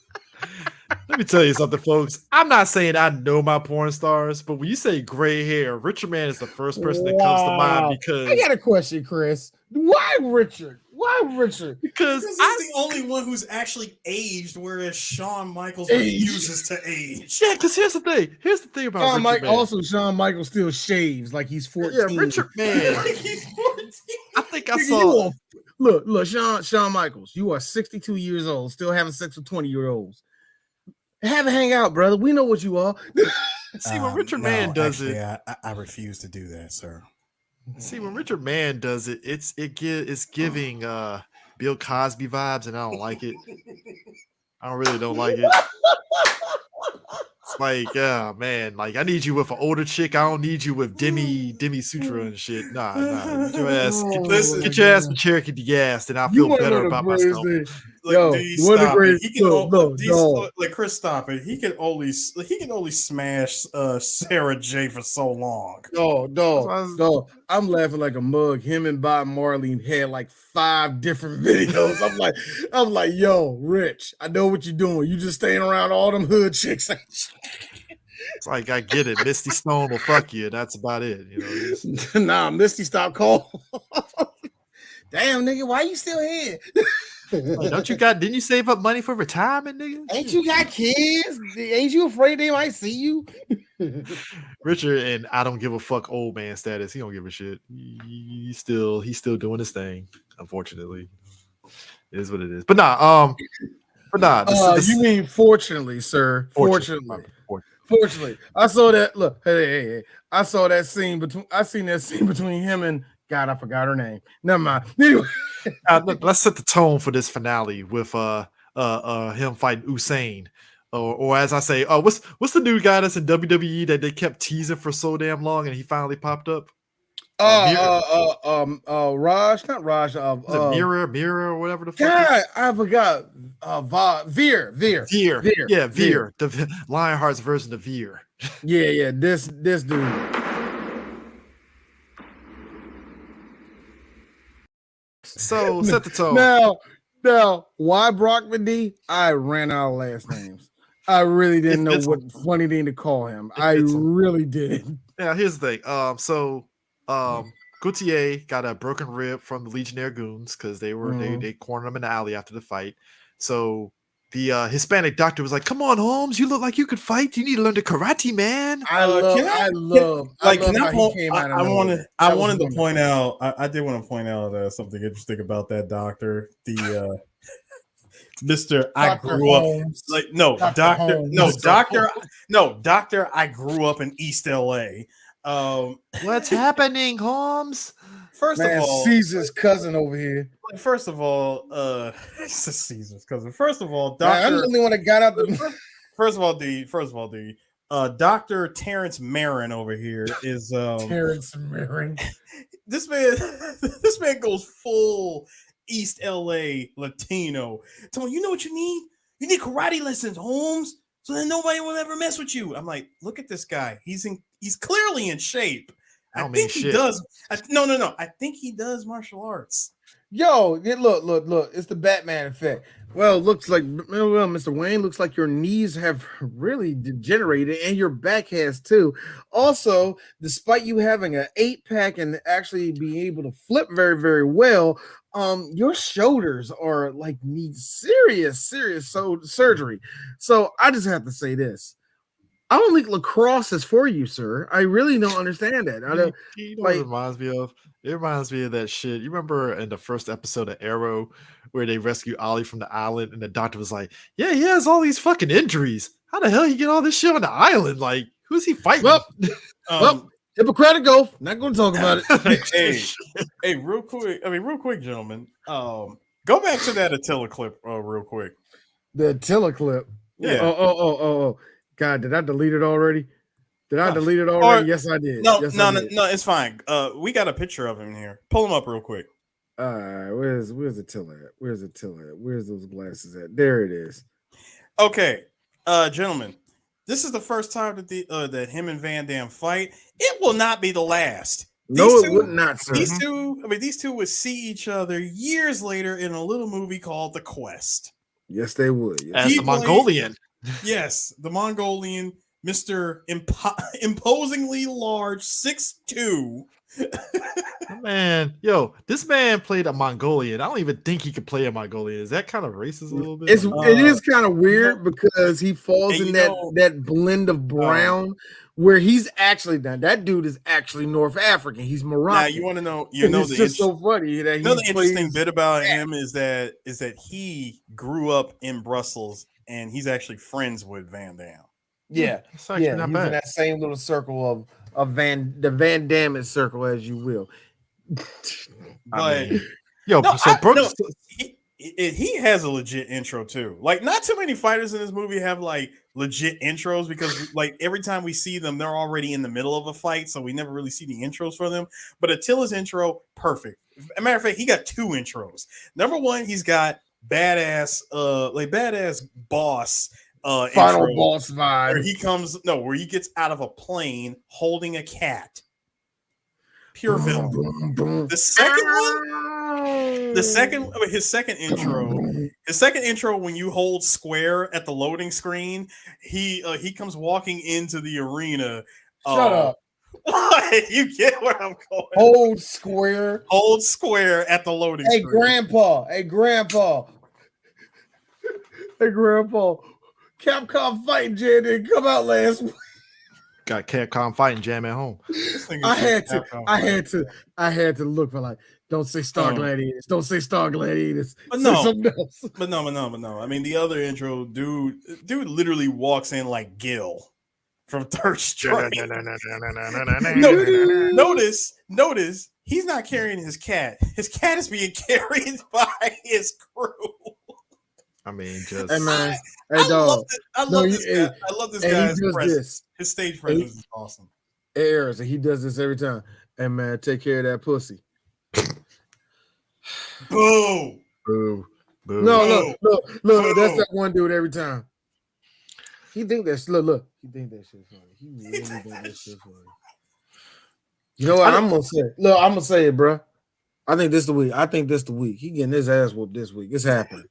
Let me tell you something, folks. I'm not saying I know my porn stars, but when you say gray hair, Richard Mann is the first person that comes to mind because... I got a question, Chris. Why Richard? Because he's the only one who's actually aged, whereas Shawn Michaels refuses to age. Yeah, because here's the thing about Shawn Richard Mann. Also, Shawn Michaels still shaves like he's 14. Yeah, Richard Mann. Like he's 14. I think I saw... Look, Shawn Michaels, you are 62 years old, still having sex with 20-year-olds. Have a hangout, brother. We know what you are. See, when Richard Mann does it... I refuse to do that, sir. See, when Richard Mann does it, it's giving Bill Cosby vibes, and I don't like it. I really don't like it. It's like, man, like I need you with an older chick. I don't need you with Demi Sutra and shit. Nah. Get your ass, get your ass with Cherokee Gas, and I feel better about myself. Like Chris, stop it. He can only smash Sarah J for so long. No. I'm laughing like a mug. Him and Bob Marley had like 5 different videos. I'm like, yo, Rich, I know what you're doing. You just staying around all them hood chicks. It's like, I get it. Misty Stone will fuck you. That's about it. You know. Nah, Misty, stop calling. Damn, nigga, why you still here? Like, didn't you save up money for retirement, nigga? Ain't you got kids? Ain't you afraid they might see you? Richard and I don't give a fuck old man status. He don't give a shit. He's still doing his thing, unfortunately. It is what it is. But you mean fortunately, sir. Fortunately. I saw that. Look, hey. I seen that scene between him and God, I forgot her name. Never mind. Anyway. Let's set the tone for this finale with him fighting Usain. Or as I say, what's the new guy that's in WWE that they kept teasing for so damn long and he finally popped up? Raj, not Raj. Mirror, or whatever the fuck. God, I forgot. Veer. Yeah, Veer. The Lionheart's version of Veer. Yeah. This dude. So set the tone. Now, why Brockman D? I ran out of last names. I really didn't know what funny thing to call him. I really didn't. Yeah, here's the thing. Gautier got a broken rib from the Legionnaire goons because they cornered him in the alley after the fight. So the Hispanic doctor was like, "Come on, Holmes, you look like you could fight. You need to learn the karate, man." I wanted to point out. I did want to point out something interesting about that doctor. The Mr. I grew up like doctor. I grew up in East LA. What's happening, Holmes? First of all, Caesar's cousin over here. First of all, it's Caesar's cousin. First of all, Doctor. I'm the only one that got out the. First of all, Dr. Terrence Marin over here is Terrence Marin. This man goes full East LA Latino. So you know what you need? You need karate lessons, Holmes, so that nobody will ever mess with you. I'm like, look at this guy. He's clearly in shape. I think he does. No. I think he does martial arts. Yo, look. It's the Batman effect. Well, looks like, Mr. Wayne, looks like your knees have really degenerated and your back has too. Also, despite you having an 8-pack and actually being able to flip very, very well, your shoulders are like need serious surgery. So I just have to say this. I don't think lacrosse is for you, sir. I really don't understand that. I don't, it reminds me of? It reminds me of that shit. You remember in the first episode of Arrow where they rescue Ollie from the island and the doctor was like, yeah, he has all these fucking injuries. How the hell he get all this shit on the island? Like, who's he fighting? Well, Hippocratic Oath. Not going to talk about it. hey, real quick, gentlemen. Go back to that Attila clip real quick. The Attila clip? Yeah. Oh. God, did I delete it already? Yes, I did. No, it's fine. We got a picture of him here. Pull him up real quick. Where's Attila at? Where's those glasses at? There it is. Okay, gentlemen, this is the first time that that him and Van Damme fight. It will not be the last. It would not, sir. These two would see each other years later in a little movie called The Quest. Yes, they would. Yes. As the Mongolian. Yes, the Mongolian, Mr. Imposingly large, 6'2". Man, this man played a Mongolian. I don't even think he could play a Mongolian. Is that kind of racist a little bit? It is kind of weird because he falls in that blend of brown where he's actually that dude is actually North African. He's Moroccan. Now you want to know? It's just so funny that the interesting bit about him is that he grew up in Brussels and he's actually friends with Van Damme. Yeah, he's in that same little circle of Van Damme circle, as you will. But he has a legit intro too. Like, not too many fighters in this movie have like legit intros because like every time we see them, they're already in the middle of a fight, so we never really see the intros for them. But Attila's intro, perfect. As a matter of fact, he got 2 intros. Number one, he's got badass boss final intro, boss vibe where he gets out of a plane holding a cat. Pure villain. His second intro when you hold square at the loading screen, he comes walking into the arena. Shut up. What? You get where I'm going? Hold square at the loading screen. Hey, grandpa. Capcom Fighting Jam didn't come out last week. Got Capcom Fighting Jam at home. I had to look for like, don't say Star Gladiators. Don't say Star Gladiators. But no, something else. But no. I mean, the other intro, dude literally walks in like Gil from Third Strike. Notice he's not carrying his cat. His cat is being carried by his crew. I mean, just hey man, I love this guy. I love this guy's presence. His stage presence is awesome. Hey, Harrison, he does this every time. Hey man, take care of that pussy. Boo. No, that's that one dude every time. He think that's look. He think that shit funny. He really think that shit funny. You know what? I'm gonna say it, bro. I think this the week. He getting his ass whooped this week. It's happening.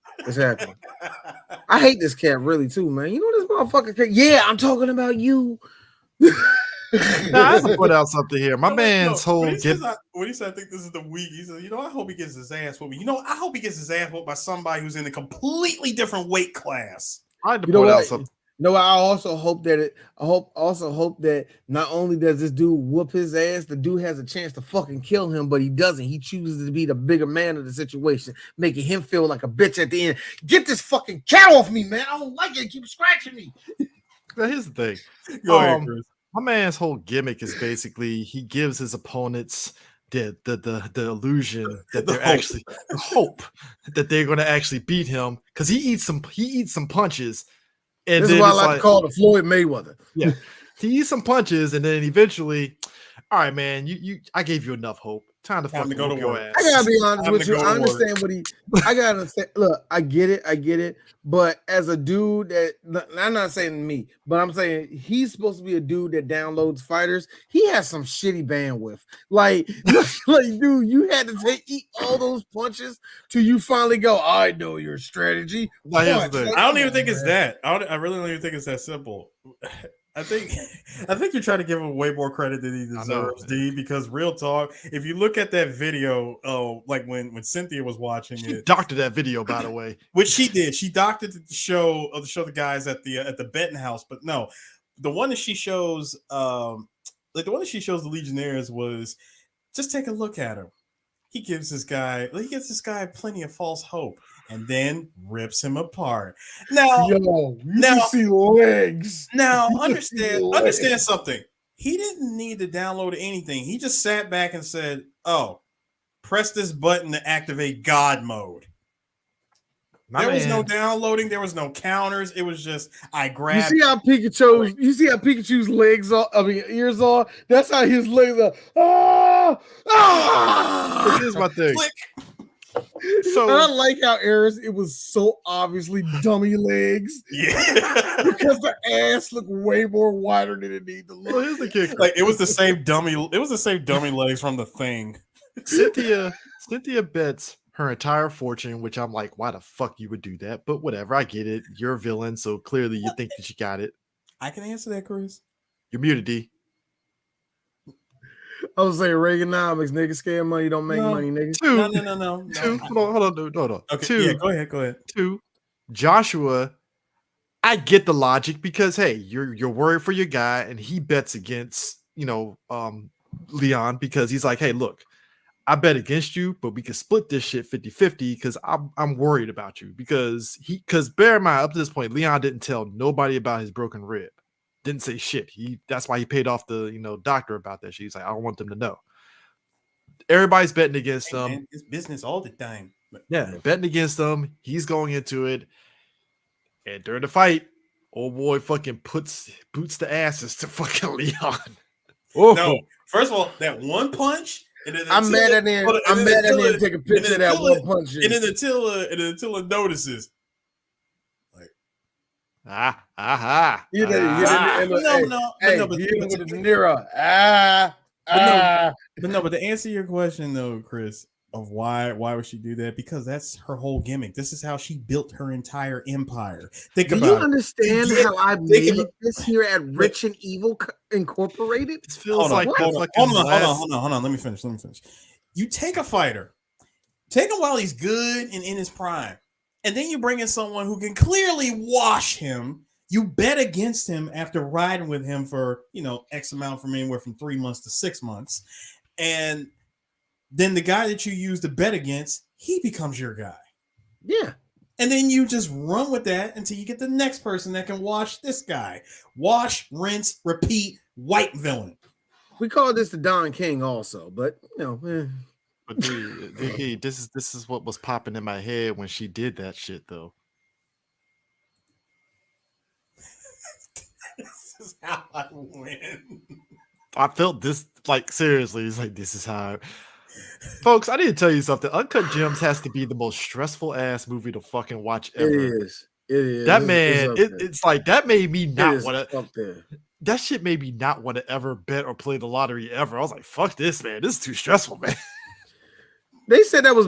I hate this cat really too, man. You know this motherfucker cat? Yeah, I'm talking about you. I have to put out something here. My man's whole when he said I think this is the week, he said, I hope he gets his ass whooped. I hope he gets his ass whooped by somebody who's in a completely different weight class. I had to put out something. I also hope that not only does this dude whoop his ass, the dude has a chance to fucking kill him, but he doesn't. He chooses to be the bigger man of the situation, making him feel like a bitch at the end. Get this fucking cat off me, man. I don't like it. Keep scratching me. Now, here's the thing. Go ahead, Chris. My man's whole gimmick is basically he gives his opponents the illusion that they're actually the hope that they're going to actually beat him because he eats some punches, and this is then why I it's like to call it Floyd Mayweather. Yeah, he eats some punches, and then eventually, all right, man, I gave you enough hope. Time to fucking go to whoop your work. ass. I gotta be honest with you. I understand what I gotta understand. Look, I get it. But as a dude that I'm not saying me, but I'm saying he's supposed to be a dude that downloads fighters. He has some shitty bandwidth. Like dude, you had to eat all those punches till you finally go. I know your strategy. I don't even think it's that. I really don't even think it's that simple. I think you're trying to give him way more credit than he deserves, D. Because real talk, if you look at that video, like when Cynthia was watching it, doctored that video, by the way, which she did. She doctored the show the guys at the betting house, but no, the one that she shows, the the Legionnaires was just take a look at him. He gives this guy plenty of false hope. And then rips him apart. Now, you see legs. Now, understand something. He didn't need to download anything. He just sat back and said, "Oh, press this button to activate God mode." There was no downloading. There was no counters. It was just I grabbed. You see how Pikachu's legs are? I mean, ears are. That's how his legs are. Here's my thing. Click. So I like how it was so obviously dummy legs. Yeah, because the ass looked way more wider than it needed to look. Well, here's the kicker. Like it was the same dummy. It was the same dummy legs from the Thing. Cynthia bets her entire fortune, which I'm like, why the fuck you would do that? But whatever, I get it. You're a villain, so clearly you think that you got it. I can answer that, Chris. You're muted, D. I was saying Reaganomics, nigga. Scare money, don't make money, nigga. No. Two. Hold on. Okay, two. Yeah, go ahead. Two. Joshua, I get the logic because hey, you're worried for your guy, and he bets against Lyon because he's like, hey, look, I bet against you, but we can split this shit 50-50 because I'm worried about you because bear in mind up to this point, Lyon didn't tell nobody about his broken rib. Didn't say shit. That's why he paid off the doctor about that shit. He's like, I don't want them to know. Everybody's betting against them. Man, it's business all the time. Yeah, betting against them. He's going into it, and during the fight, old boy fucking boots the asses to fucking Lyon. Oh no! First of all, that one punch. I'm mad at him. I'm mad at him. Take a picture of that one punch. And then Attila notices. But to answer your question though, Chris, of why would she do that? Because that's her whole gimmick. This is how she built her entire empire. Do you understand how I made this here at Rich and Evil Incorporated? It feels like hold on. Let me finish. You take a fighter, take him while he's good and in his prime. And then you bring in someone who can clearly wash him. You bet against him after riding with him for, X amount from anywhere from 3 months to 6 months. And then the guy that you use to bet against, he becomes your guy. Yeah. And then you just run with that until you get the next person that can wash this guy. Wash, rinse, repeat, white villain. We call this the Don King also, but But dude, this is what was popping in my head when she did that shit, though. This is how I win. I felt this, like, seriously. It's like, this is how. Folks, I need to tell you something. Uncut Gems has to be the most stressful ass movie to fucking watch ever. It is. That man, it's like that made me not want to. Up there. That shit made me not want to ever bet or play the lottery ever. I was like, fuck this, man. This is too stressful, man. They said that was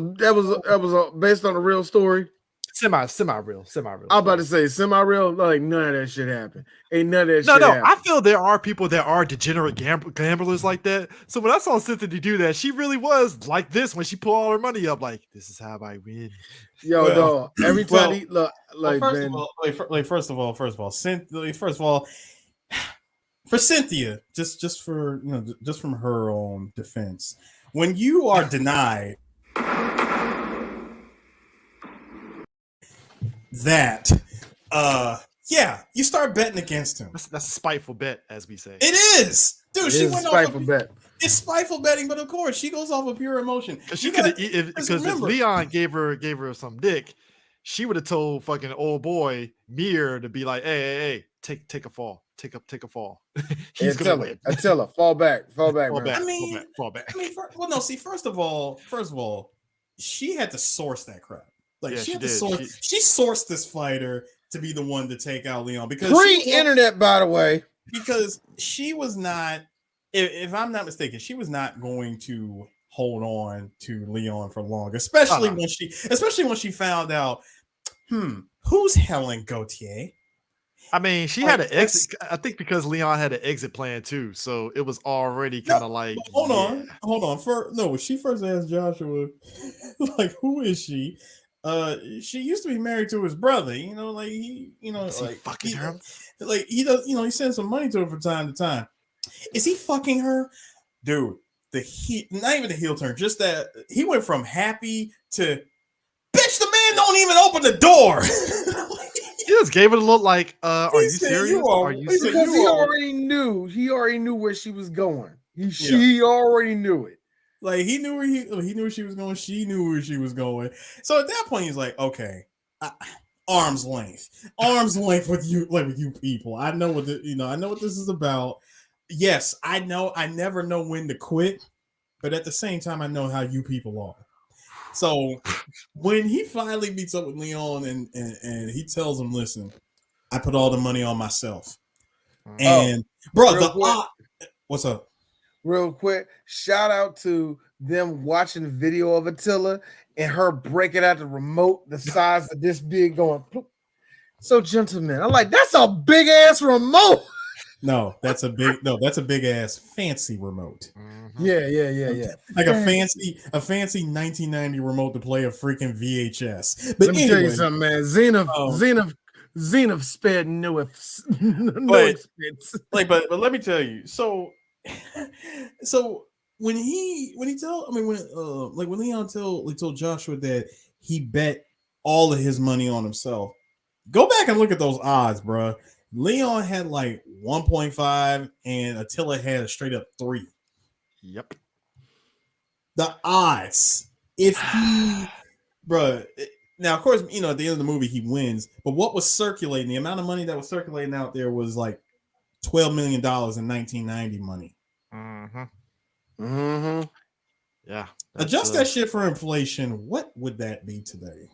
based on a real story. Semi-real. I'm about to say semi-real. Like none of that shit happened. Ain't none of that shit. No. Happened. I feel there are people that are degenerate gamblers like that. So when I saw Cynthia do that, she really was like this when she pulled all her money up. Like, this is how I win. Yo, dog. Every time he look like. First of all, for Cynthia, just for just from her own defense, when you are denied that Yeah, you start betting against him. That's a spiteful bet, as we say. It is, dude. She went off a bet. It's spiteful betting, but of course she goes off of pure emotion. Because if Leon gave her some dick, she would have told fucking old boy Mir to be like, hey, take a fall, take a fall. He's gonna win. I tell her, fall back, fall man. back. First of all, she had to source that crap. Like yeah, she sourced this fighter to be the one to take out Leon because pre-internet, by the way. Because she was not, if I'm not mistaken, she was not going to hold on to Leon for long, especially when she found out, who's Helen Gautier? I mean, she had an exit. I think because Leon had an exit plan too, so it was already kind of like. Hold on. When she first asked Joshua, like, who is she? She used to be married to his brother. You know, like he fucking her. Like he does. You know, he sends some money to her from time to time. Is he fucking her, dude? Not even the heel turn. Just that he went from happy to, bitch. The man don't even open the door. He just gave it a look like, are you serious? Are you serious? Because he already knew. He already knew where she was going. He already knew it. Like he knew where she was going. She knew where she was going. So at that point, he's like, okay, arm's length with you people. I know what I know what this is about. Yes, I know. I never know when to quit, but at the same time, I know how you people are. So when he finally meets up with Leon and he tells him, listen, I put all the money on myself. And what's up? Real quick, shout out to them watching the video of Attila and her breaking out the remote the size of this big going. So, gentlemen, I'm like, that's a big ass remote. No, that's a big ass fancy remote. Mm-hmm. Yeah. Like a fancy 1990 remote to play a freaking VHS. But let me tell you something, man. Zenith spared no expense. But let me tell you. So when Leon told Joshua that he bet all of his money on himself, go back and look at those odds, bro. Leon had like 1.5 and Attila had a straight up 3. Yep. The odds. If he, bro. Now, of course, at the end of the movie, he wins. But what was circulating, the amount of money that was circulating out there was like $12 million in 1990 money. Mm-hmm. Yeah. Adjust that shit for inflation. What would that be today?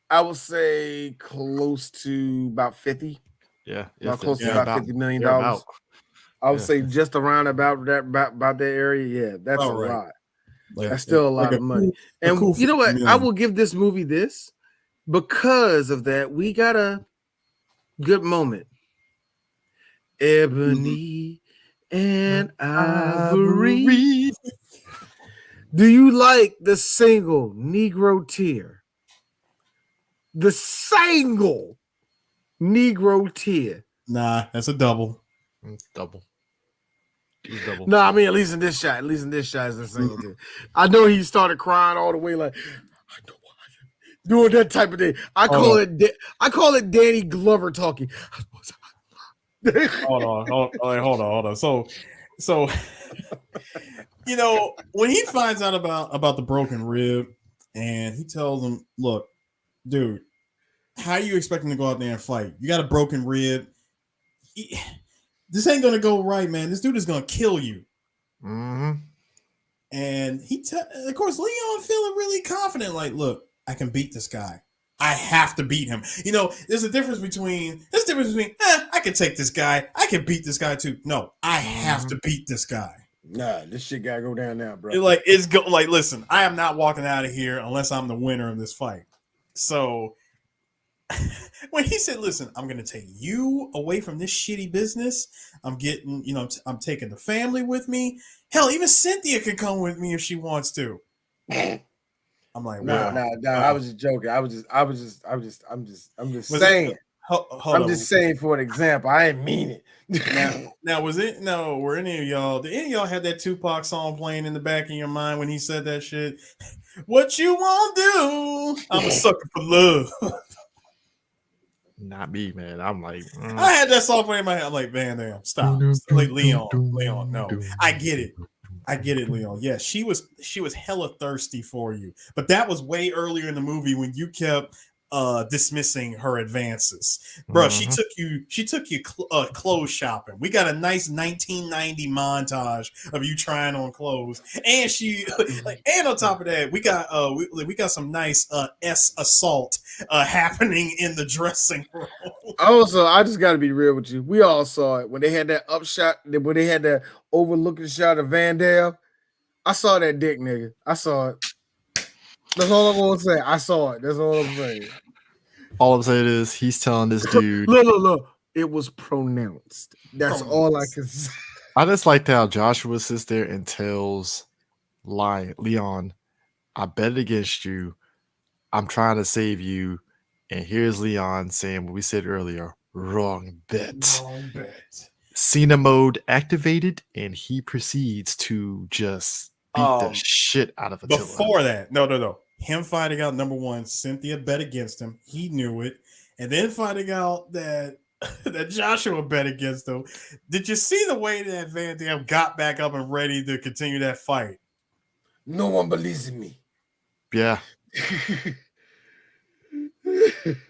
I would say close to about 50. Yeah. Close to about $50 million. I would say just around about that area. Yeah, that's a lot. That's still a lot of money. And you know what? I will give this movie this. Because of that, we got a good moment. Ebony and Ivory. Do you like the single Negro Tear? The single Negro Tear. Nah, that's a double. Double. No, I mean at least in this shot is the single tear. I know he started crying all the way like I know why doing that type of thing. I call it Danny Glover talking. Hold on. So when he finds out about the broken rib and he tells him, look, dude, how are you expecting to go out there and fight? You got a broken rib. This ain't gonna go right, man. This dude is gonna kill you. Mm-hmm. And of course, Leon feeling really confident. Like, look, I can beat this guy. I have to beat him. There's a difference between I can take this guy. I can beat this guy too. No, I have to beat this guy. Nah, this shit gotta go down now, bro. Listen, I am not walking out of here unless I'm the winner of this fight. So when he said, listen, I'm going to take you away from this shitty business. I'm getting, I'm taking the family with me. Hell, even Cynthia could come with me if she wants to. I'm like, nah. I was just joking. I'm just saying. I'm just saying for an example. I didn't mean it. Now, were any of y'all, did any of y'all have that Tupac song playing in the back of your mind when he said that shit? What you won't do? I'm a sucker for love. Not me, man. I'm like, I had that song playing in my head. I'm like, Van Dam, stop. Like Leon, no. I get it, Leon. Yeah, she was hella thirsty for you. But that was way earlier in the movie when you kept dismissing her advances. Bro, she took you clothes shopping. We got a nice 1990 montage of you trying on clothes. And she and on top of that, we got some nice S assault happening in the dressing room. Also, I just got to be real with you. We all saw it when they had that upshot, when they had that overlooking shot of Van Dam. I saw that dick, nigga. I saw it. That's all I'm gonna say. I saw it. That's all I'm saying. All I'm saying is he's telling this dude. Look. It was pronounced. That's all I can say. I just liked how Joshua sits there and tells Leon, I bet against you. I'm trying to save you. And here's Leon saying what we said earlier. Wrong bet. Cena mode activated, and he proceeds to just beat the shit out of Attila. Before that, no. Him finding out, number one, Cynthia bet against him. He knew it. And then finding out that Joshua bet against him. Did you see the way that Van Dam got back up and ready to continue that fight? No one believes in me. Yeah.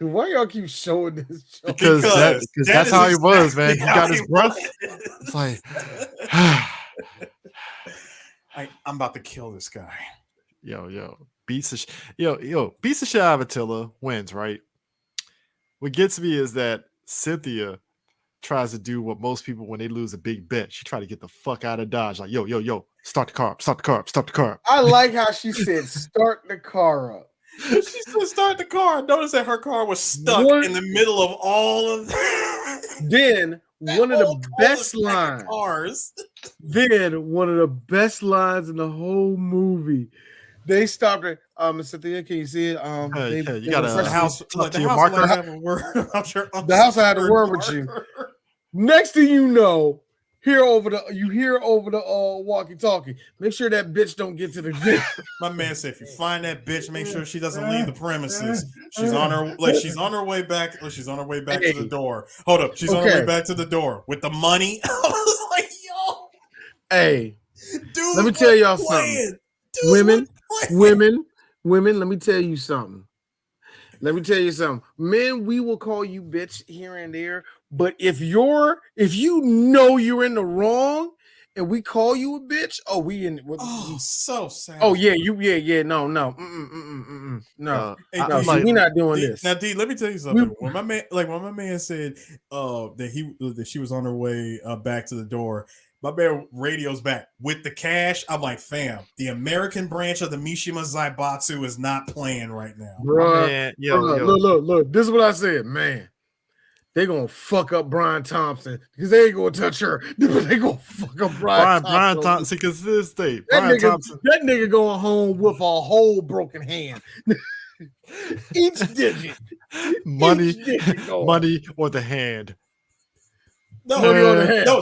Why y'all keep showing this show? Because that's how he was, man. He got his breath. It's like, I'm about to kill this guy. Beats the shit out of Attila, wins, right? What gets me is that Cynthia tries to do what most people, when they lose a big bet, she try to get the fuck out of Dodge. Like, yo, start the car. I like how she said, start the car up. She said, start the car. Notice that her car was stuck in the middle of all of that. Then one of the best lines. Then one of the best lines in the whole movie. They stopped it. Cynthia, can you see it? You got the house. The house had a word with you. Next thing you know, you hear over the walkie-talkie. Make sure that bitch don't get to the gate. My man said, if you find that bitch, make sure she doesn't leave the premises. She's on her way back. She's on her way back to the door. Hold up, she's on her way back to the door with the money. I was like, yo, hey, dude, let me tell y'all something. Women, let me tell you something. Men, we will call you bitch here and there, but if you know you're in the wrong and we call you a bitch, so sad. Oh yeah, no. We're not doing this. Now, D, let me tell you something. When my man said that she was on her way back to the door, my man radios back with the cash. I'm like, fam, the American branch of the Mishima Zaibatsu is not playing right now. Bruh, look. This is what I said, man. They gonna fuck up Brian Thompson because they ain't gonna touch her. They gonna fuck up Brian Thompson because this day. That nigga going home with a whole broken hand. Each digit. Money or the hand. No,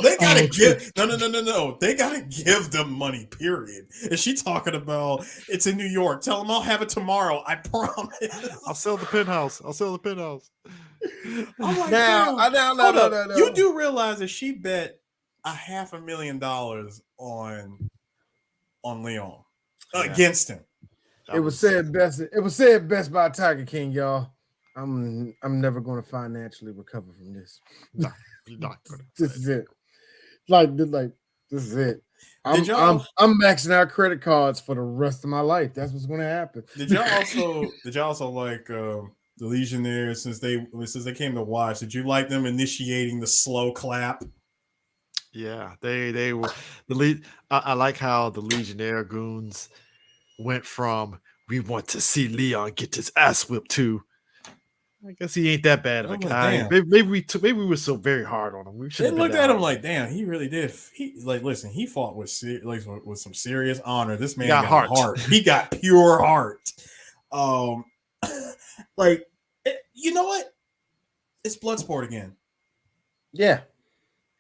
they gotta give. No. They gotta give them money. Period. And she talking about it's in New York. Tell them I'll have it tomorrow. I promise. I'll sell the penthouse. Like, no. You do realize that she bet $500,000 on Lyon against him. It was said best by Tiger King, y'all. I'm never going to financially recover from this. No, you're not gonna. This is it. Like this is it. I'm maxing out credit cards for the rest of my life. That's what's going to happen. Did y'all also like the Legionnaires since they came to watch? Did you like them initiating the slow clap? Yeah, they were the lead. I like how the Legionnaire goons went from we want to see Leon get his ass whipped to I guess he ain't that bad of a guy. Maybe we were so very hard on him. They looked at him like, damn, he really did. Listen, he fought with some serious honor. This man got heart. He got pure heart. You know what? It's Bloodsport again. Yeah,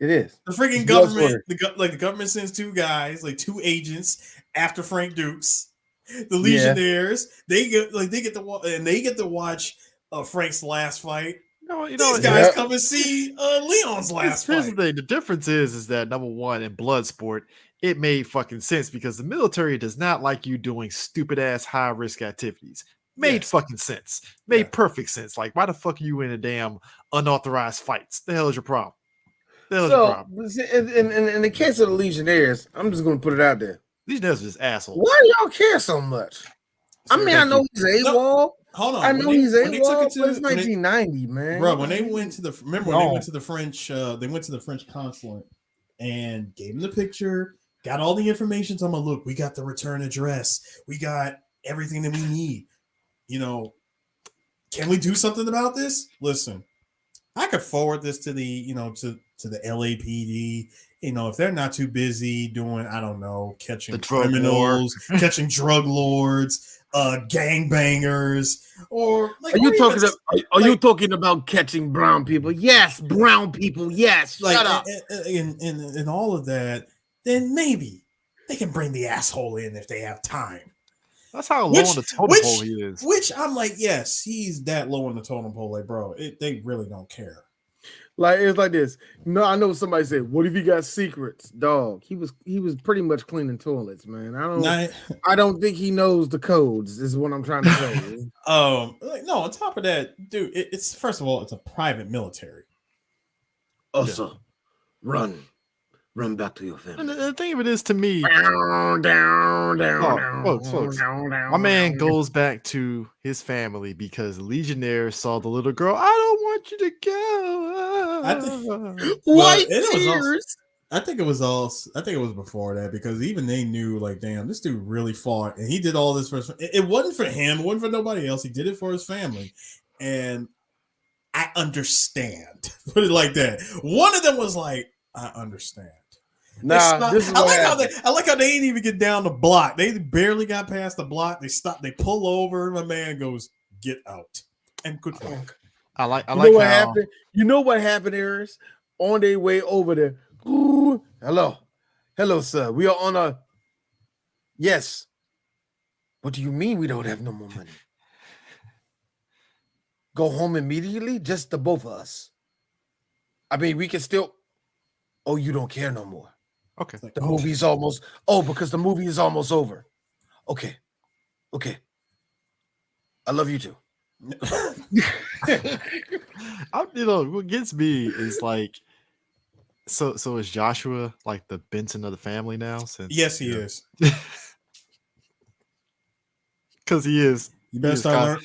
it is. The freaking government, the government sends two guys, like two agents after Frank Dukes. The Legionnaires, they get to watch Frank's last fight. These guys come and see Leon's last Here's fight. the thing. The difference is that number one, in blood sport, it made fucking sense because the military does not like you doing stupid ass high risk activities. Made fucking sense. Made perfect sense. Like, why the fuck are you in a damn unauthorized fights? The hell is your problem? So, in the case of the Legionnaires, I'm just going to put it out there. Legionnaires are just assholes. Why do y'all care so much? I mean, I know he's AWOL. Hold on. I know he's AWOL, but it's 1990, man. Bro, when they went to the French, they went to the French consulate and gave him the picture, got all the information. So I'm like, look, we got the return address, we got everything that we need. Can we do something about this? Listen, I could forward this to the, to the LAPD. If they're not too busy doing, I don't know, catching criminals, catching drug lords, gangbangers, or like, are you talking about catching brown people? Yes, brown people. Yes, like, shut up. And all of that, then maybe they can bring the asshole in if they have time. That's how low on the totem pole he is. Which I'm like, yes, he's that low on the totem pole. Like, bro, they really don't care. Like, it's like this. No, I know somebody said, "What if he got secrets?" Dog, he was pretty much cleaning toilets, man. I don't think he knows the codes. Is what I'm trying to say. No. On top of that, dude, it's first of all, it's a private military. Also, run back to your family. And the thing of it is, to me, folks, my man goes back to his family because Legionnaire saw the little girl. I don't want you to go. I think it was before that, because even they knew, like, damn, this dude really fought and he did all this for his, it wasn't for him, it wasn't for nobody else. He did it for his family. And I understand. Put it like that. One of them was like, I understand. I like how they didn't even get down the block. They barely got past the block. They stop. They pull over. My man goes, "Get out," and good luck. I like what happened. You know what happened, Eris? On their way over there. Ooh, hello, sir. We are on a. Yes. What do you mean we don't have no more money? Go home immediately, just the both of us. I mean, we can still. Oh, you don't care no more. Okay. The movie's almost. Oh, because the movie is almost over. Okay. I love you too. What gets me is like, so is Joshua like the Benson of the family now? Yes, he is. Because he is. You better start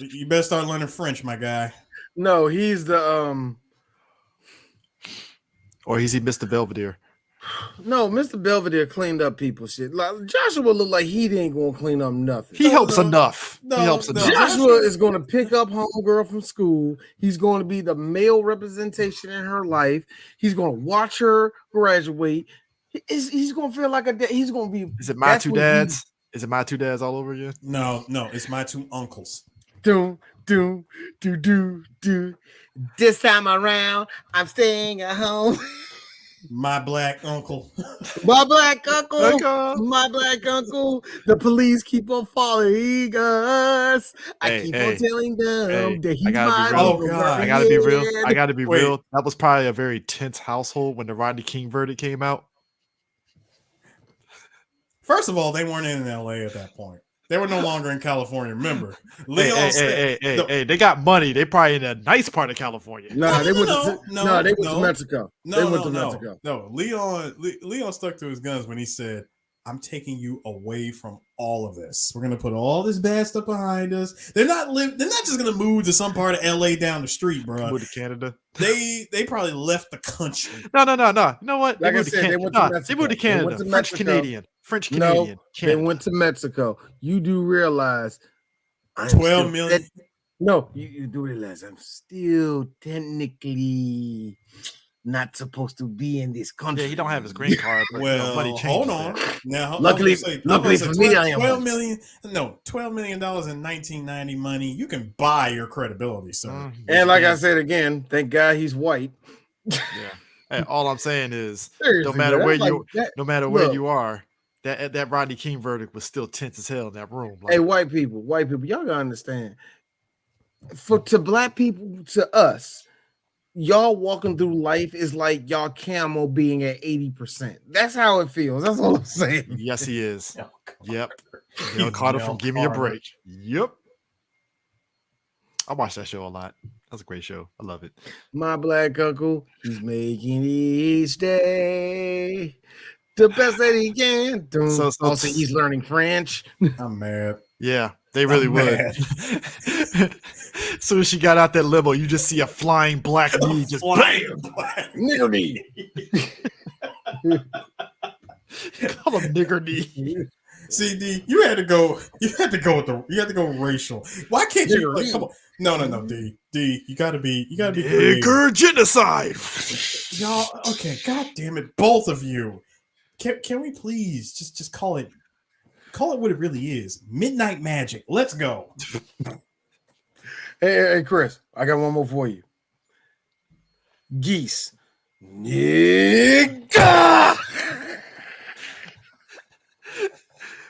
learning French, my guy. No, he's the Or is he Mr. Belvedere? No, Mr. Belvedere cleaned up people's shit. Like, Joshua looked like he ain't gonna clean up nothing. He helps enough. Joshua is gonna pick up homegirl from school. He's going to be the male representation in her life. He's gonna watch her graduate. He's gonna feel like he's gonna be. Is it my two dads? Is it my two dads all over again? No, it's my two uncles. Do. This time around, I'm staying at home. My black uncle. My black uncle. The police keep on following us. I keep on telling them that he's my uncle. I gotta be real. I gotta be real. That was probably a very tense household when the Rodney King verdict came out. First of all, they weren't in LA at that point. They were no longer in California. Remember, Leon they got money. They probably in a nice part of California. They went to Mexico. No, Leon stuck to his guns when he said, "I'm taking you away from all of this. We're gonna put all this bad stuff behind us." They're not just gonna move to some part of LA down the street, bro. Move to Canada. They probably left the country. No. You know what? Like I said, they went to Mexico. They moved to Canada. French Canadian. No, they went to Mexico. You do realize 12 million. No, you do realize I'm still technically not supposed to be in this country. Yeah, he don't have his green card. Well, hold on. Now, luckily for me, I am $12 million in 1990 money. You can buy your credibility, sir. And like I said again, thank God he's white. Yeah. Hey, all I'm saying is, seriously, no matter where you are, that Rodney King verdict was still tense as hell in that room. Like, hey, white people, y'all gotta understand. To black people, to us, y'all walking through life is like y'all camo being at 80%. That's how it feels. That's all I'm saying. Yes, he is. Mel Yep. Carter. Mel Carter from Mel Give Me a Carter. Break. Yep. I watched that show a lot. That's a great show. I love it. My black uncle, he's making each day the best that he can. So Also, he's learning French. I'm mad. yeah, they really I'm would. mad. As soon as she got out that limo, you just see a flying black knee just Flying bam! black. Nigger knee. Call him nigger knee. See, D, you had to go racial. Why can't you like come on? No, D, you gotta be creative. Nigger genocide. Y'all, okay, god damn it, both of you. Can we please just call it what it really is? Midnight Magic. Let's go. Hey, Chris, I got one more for you. Geese. Nigga.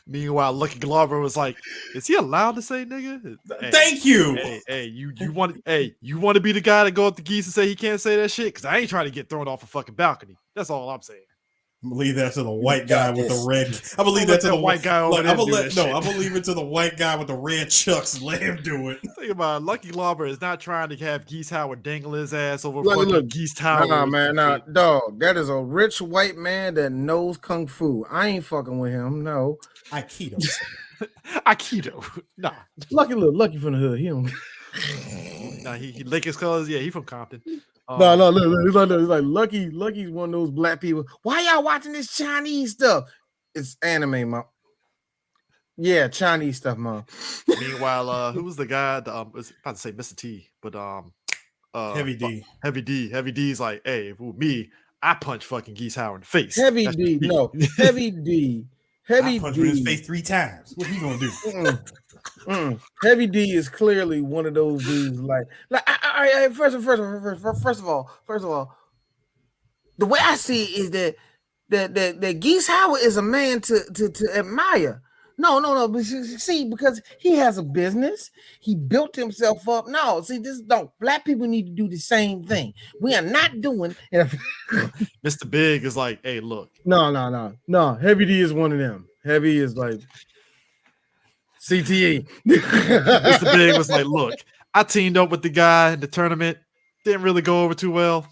Meanwhile, Lucky Glauber was like, "Is he allowed to say nigga?" Hey, Thank you. Hey, you want to be the guy to go up to Geese and say he can't say that shit? Because I ain't trying to get thrown off a fucking balcony. That's all I'm saying. I believe that to the white guy with the red. I believe that to the white guy over there. I believe it to the white guy with the red chucks and let him do it. Think about it. Lucky Glauber is not trying to have Geese Howard dangle his ass over Look, Geese Tower. Nah, man, dog. That is a rich white man that knows kung fu. I ain't fucking with him. No. Aikido. Aikido. Nah. Lucky from the hood. He don't. Nah, he lick his colors. Yeah, he from Compton. No, look, it's like Lucky's one of those black people. Why y'all watching this Chinese stuff? It's anime, mom. Yeah, Chinese stuff, mom. Meanwhile, who was the guy? I was about to say Mr. T, but Heavy D. Heavy D's like, hey, if it were me, I punch fucking Geese Howard in the face. Heavy D, no, Heavy D. Heavy I punched D. him in his face 3 times. What he gonna do? Heavy D is clearly one of those dudes. First of all, the way I see it is that Geese Howard is a man to admire. No. But see, because he has a business, he built himself up. No, see, black people need to do the same thing. We are not doing. Mr. Big is like, hey, look. No. Heavy D is one of them. Heavy is like CTE. Mr. Big was like, look, I teamed up with the guy in the tournament. Didn't really go over too well.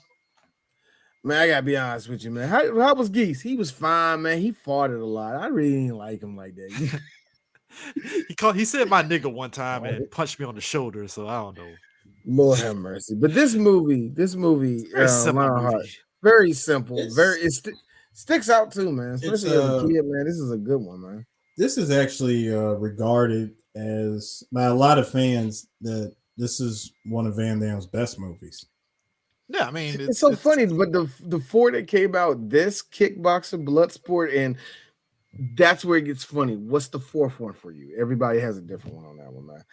Man, I gotta be honest with you, man. How was Geese? He was fine, man. He farted a lot. I really didn't like him like that. He said my nigga one time and punched me on the shoulder, so I don't know. Lord have mercy. But this movie, very simple Lionheart, very simple. It sticks out too, man. Especially as a kid, man. This is a good one, man. This is actually regarded as by a lot of fans that this is one of Van Damme's best movies. Yeah, I mean, it's so funny, but the four that came out, this Kickboxer, Bloodsport, and that's where it gets funny. What's the fourth one for you? Everybody has a different one on that one, man.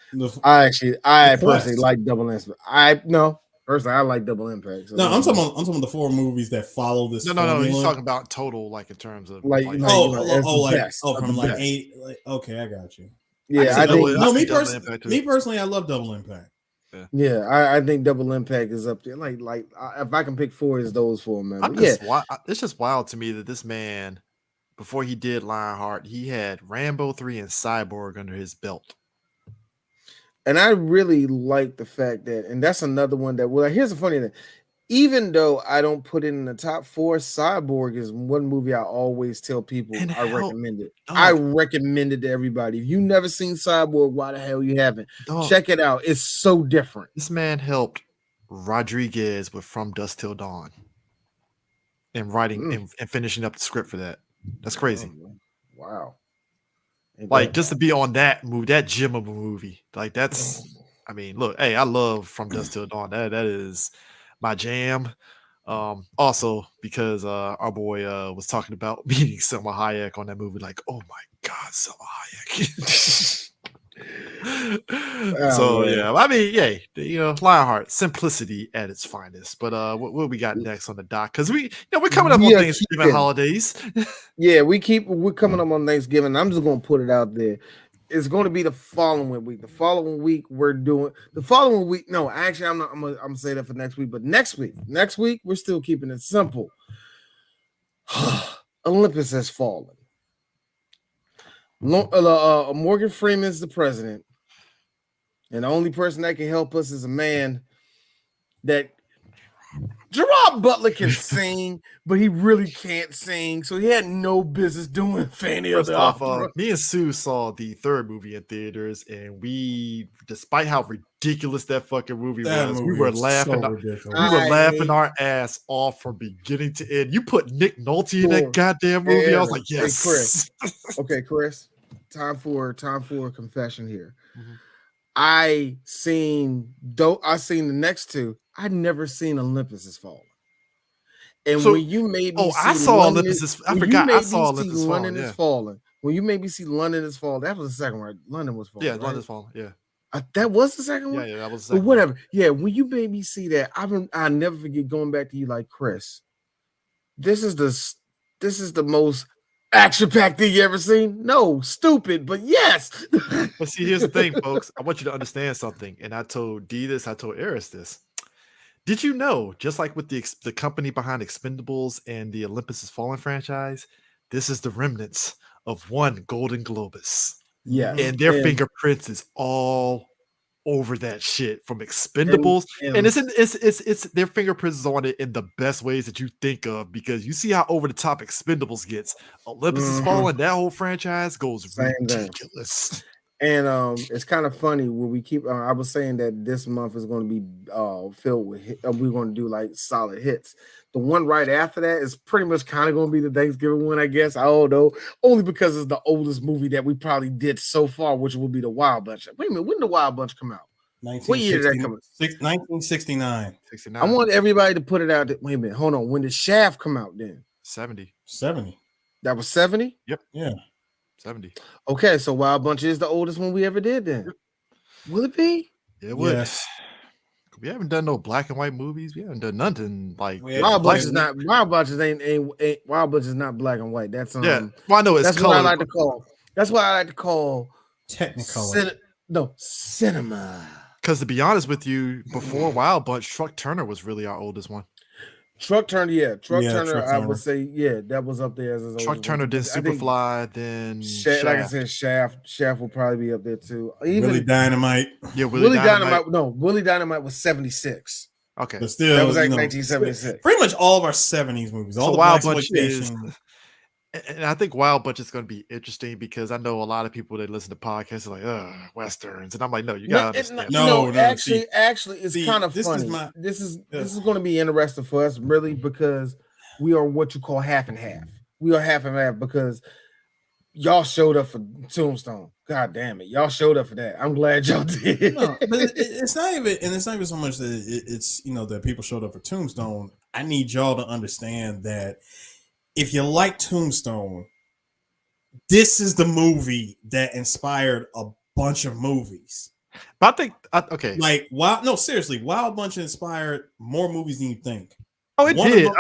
I personally like Double Impact. I like Double Impact. So I'm talking the 4 movies that follow this. No. He's talking about total, like in terms of okay, I got you. Yeah, I think me personally, I love Double Impact. Yeah, I think Double Impact is up there. Like if I can pick 4, it's those 4, man. It's just wild to me that this man, before he did Lionheart, he had Rambo 3 and Cyborg under his belt. And I really like the fact that, and that's another one that, well, here's the funny thing. Even though I don't put it in the top 4, Cyborg is one movie I always tell people I recommend it. I recommend it to everybody. If you've never seen Cyborg, why the hell you haven't? Check it out. It's so different. This man helped Rodriguez with From Dusk Till Dawn and writing and finishing up the script for that. That's crazy. Wow. Like, just to be on that movie, that gem of a movie. Like, that's, I mean, look, hey, I love From Dusk Till Dawn. That is my jam. Also because our boy was talking about meeting Selma Hayek on that movie, like, oh my god, Selma Hayek. Yeah, I mean, Lionheart, simplicity at its finest. But what we got next on the dock? Because we're coming up on Thanksgiving holidays. Yeah, we're coming up on Thanksgiving. I'm just gonna put it out there. It's going to be the following week. The following week we're doing the following week. No, actually, I'm not. I'm gonna say that for next week. But next week we're still keeping it simple. Olympus has fallen. Morgan Freeman's the president, and the only person that can help us is a man that Gerard Butler can sing, but he really can't sing, so he had no business doing Fanny of the Opera. Me and Sue saw the third movie in theaters, and we, despite how ridiculous that fucking movie was, we were laughing. We were laughing our ass off from beginning to end. You put Nick Nolte in that goddamn movie. I was like, yes. Hey, Chris. Okay, Chris. Time for a confession here. Mm-hmm. I seen the next two. I'd never seen Olympus Has Fallen. And so, when you made me see I saw London Olympus. I forgot I saw Olympus London Has Fallen. When you made me see London Has Fallen, that was the second one. London was falling. Yeah, right? London's falling. Yeah. That was the second one. Yeah, that was the second. But whatever. One. Yeah, when you made me see that, I never forget going back to you like, Chris, this is the most action-packed thing you ever seen? No, stupid, but yes. But see, here's the thing, folks. I want you to understand something. And I told D this, I told Eris this. Did you know, just like with the company behind Expendables and the Olympus Has Fallen franchise, this is the remnants of one Golden Globus. Yeah. And their fingerprints is all over that shit from Expendables. And it's their fingerprints is on it in the best ways that you think of, because you see how over the top Expendables gets. Olympus Has Fallen, that whole franchise goes ridiculous. And it's kind of funny when we keep. I was saying that this month is going to be filled with. We're going to do like solid hits. The one right after that is pretty much kind of going to be the Thanksgiving one, I guess. I don't know, only because it's the oldest movie that we probably did so far, which will be the Wild Bunch. Wait a minute, when did the Wild Bunch come out? What year did that come out? 1969. I want everybody to put it out. Wait a minute, hold on. When did Shaft come out? Then 70. That was 70. Yep. Yeah. 70. Okay, so Wild Bunch is the oldest one we ever did then. Will it be? It would. Yes. We haven't done no black and white movies. We haven't done nothing like Wild Bunch is not Wild Bunch is not black and white. That's yeah. Well, I know it's that's color. What I like to call. That's what I like to call Technicolor. Cinema. Because to be honest with you, before Wild Bunch, Truck Turner was really our oldest one. Truck Turner, Turner, I would say, that was up there as Truck Turner, then Superfly, then Shaft. Like I said, Shaft will probably be up there too. Even Willie Dynamite. Yeah, Willie Dynamite. No, Willie Dynamite was 76. Okay, but still, that was like 1976. Pretty much all of our 70s movies. All the Wild Bunch is. And I think Wild Bunch is going to be interesting because I know a lot of people that listen to podcasts are like, Westerns. And I'm like, no, you got to understand. No, actually, it's kind of funny. This is going to be interesting for us, really, because we are what you call half and half. We are half and half because y'all showed up for Tombstone. God damn it. Y'all showed up for that. I'm glad y'all did. No, but it's not even so much that it's, that people showed up for Tombstone. I need y'all to understand that if you like Tombstone, this is the movie that inspired a bunch of movies. But I think, okay. Like, seriously, Wild Bunch inspired more movies than you think. Oh, it did.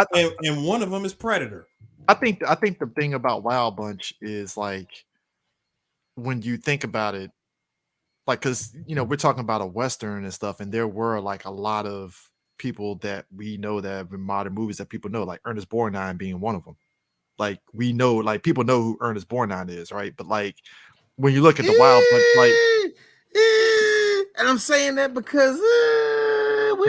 And one of them is Predator. I think the thing about Wild Bunch is, like, when you think about it, like, because, we're talking about a Western and stuff, and there were, like, a lot of people that we know that have been modern movies that people know, like Ernest Borgnine being one of them. Like, we know, like, people know who Ernest Borgnine is, right? But, like, when you look at the Wild Bunch, like, and I'm saying that because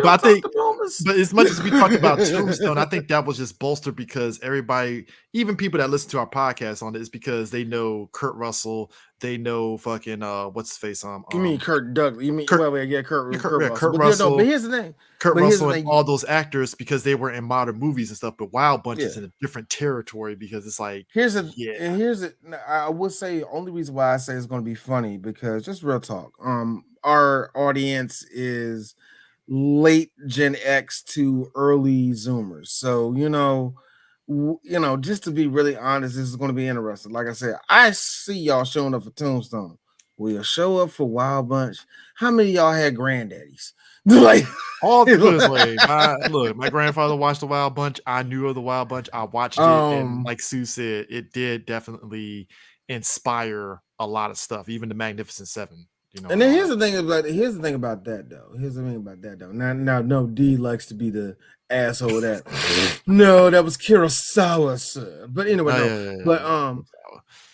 but as much as we talk about Tombstone, I think that was just bolstered because everybody, even people that listen to our podcast on it, is because they know Kurt Russell, they know fucking what's his face? You mean Kurt Douglas? You mean Kurt Russell? But here's the thing: Kurt Russell and all those actors, because they were in modern movies and stuff. But Wild Bunch is in a different territory because it's like I would say only reason why I say it's going to be funny because just real talk. Our audience is late Gen X to early Zoomers, so just to be really honest, this is going to be interesting. Like I said, I see y'all showing up for Tombstone. Will you show up for Wild Bunch? How many of y'all had granddaddies? Like all the good way. My grandfather watched the Wild Bunch. I knew of the Wild Bunch. I watched it, and like Sue said, it did definitely inspire a lot of stuff, even the Magnificent Seven. And then here's the thing about that though. Now, no, D likes to be the asshole that. No, that was Kurosawa, sir. But anyway,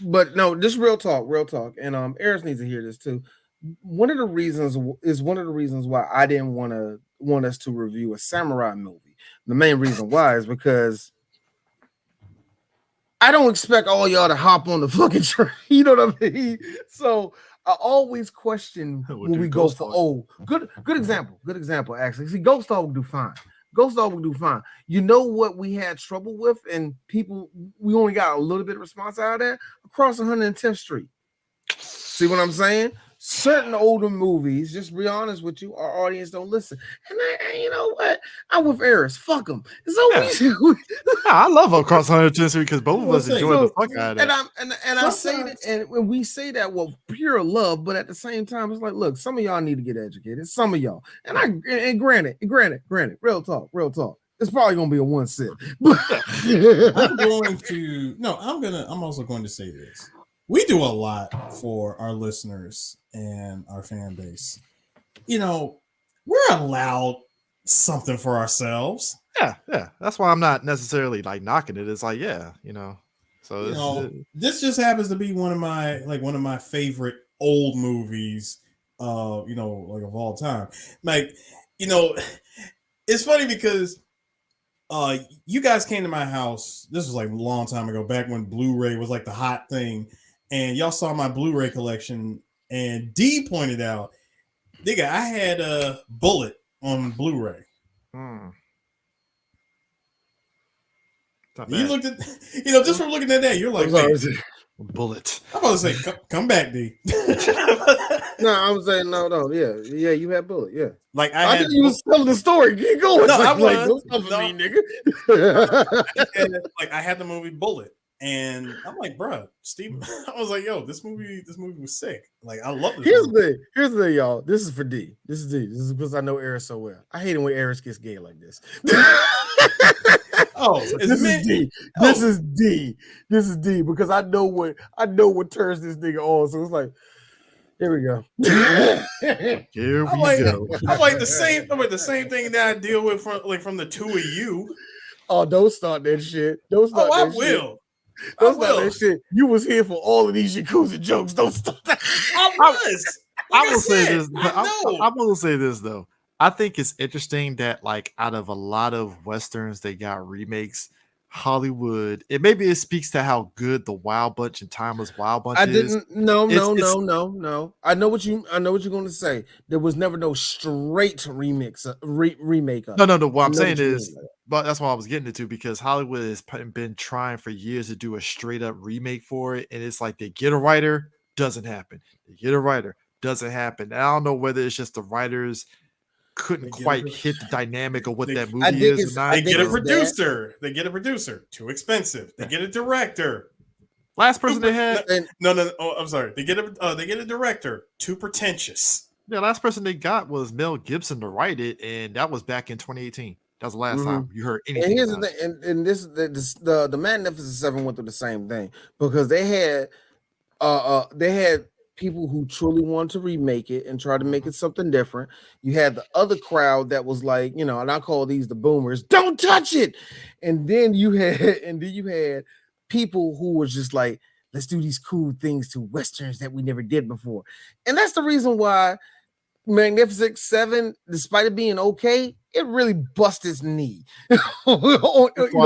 but no, just real talk. And Eris needs to hear this too. One of the reasons why I didn't want us to review a samurai movie. The main reason why is because I don't expect all y'all to hop on the fucking train. You know what I mean? So I always question when we go for good example. Actually, see, Ghost Dog would do fine. You know what we had trouble with, and people, we only got a little bit of response out of that. Across 110th Street. See what I'm saying? Certain older movies, just be honest with you, our audience don't listen. And you know what? I'm with Eris. Fuck them. So I love Across 110th Street because both of us enjoy the fuck out of it. And I say that, and when we say that, well, pure love, but at the same time, it's like, look, some of y'all need to get educated. Some of y'all, and granted, real talk. It's probably gonna be a one sit. I'm also going to say this. We do a lot for our listeners and our fan base. You know, we're allowed something for ourselves. Yeah. That's why I'm not necessarily like knocking it. It's like, so this just happens to be one of my favorite old movies, like of all time. Like, it's funny because you guys came to my house. This was like a long time ago, back when Blu-ray was like the hot thing. And y'all saw my Blu-ray collection, and D pointed out, nigga, I had a Bullet on Blu-ray. You looked at, just from looking at that, you're like, Bullet. I'm about to say, come back, D. No, I'm saying no, yeah, you had Bullet, yeah. Like I think you was telling the story. Keep going. No, don't stop me, nigga. I had the movie Bullet. And I'm like, bro, Steve. I was like, yo, this movie was sick. Like, I love this. Here's the thing, y'all. This is for D. This is because I know Eris so well. I hate it when Eris gets gay like this. This is D because I know what turns this nigga on. So it's like, here we go. Here we go. I'm like the same thing that I deal with from the two of you. Oh, don't start that shit. Don't start that shit. Will. Don't start that shit. You was here for all of these Yakuza jokes. Don't start that. I will say this. I'm gonna say this though. I think it's interesting that like out of a lot of westerns they got remakes, Hollywood. It speaks to how good the Wild Bunch and Timeless Wild Bunch is. No. I know what you're going to say. There was never no straight remake of it. No. What I'm saying is, but that's what I was getting into because Hollywood has been trying for years to do a straight up remake for it, and it's like they get a writer, doesn't happen. They get a writer, doesn't happen. And I don't know whether it's just the writers couldn't quite hit the dynamic of what that movie is. They get a producer. Too expensive. They get a director. Last person they had. No. Oh, I'm sorry. They get a director. Too pretentious. The last person they got was Mel Gibson to write it, and that was back in 2018. That was the last time you heard anything. And here's the thing, and the Magnificent Seven went through the same thing because they had people who truly wanted to remake it and try to make it something different. You had the other crowd that was like, and I call these the boomers, don't touch it. And then you had people who were just like, let's do these cool things to westerns that we never did before. And that's the reason why Magnificent Seven, despite it being okay, it really bust its knee. It really bust its knee.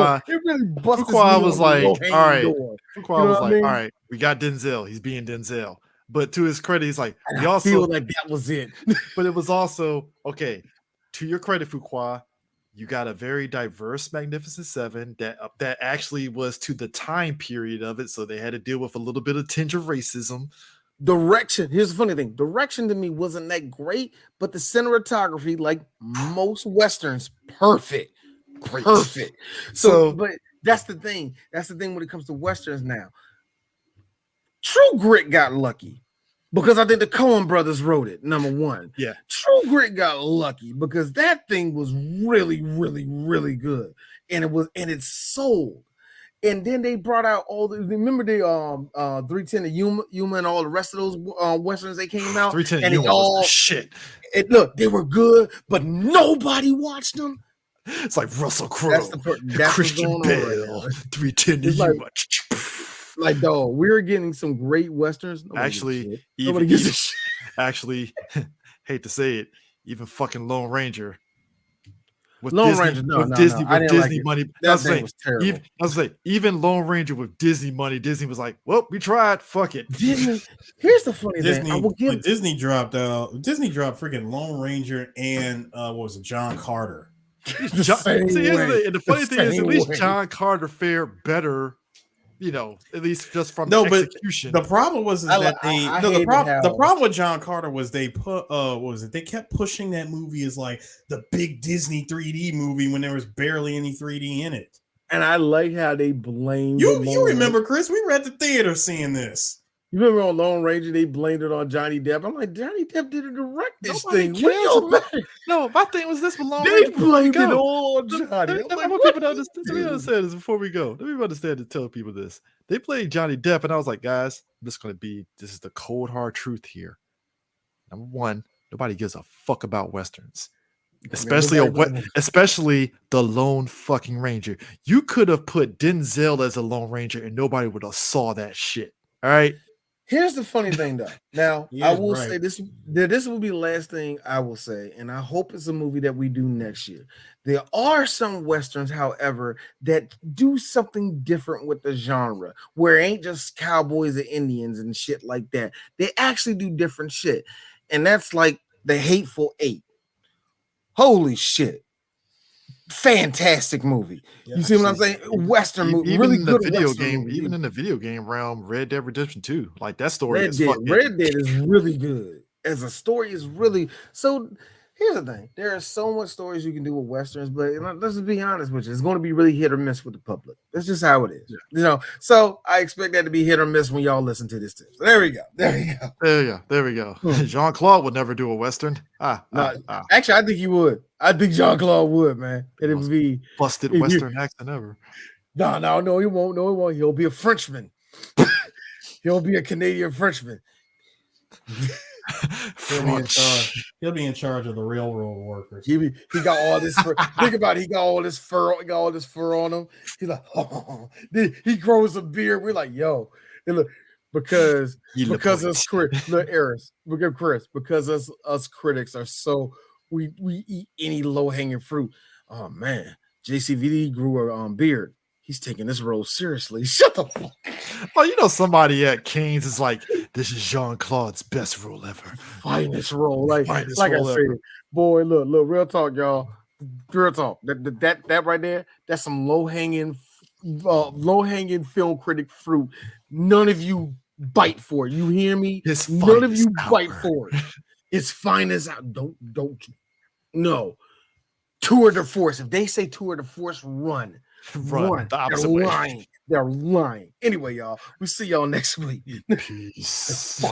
Fuqua was like, all right, we got Denzel. He's being Denzel. But to his credit, he's like, I feel like that was it. But it was also, okay, to your credit, Fuqua, you got a very diverse Magnificent Seven that actually was to the time period of it. So they had to deal with a little bit of tinge of racism. Direction. Here's the funny thing. Direction to me wasn't that great, but the cinematography, like most Westerns, perfect. So, but that's the thing. That's the thing when it comes to Westerns now. True Grit got lucky because I think the Coen brothers wrote it. Number one. Yeah. True Grit got lucky because that thing was really, really, really good. And it sold. And then they brought out all the. Remember the 310 to Yuma and all the rest of those westerns they came out. 310 and Yuma they all was the shit. Look, they were good, but nobody watched them. It's like Russell Crowe, that's Christian Bale, right 310 to Yuma. Like, dog, we're getting some great westerns. Nobody gives a shit. Actually, hate to say it, even fucking Lone Ranger. With Disney money. That thing was terrible. I was like, even Lone Ranger with Disney money, Disney was like, well, we tried. Fuck it. Disney. Here's the funny thing. Disney dropped freaking Lone Ranger and what was it, John Carter. The funny thing is, at least John Carter fared better. At least just from execution. But the problem was the problem with John Carter was they put they kept pushing that movie as like the big Disney 3D movie when there was barely any 3D in it. And I like how they blamed you remember, Chris, we were at the theater seeing this. You remember on Lone Ranger, they blamed it on Johnny Depp. I'm like, Johnny Depp didn't direct this thing. No, my thing was this with Lone Ranger. They blamed it all on Johnny. I want people to understand. Let me understand this before we go. Let me understand to tell people this. They played Johnny Depp, and I was like, guys, this is the cold, hard truth here. Number one, nobody gives a fuck about Westerns. Especially the Lone fucking Ranger. You could have put Denzel as a Lone Ranger, and nobody would have saw that shit. All right. Here's the funny thing, though. Now, I will say this will be the last thing I will say, and I hope it's a movie that we do next year. There are some Westerns, however, that do something different with the genre, where it ain't just cowboys and Indians and shit like that. They actually do different shit, and that's like The Hateful Eight. Holy shit. Fantastic movie. You see what I'm saying? Western movie, even really in good the video Western game. movie. Even in the video game realm, Red Dead Redemption 2, like that story Red Dead is really good. As a story is really so. Here's the thing: there are so much stories you can do with westerns, but let's just be honest with you, it's going to be really hit or miss with the public. That's just how it is, So I expect that to be hit or miss when y'all listen to this tip. So there we go. There we go. Jean-Claude would never do a western. Actually, I think he would. I think Jean-Claude would, man. It would be busted western accent ever. No, he won't. No, he won't. He'll be a Frenchman. He'll be a Canadian Frenchman. He'll be in charge of the railroad workers. He got all this fur. Think about it. He got all this fur. On him. He's like, he grows a beard. We're like, yo, and look, because us critics, look, Eris, because us critics are so we eat any low hanging fruit. Oh man, JCVD grew a beard. He's taking this role seriously. Shut the fuck. Oh, somebody at Canes is like, this is Jean-Claude's best role ever. Finest role. Like I said, boy, look, real talk, y'all. Real talk. That right there, that's some low-hanging film critic fruit. None of you bite for it. You hear me? None of you bite for it. It's fine as out. Don't. No. Tour de force. If they say tour de force, run. They're lying. Anyway, y'all, we'll see y'all next week. Peace.